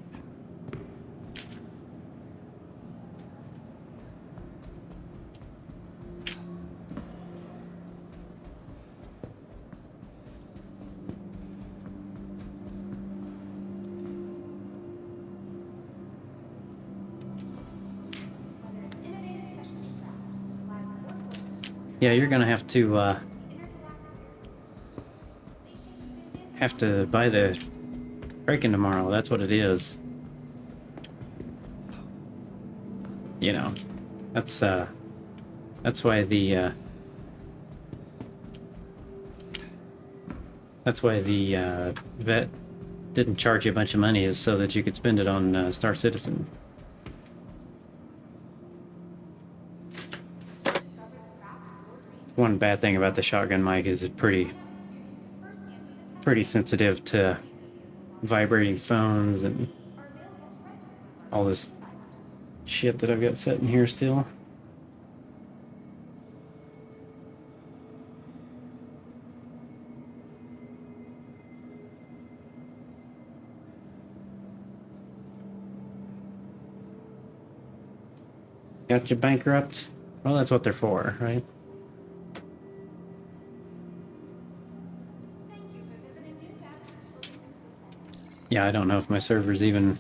Yeah, you're gonna have to buy the Braking tomorrow, that's what it is. You know, that's why the vet didn't charge you a bunch of money, is so that you could spend it on Star Citizen. One bad thing about the shotgun mic is it's pretty sensitive to vibrating phones and all this shit that I've got set in here still. Got you bankrupt? Well, that's what they're for, right? Yeah, I don't know if my server's even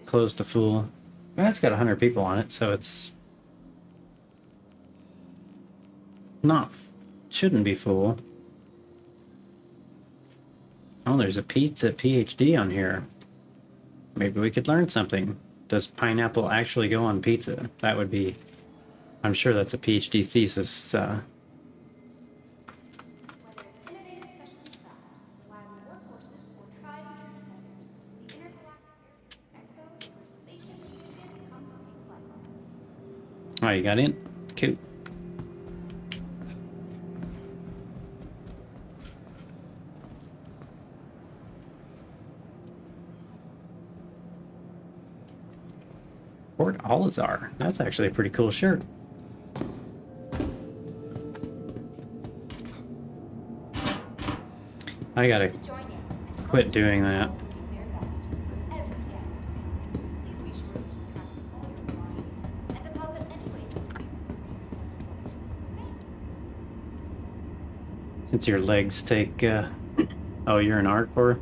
close to full. Well, it's got 100 people on it, so it's not, shouldn't be full. Oh, there's a pizza PhD on here. Maybe we could learn something. Does pineapple actually go on pizza? That would be, I'm sure that's a PhD thesis. Oh, you got in? Cool. Port Alizar. That's actually a pretty cool shirt. I gotta quit doing that. Since your legs take, oh, you're an hardcore?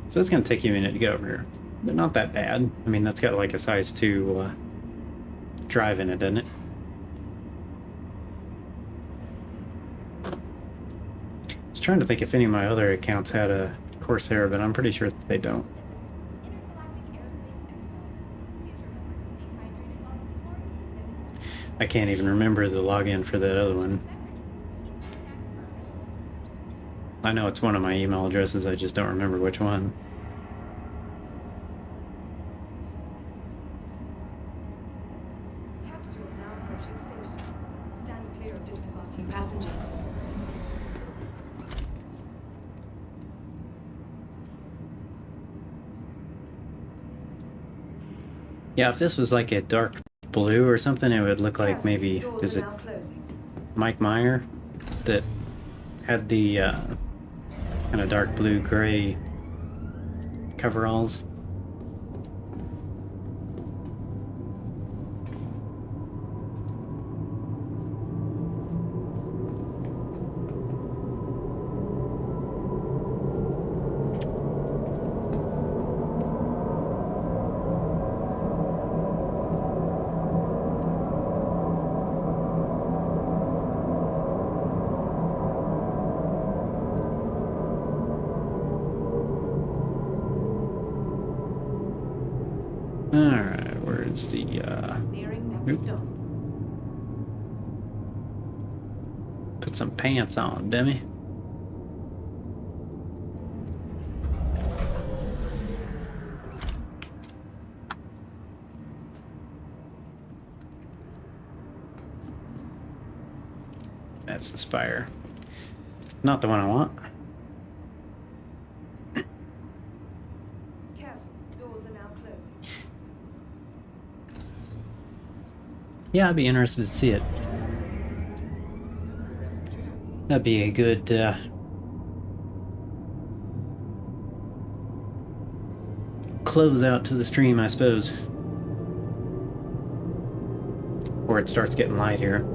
So it's gonna take you a minute to get over here. But not that bad. I mean, that's got like a size 2 drive in it, doesn't it? I was trying to think if any of my other accounts had a Corsair, but I'm pretty sure that they don't. I can't even remember the login for that other one. I know it's one of my email addresses, I just don't remember which one. Capsule now approaching station. Stand clear of disembarking passengers. Yeah, if this was like a dark blue or something, it would look like maybe, is it Mike Meyer that had the kind of dark blue gray coveralls. Alright, where's the, Nearing next stop. Put some pants on, Demi. That's the Spire. Not the one I want. Careful, doors are now closing. Yeah, I'd be interested to see it. That'd be a good, close out to the stream, I suppose. Or it starts getting light here.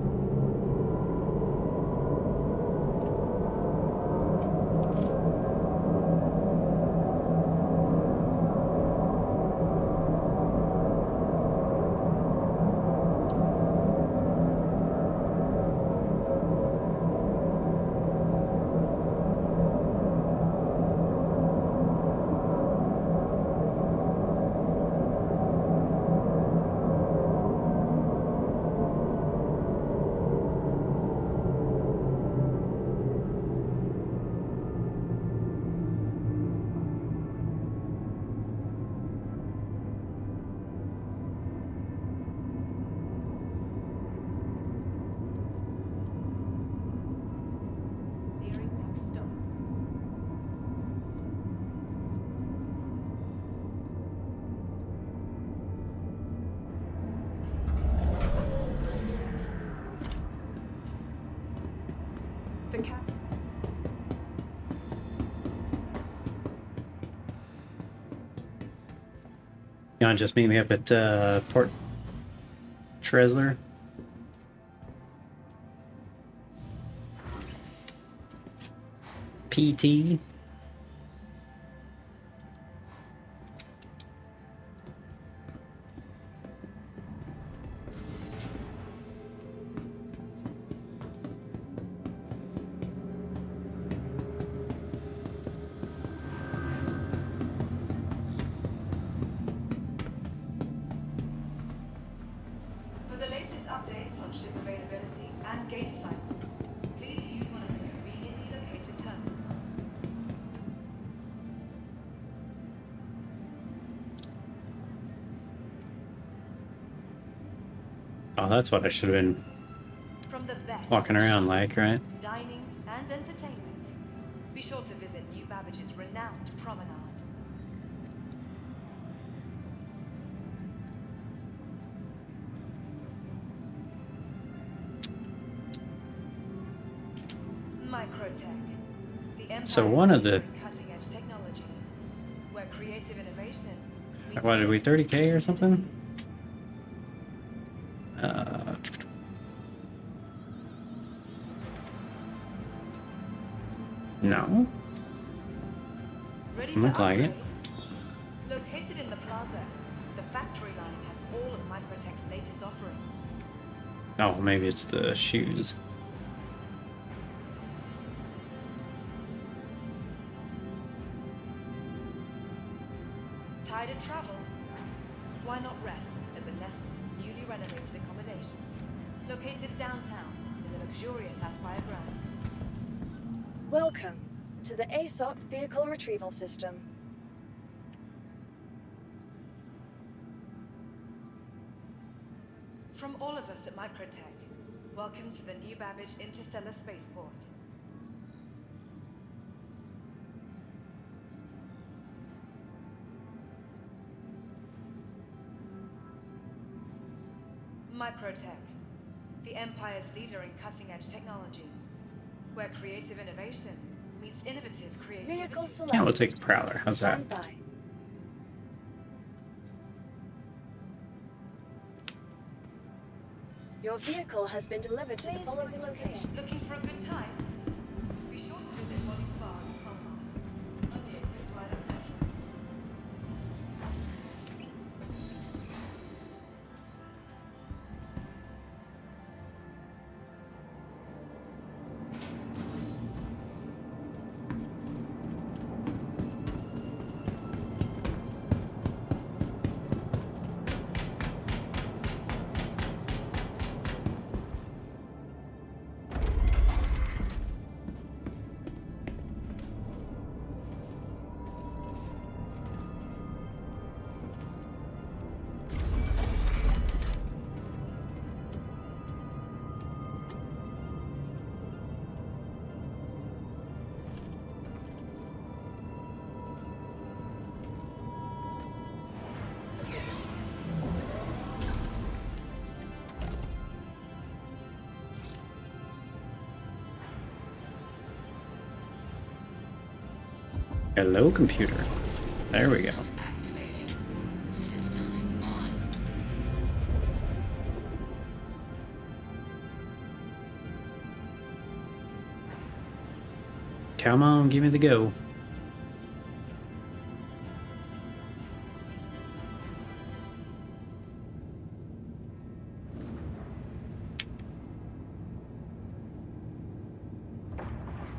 The cat. You want to just meet me up at Port Tresler? PT? For the latest updates on ship availability and gate assignments, please use one of the conveniently located terminals. Oh, that's what I should have been From the best walking around like, right? dining and entertainment, be sure to visit New Babbage's renowned promenade. Microtech, the empire So one of the, cutting-edge technology, where creative innovation what did we, 30K or something? No. ready Look to like it. upgrade? Located in the plaza, the factory line has all of Microtech's latest offerings. Oh, maybe it's the shoes. Tired of travel? Why not rest at the newly renovated accommodations, located downtown in the luxurious Aspire grounds. Welcome to the ASOC Vehicle Retrieval System. From all of us at Microtech, welcome to the New Babbage Interstellar Spaceport. Microtech, the Empire's leader in cutting-edge technology, where creative innovation meets innovative creativity. Vehicle select. Yeah, we'll take a Prowler. How's that? Stand by. Your vehicle has been delivered to the following location. Looking for a good time? Be sure to visit Molly's Bar in Colmar. Only a quick ride of petrol. Hello, computer. There we go. Come on, give me the go.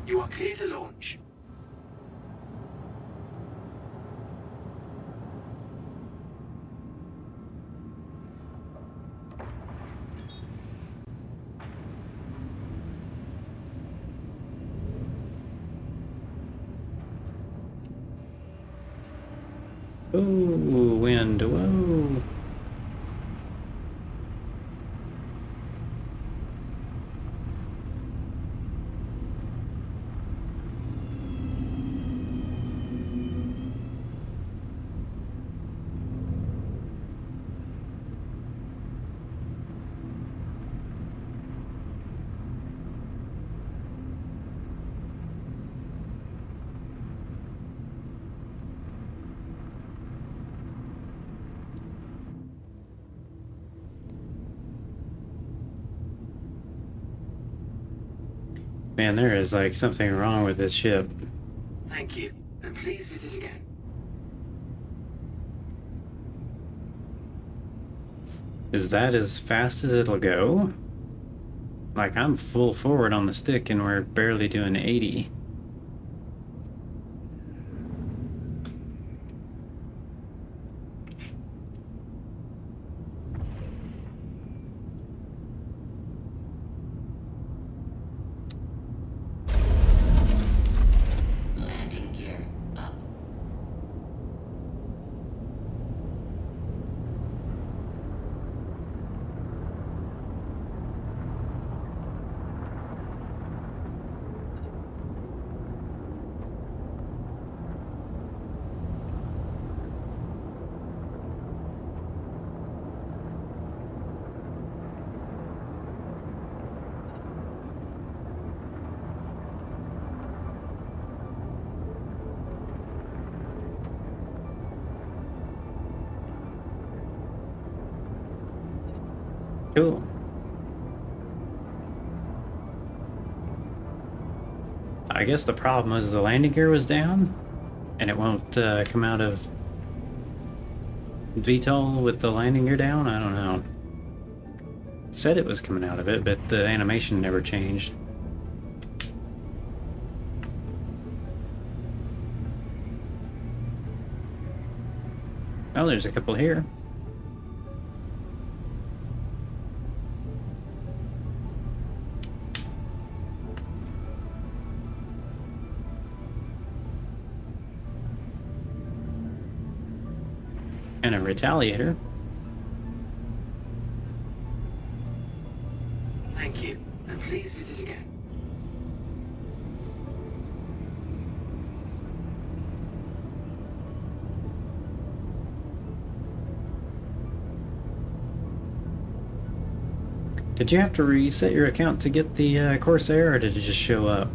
You are clear to launch. Ooh, wind, whoa. Man, there is like something wrong with this ship. Thank you, and please visit again. Is that as fast as it'll go? Like, I'm full forward on the stick and we're barely doing 80. Landing gear up. Cool. I guess the problem was the landing gear was down, and it won't come out of VTOL with the landing gear down? I don't know. It said it was coming out of it, but the animation never changed. Oh, there's a couple here. And a retaliator. Thank you, and please visit again. Did you have to reset your account to get the Corsair, or did it just show up?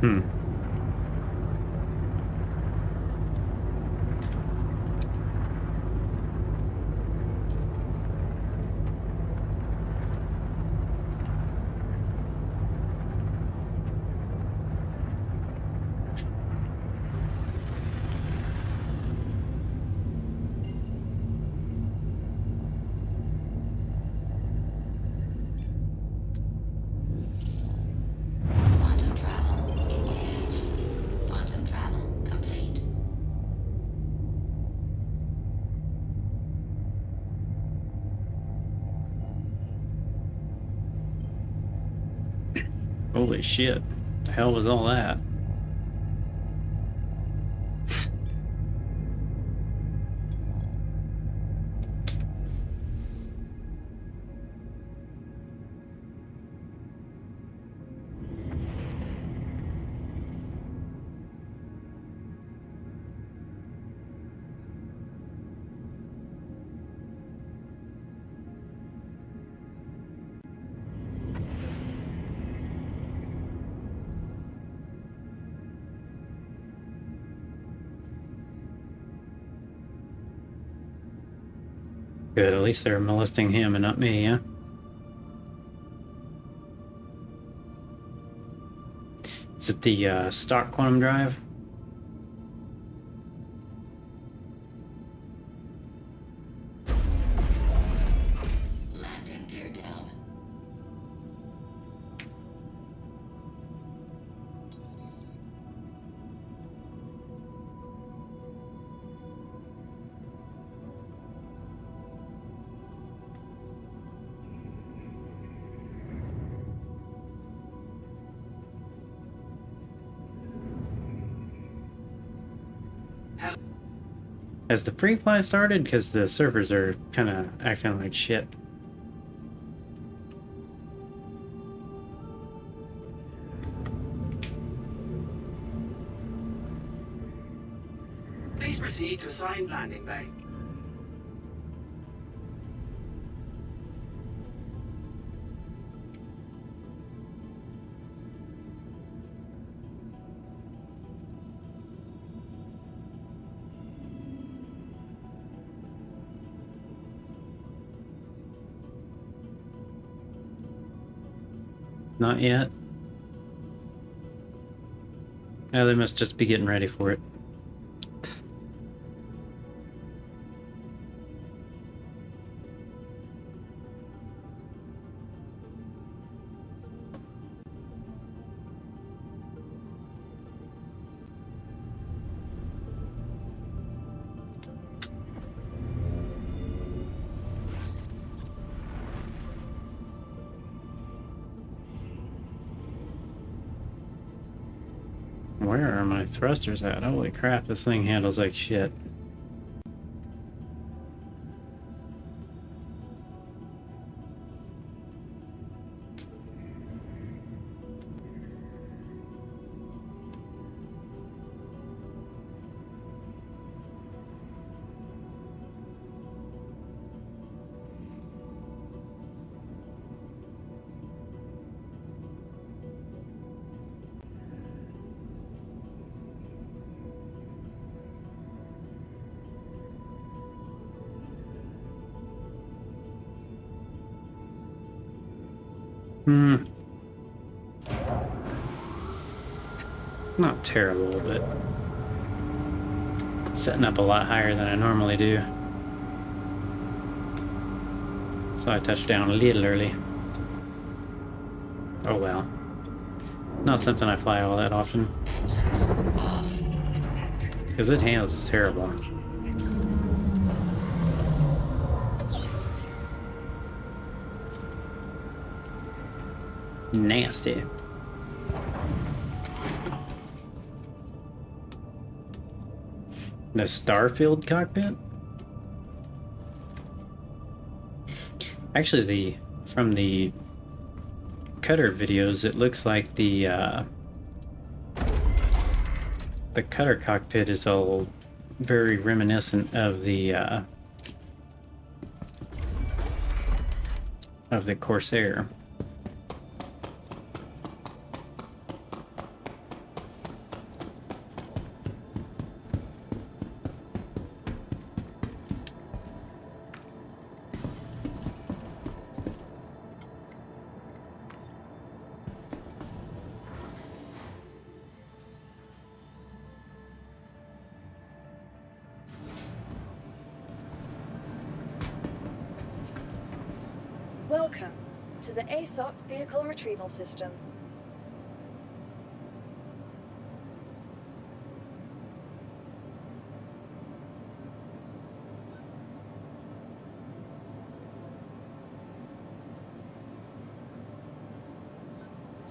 Hmm. Quantum travel engaged. Quantum travel complete. Holy shit. The hell was all that? Good, at least they're molesting him and not me, yeah? Is it the stock quantum drive? Landing gear down. Has the free fly started? Because the servers are kind of acting like shit. Please Please proceed to assigned landing bay. Not yet. Oh, they must just be getting ready for it. Where are my thrusters at? Holy crap, this thing handles like shit. Not terrible, but setting up a lot higher than I normally do. So I touched down a little early. Oh well. Not something I fly all that often. Because it handles terrible. Nasty. The Starfield cockpit? Actually, from the cutter videos, it looks like the cutter cockpit is all very reminiscent of the Corsair. Welcome to the ASOP Vehicle Retrieval System.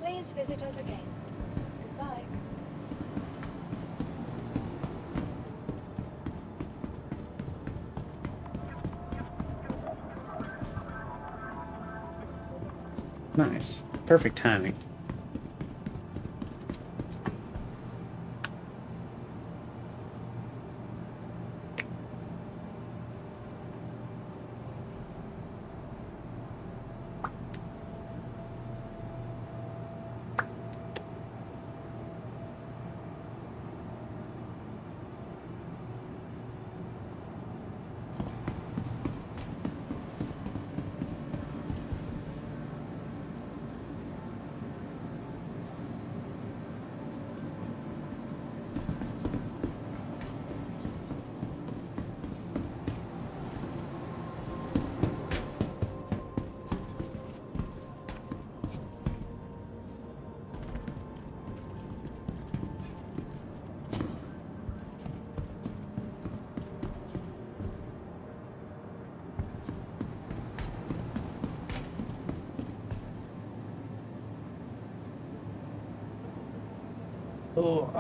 Please visit us again. Goodbye. Nice. Perfect timing. Oh,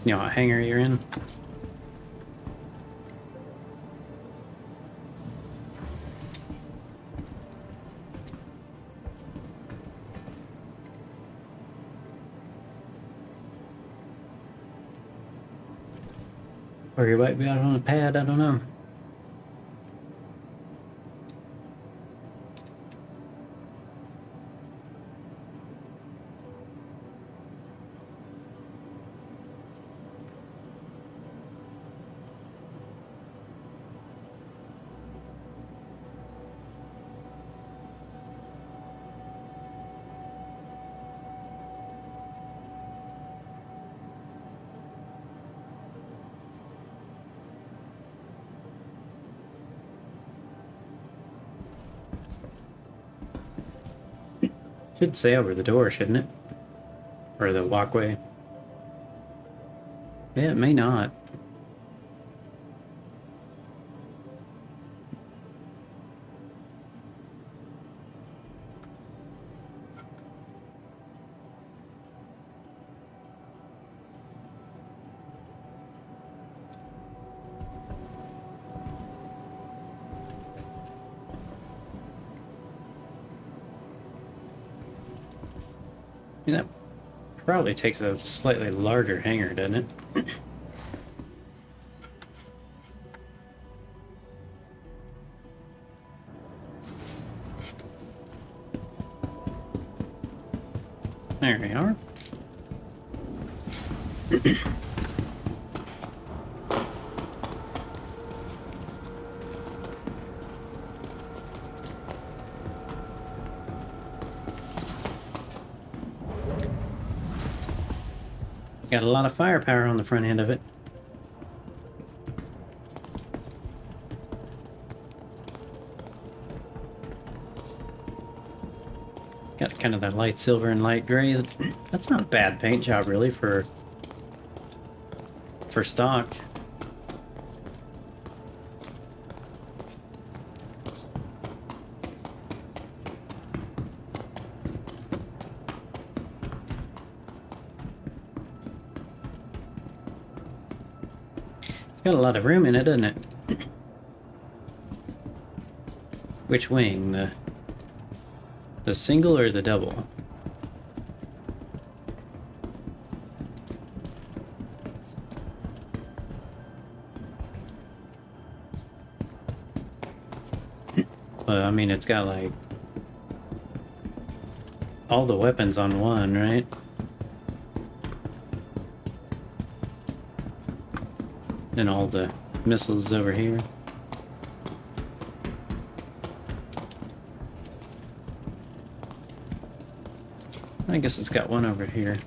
You know what hangar you're in? Or you might be out on a pad, I don't know. Should say over the door, shouldn't it? Or the walkway. Yeah, it may not. I mean, that probably takes a slightly larger hangar, doesn't it? There we are. Got a lot of firepower on the front end of it. Got kind of that light silver and light gray. That's not a bad paint job, really, for stock. It's got a lot of room in it, doesn't it? Which wing? The single or the double? Well, I mean, it's got like all the weapons on one, right? And all the missiles over here. I guess it's got one over here.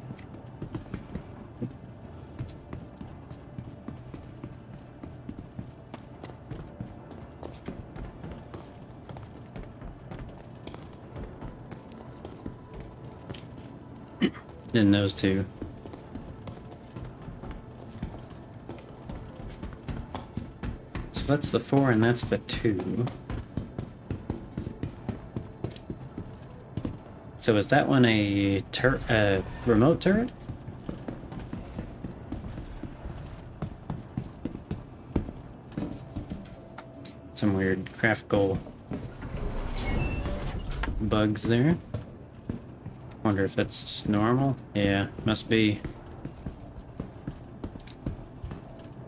Then those two. So that's the 4 and that's the 2. So is that one a remote turret? Some weird graphical bugs there. Wonder if that's just normal. Yeah, must be.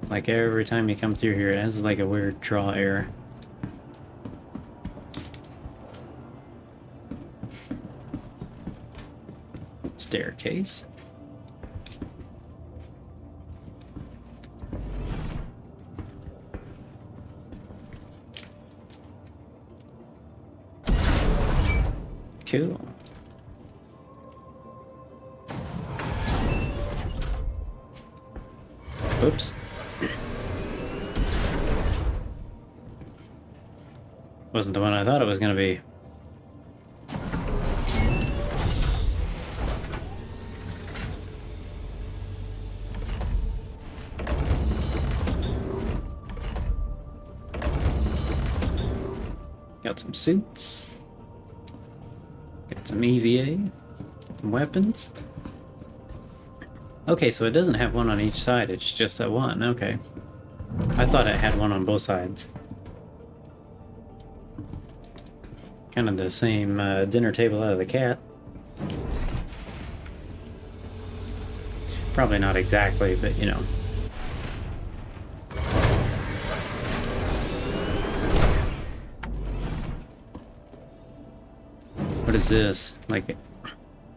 Like every time you come through here, it has like a weird draw error. Staircase. Cool. Oops. Wasn't the one I thought it was gonna be. Got some suits. Got some EVA. Some weapons. Okay, so it doesn't have one on each side, it's just that one. Okay. I thought it had one on both sides. Kind of the same dinner table out of the cat. Probably not exactly, but you know. What is this? Like a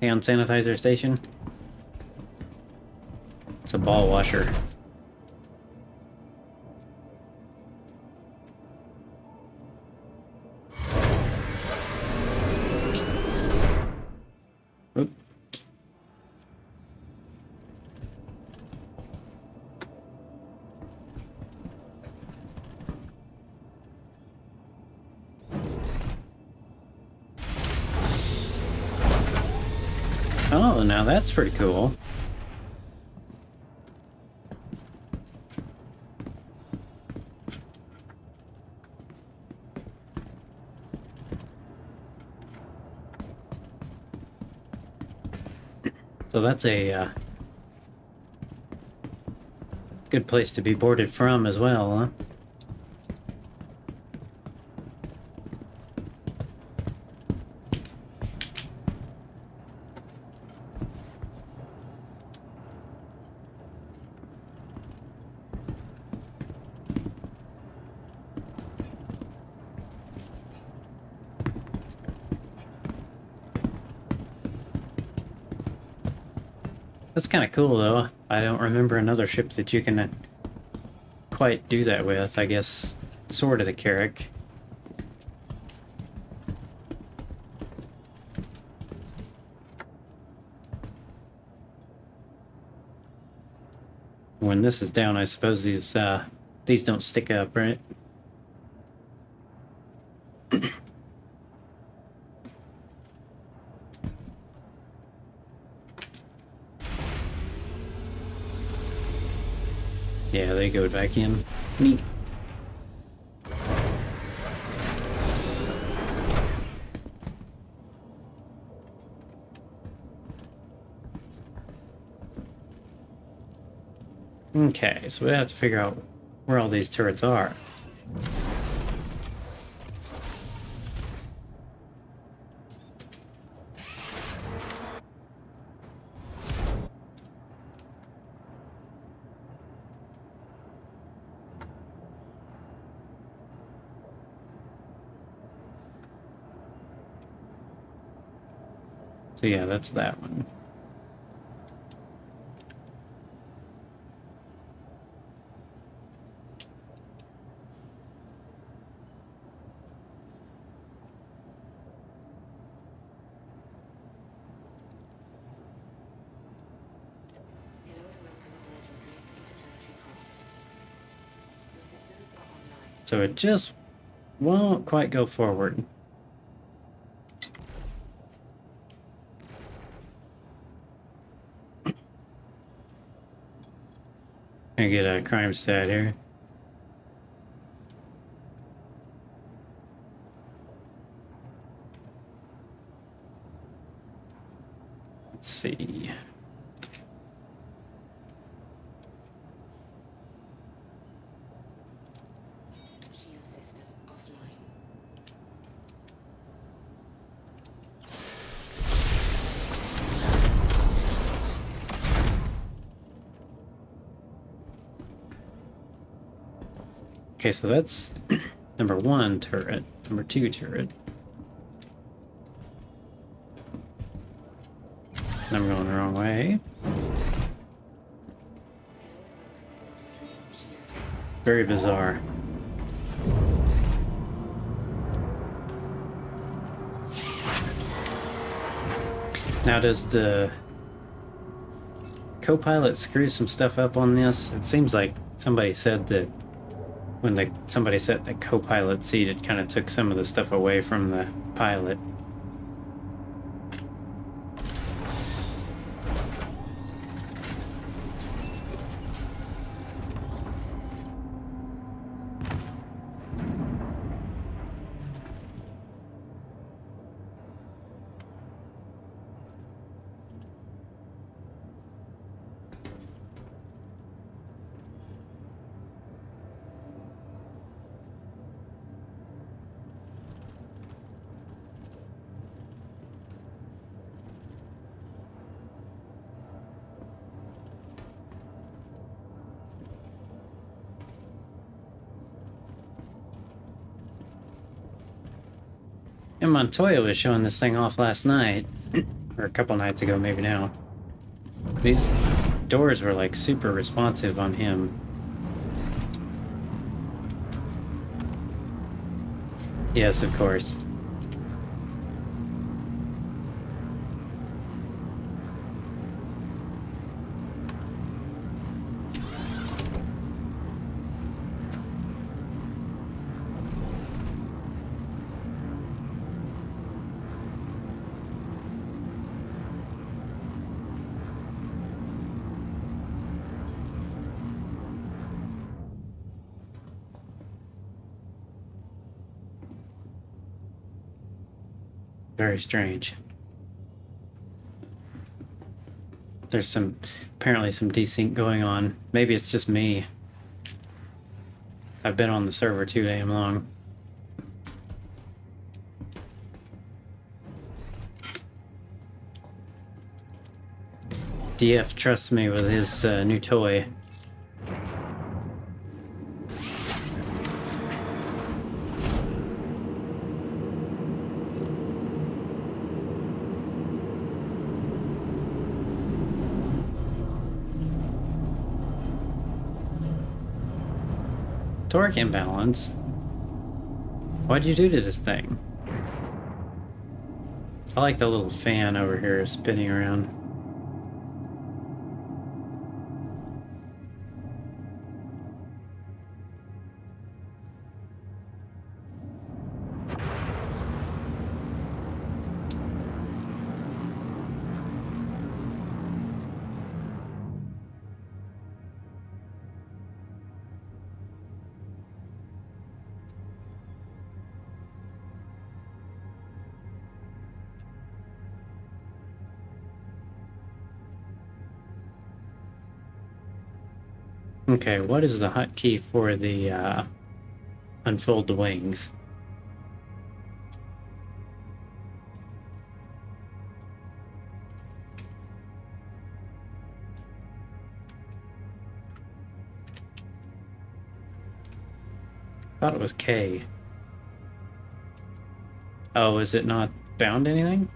hand sanitizer station? It's a ball washer. Oop. Oh, now that's pretty cool. So that's a good place to be boarded from as well, huh? That's kind of cool, though. I don't remember another ship that you can quite do that with. I guess sort of the Carrack. When this is down, I suppose these don't stick up, right? Yeah, they go back in. Neat. Okay, so we have to figure out where all these turrets are. So yeah, that's that one. So it just won't quite go forward. I get a crime stat here. Let's see. Okay, so that's number 1 turret, number 2 turret. I'm going the wrong way. Very bizarre. Now, does the co-pilot screw some stuff up on this? It seems like somebody said that when somebody set the co-pilot seat, it kind of took some of the stuff away from the pilot. And Montoya was showing this thing off last night, or a couple nights ago, maybe now. These doors were like super responsive on him. Yes, of course. Very strange. There's apparently some desync going on. Maybe it's just me. I've been on the server too damn long. DF trusts me with his new toy. Torque imbalance? What'd you do to this thing? I like the little fan over here spinning around. Okay, what is the hotkey for the unfold the wings? Thought it was K. Oh, is it not bound to anything?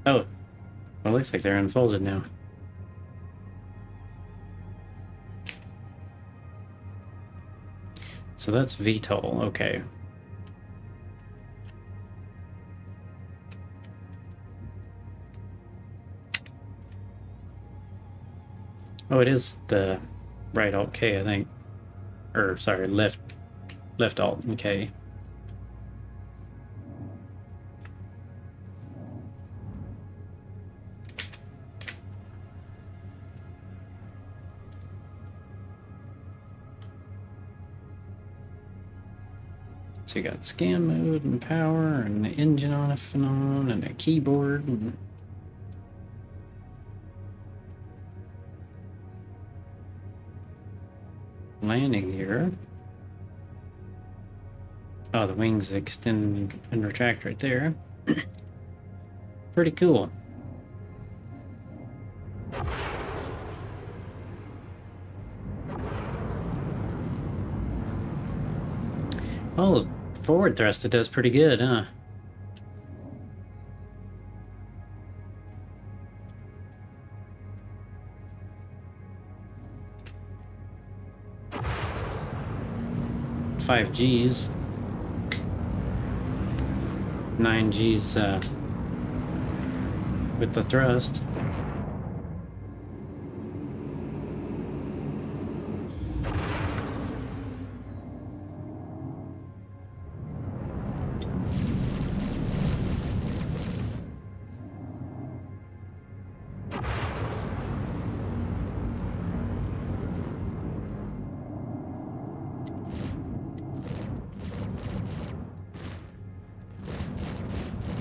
Oh, well, it looks like they're unfolded now. So that's VTOL, okay. Oh, it is the right alt K, I think. Or, sorry, left alt and K. So you got scan mode and power and the engine on and on and a keyboard and landing gear. Oh, the wings extend and retract right there. Pretty cool. Oh, forward thrust it does pretty good, huh? Five Gs, 9 Gs with the thrust.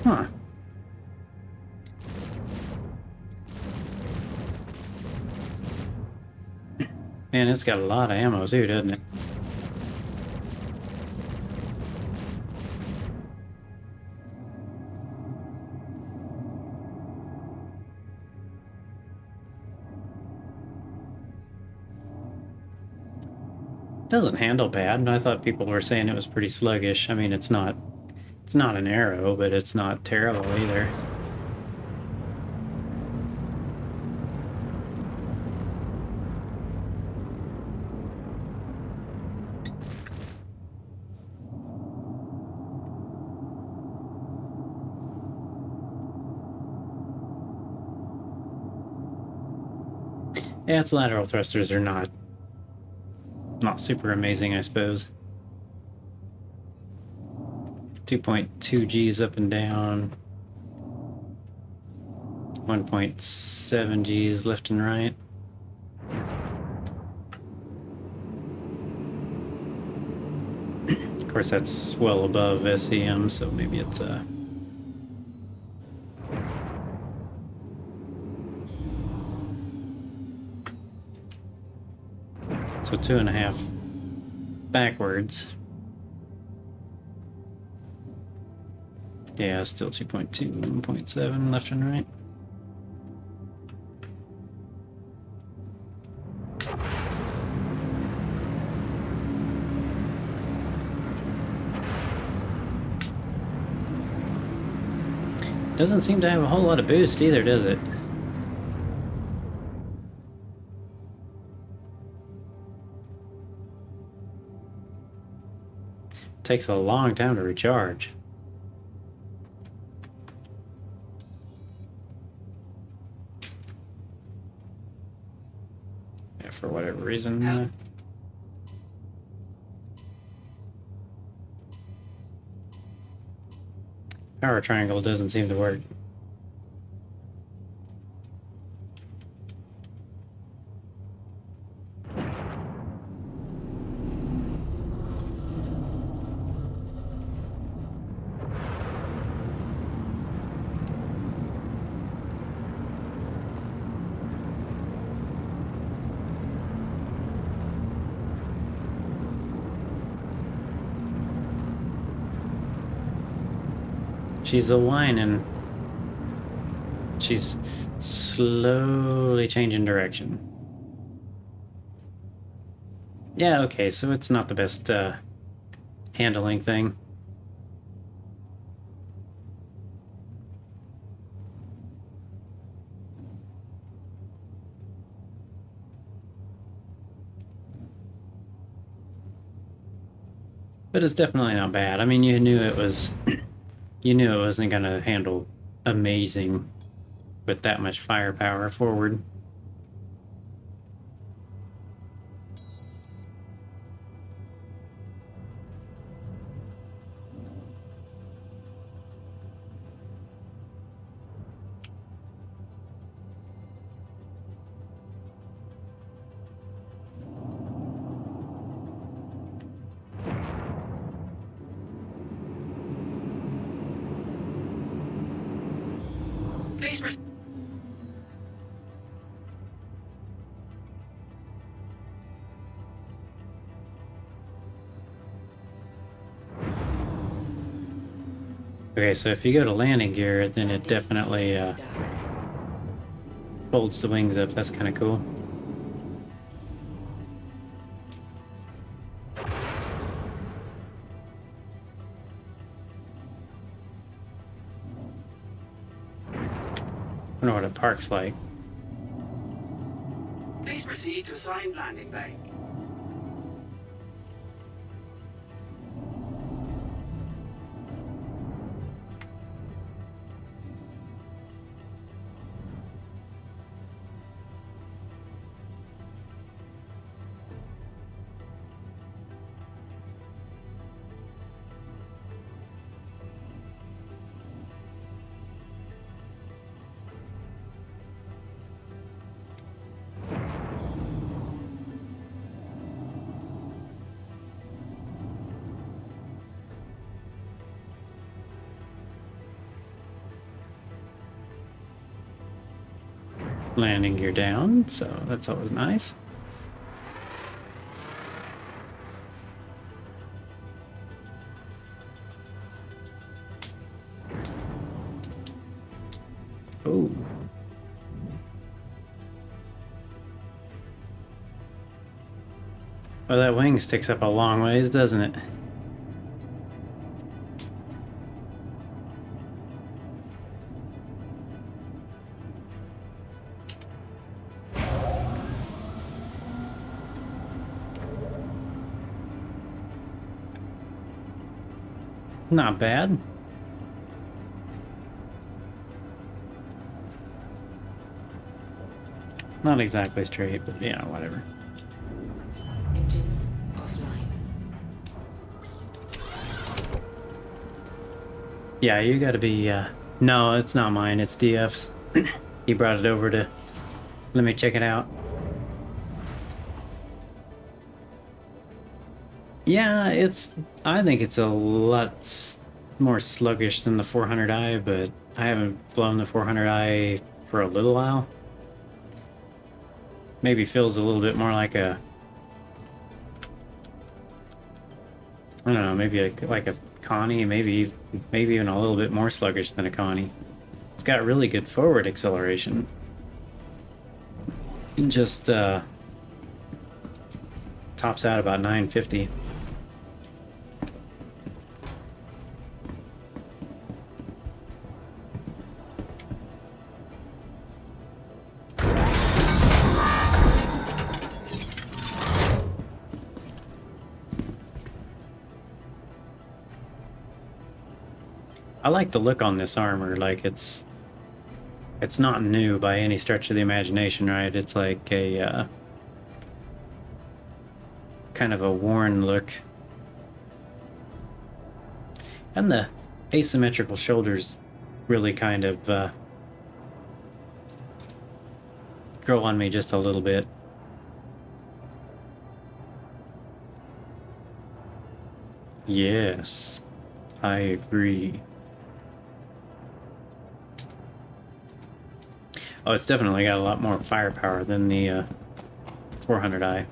Huh. Man, it's got a lot of ammo too, doesn't it? Doesn't handle bad. I thought people were saying it was pretty sluggish. I mean, it's not an arrow, but it's not terrible either. Yeah, its lateral thrusters are not super amazing, I suppose. 2.2 Gs up and down. 1.7 Gs left and right. Of course, that's well above SEM, so maybe it's so 2.5 backwards. Yeah, still 2.2, 1.7 left and right. Doesn't seem to have a whole lot of boost either, does it? Takes a long time to recharge. Yeah, for whatever reason. Power triangle doesn't seem to work. She's a whining. She's slowly changing direction. Yeah, okay, so it's not the best handling thing. But it's definitely not bad. I mean, you knew it wasn't going to handle amazing with that much firepower forward. Please Okay, so if you go to landing gear, then it definitely folds the wings up. That's kind of cool. I wonder what a park's like. Please proceed to assigned landing bay. Landing gear down, so that's always nice. Oh. Well, that wing sticks up a long ways, doesn't it? Not bad. Not exactly straight, but yeah, whatever. Engines offline. Yeah, you gotta be, no, it's not mine, it's DF's. He brought it over to let me check it out. Yeah, I think it's a lot more sluggish than the 400i, but I haven't flown the 400i for a little while. Maybe feels a little bit more like a, I don't know, maybe like a Connie, maybe even a little bit more sluggish than a Connie. It's got really good forward acceleration. It just tops out about 950. I like the look on this armor, like it's not new by any stretch of the imagination, right? It's like a kind of a worn look. And the asymmetrical shoulders really kind of grow on me just a little bit. Yes, I agree. Oh, it's definitely got a lot more firepower than the 400i.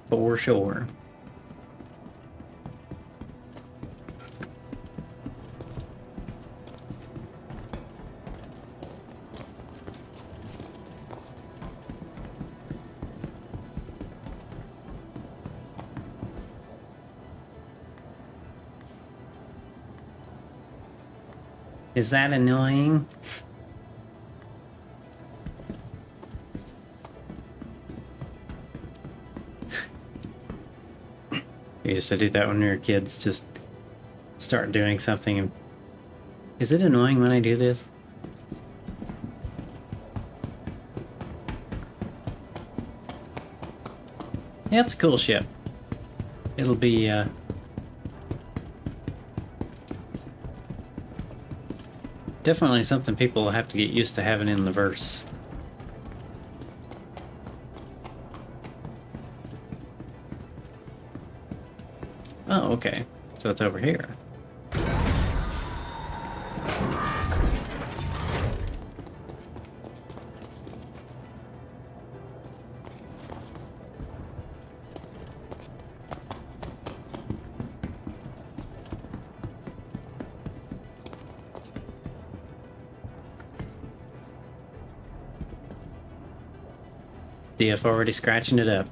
For sure. Is that annoying? You used to do that when we were kids, just start doing something and... Is it annoying when I do this? Yeah, it's a cool ship. It'll be, definitely something people will have to get used to having in the verse. Oh, okay. So it's over here. DF already scratching it up.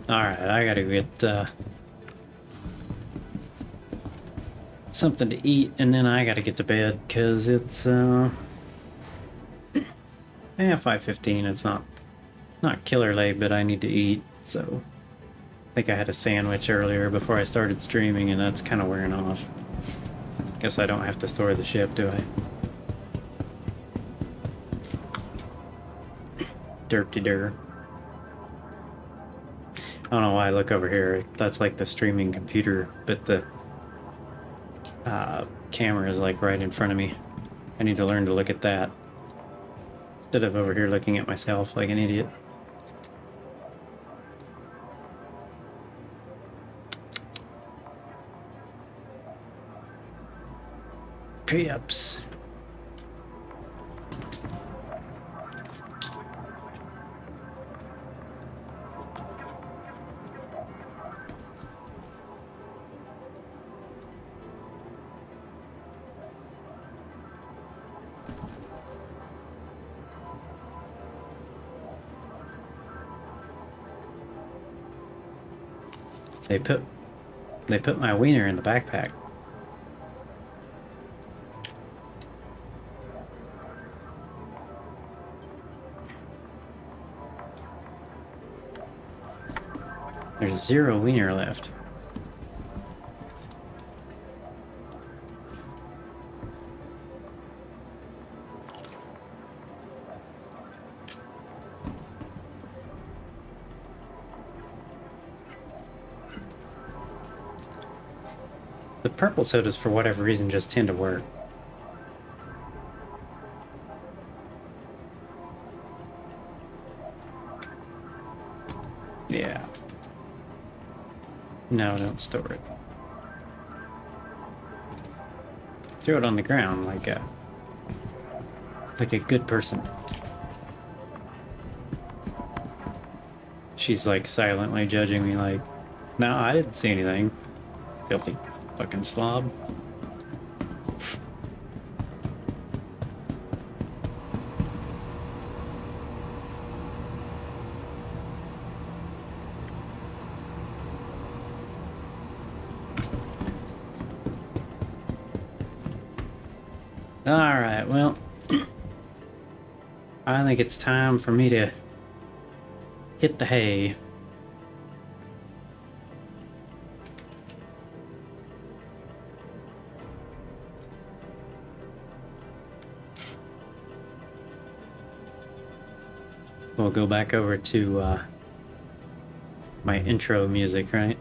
Alright, I gotta get something to eat, and then I gotta get to bed, because it's, yeah, 5:15. It's not killer late, but I need to eat, so... I think I had a sandwich earlier before I started streaming, and that's kind of wearing off. Guess I don't have to store the ship, do I? Derp-de-der. I don't know why I look over here. That's like the streaming computer, but the camera is like right in front of me. I need to learn to look at that instead of over here looking at myself like an idiot. Pips. They put my wiener in the backpack. There's 0 wiener left. The purple sodas, for whatever reason, just tend to work. Yeah. No, don't store it. Throw it on the ground like a good person. She's like silently judging me like, no, I didn't see anything. Filthy fucking slob. Alright, well, I think it's time for me to hit the hay. We'll go back over to my intro music, right?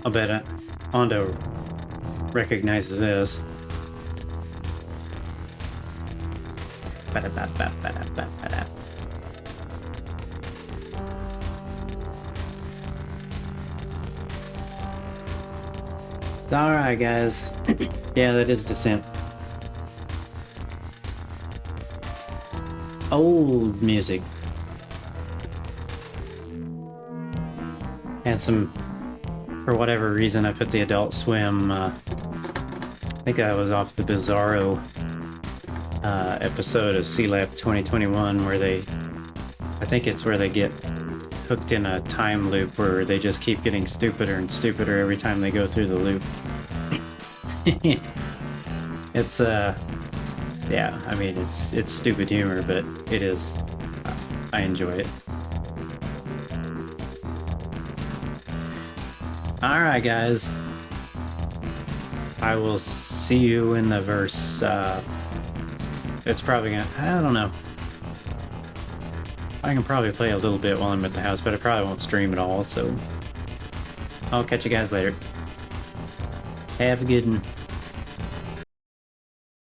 I'll bet Hondo recognizes this. Alright, guys. Yeah, that is Descent. Old music. And some, for whatever reason, I put the Adult Swim, I think that was off the Bizarro episode of C-Lab 2021 where I think it's where they get hooked in a time loop where they just keep getting stupider and stupider every time they go through the loop. It's yeah, I mean it's stupid humor, but it is, I enjoy it. Alright, guys, I will see you in the verse. It's probably gonna, I don't know, I can probably play a little bit while I'm at the house, but I probably won't stream at all, so I'll catch you guys later. Have a good one.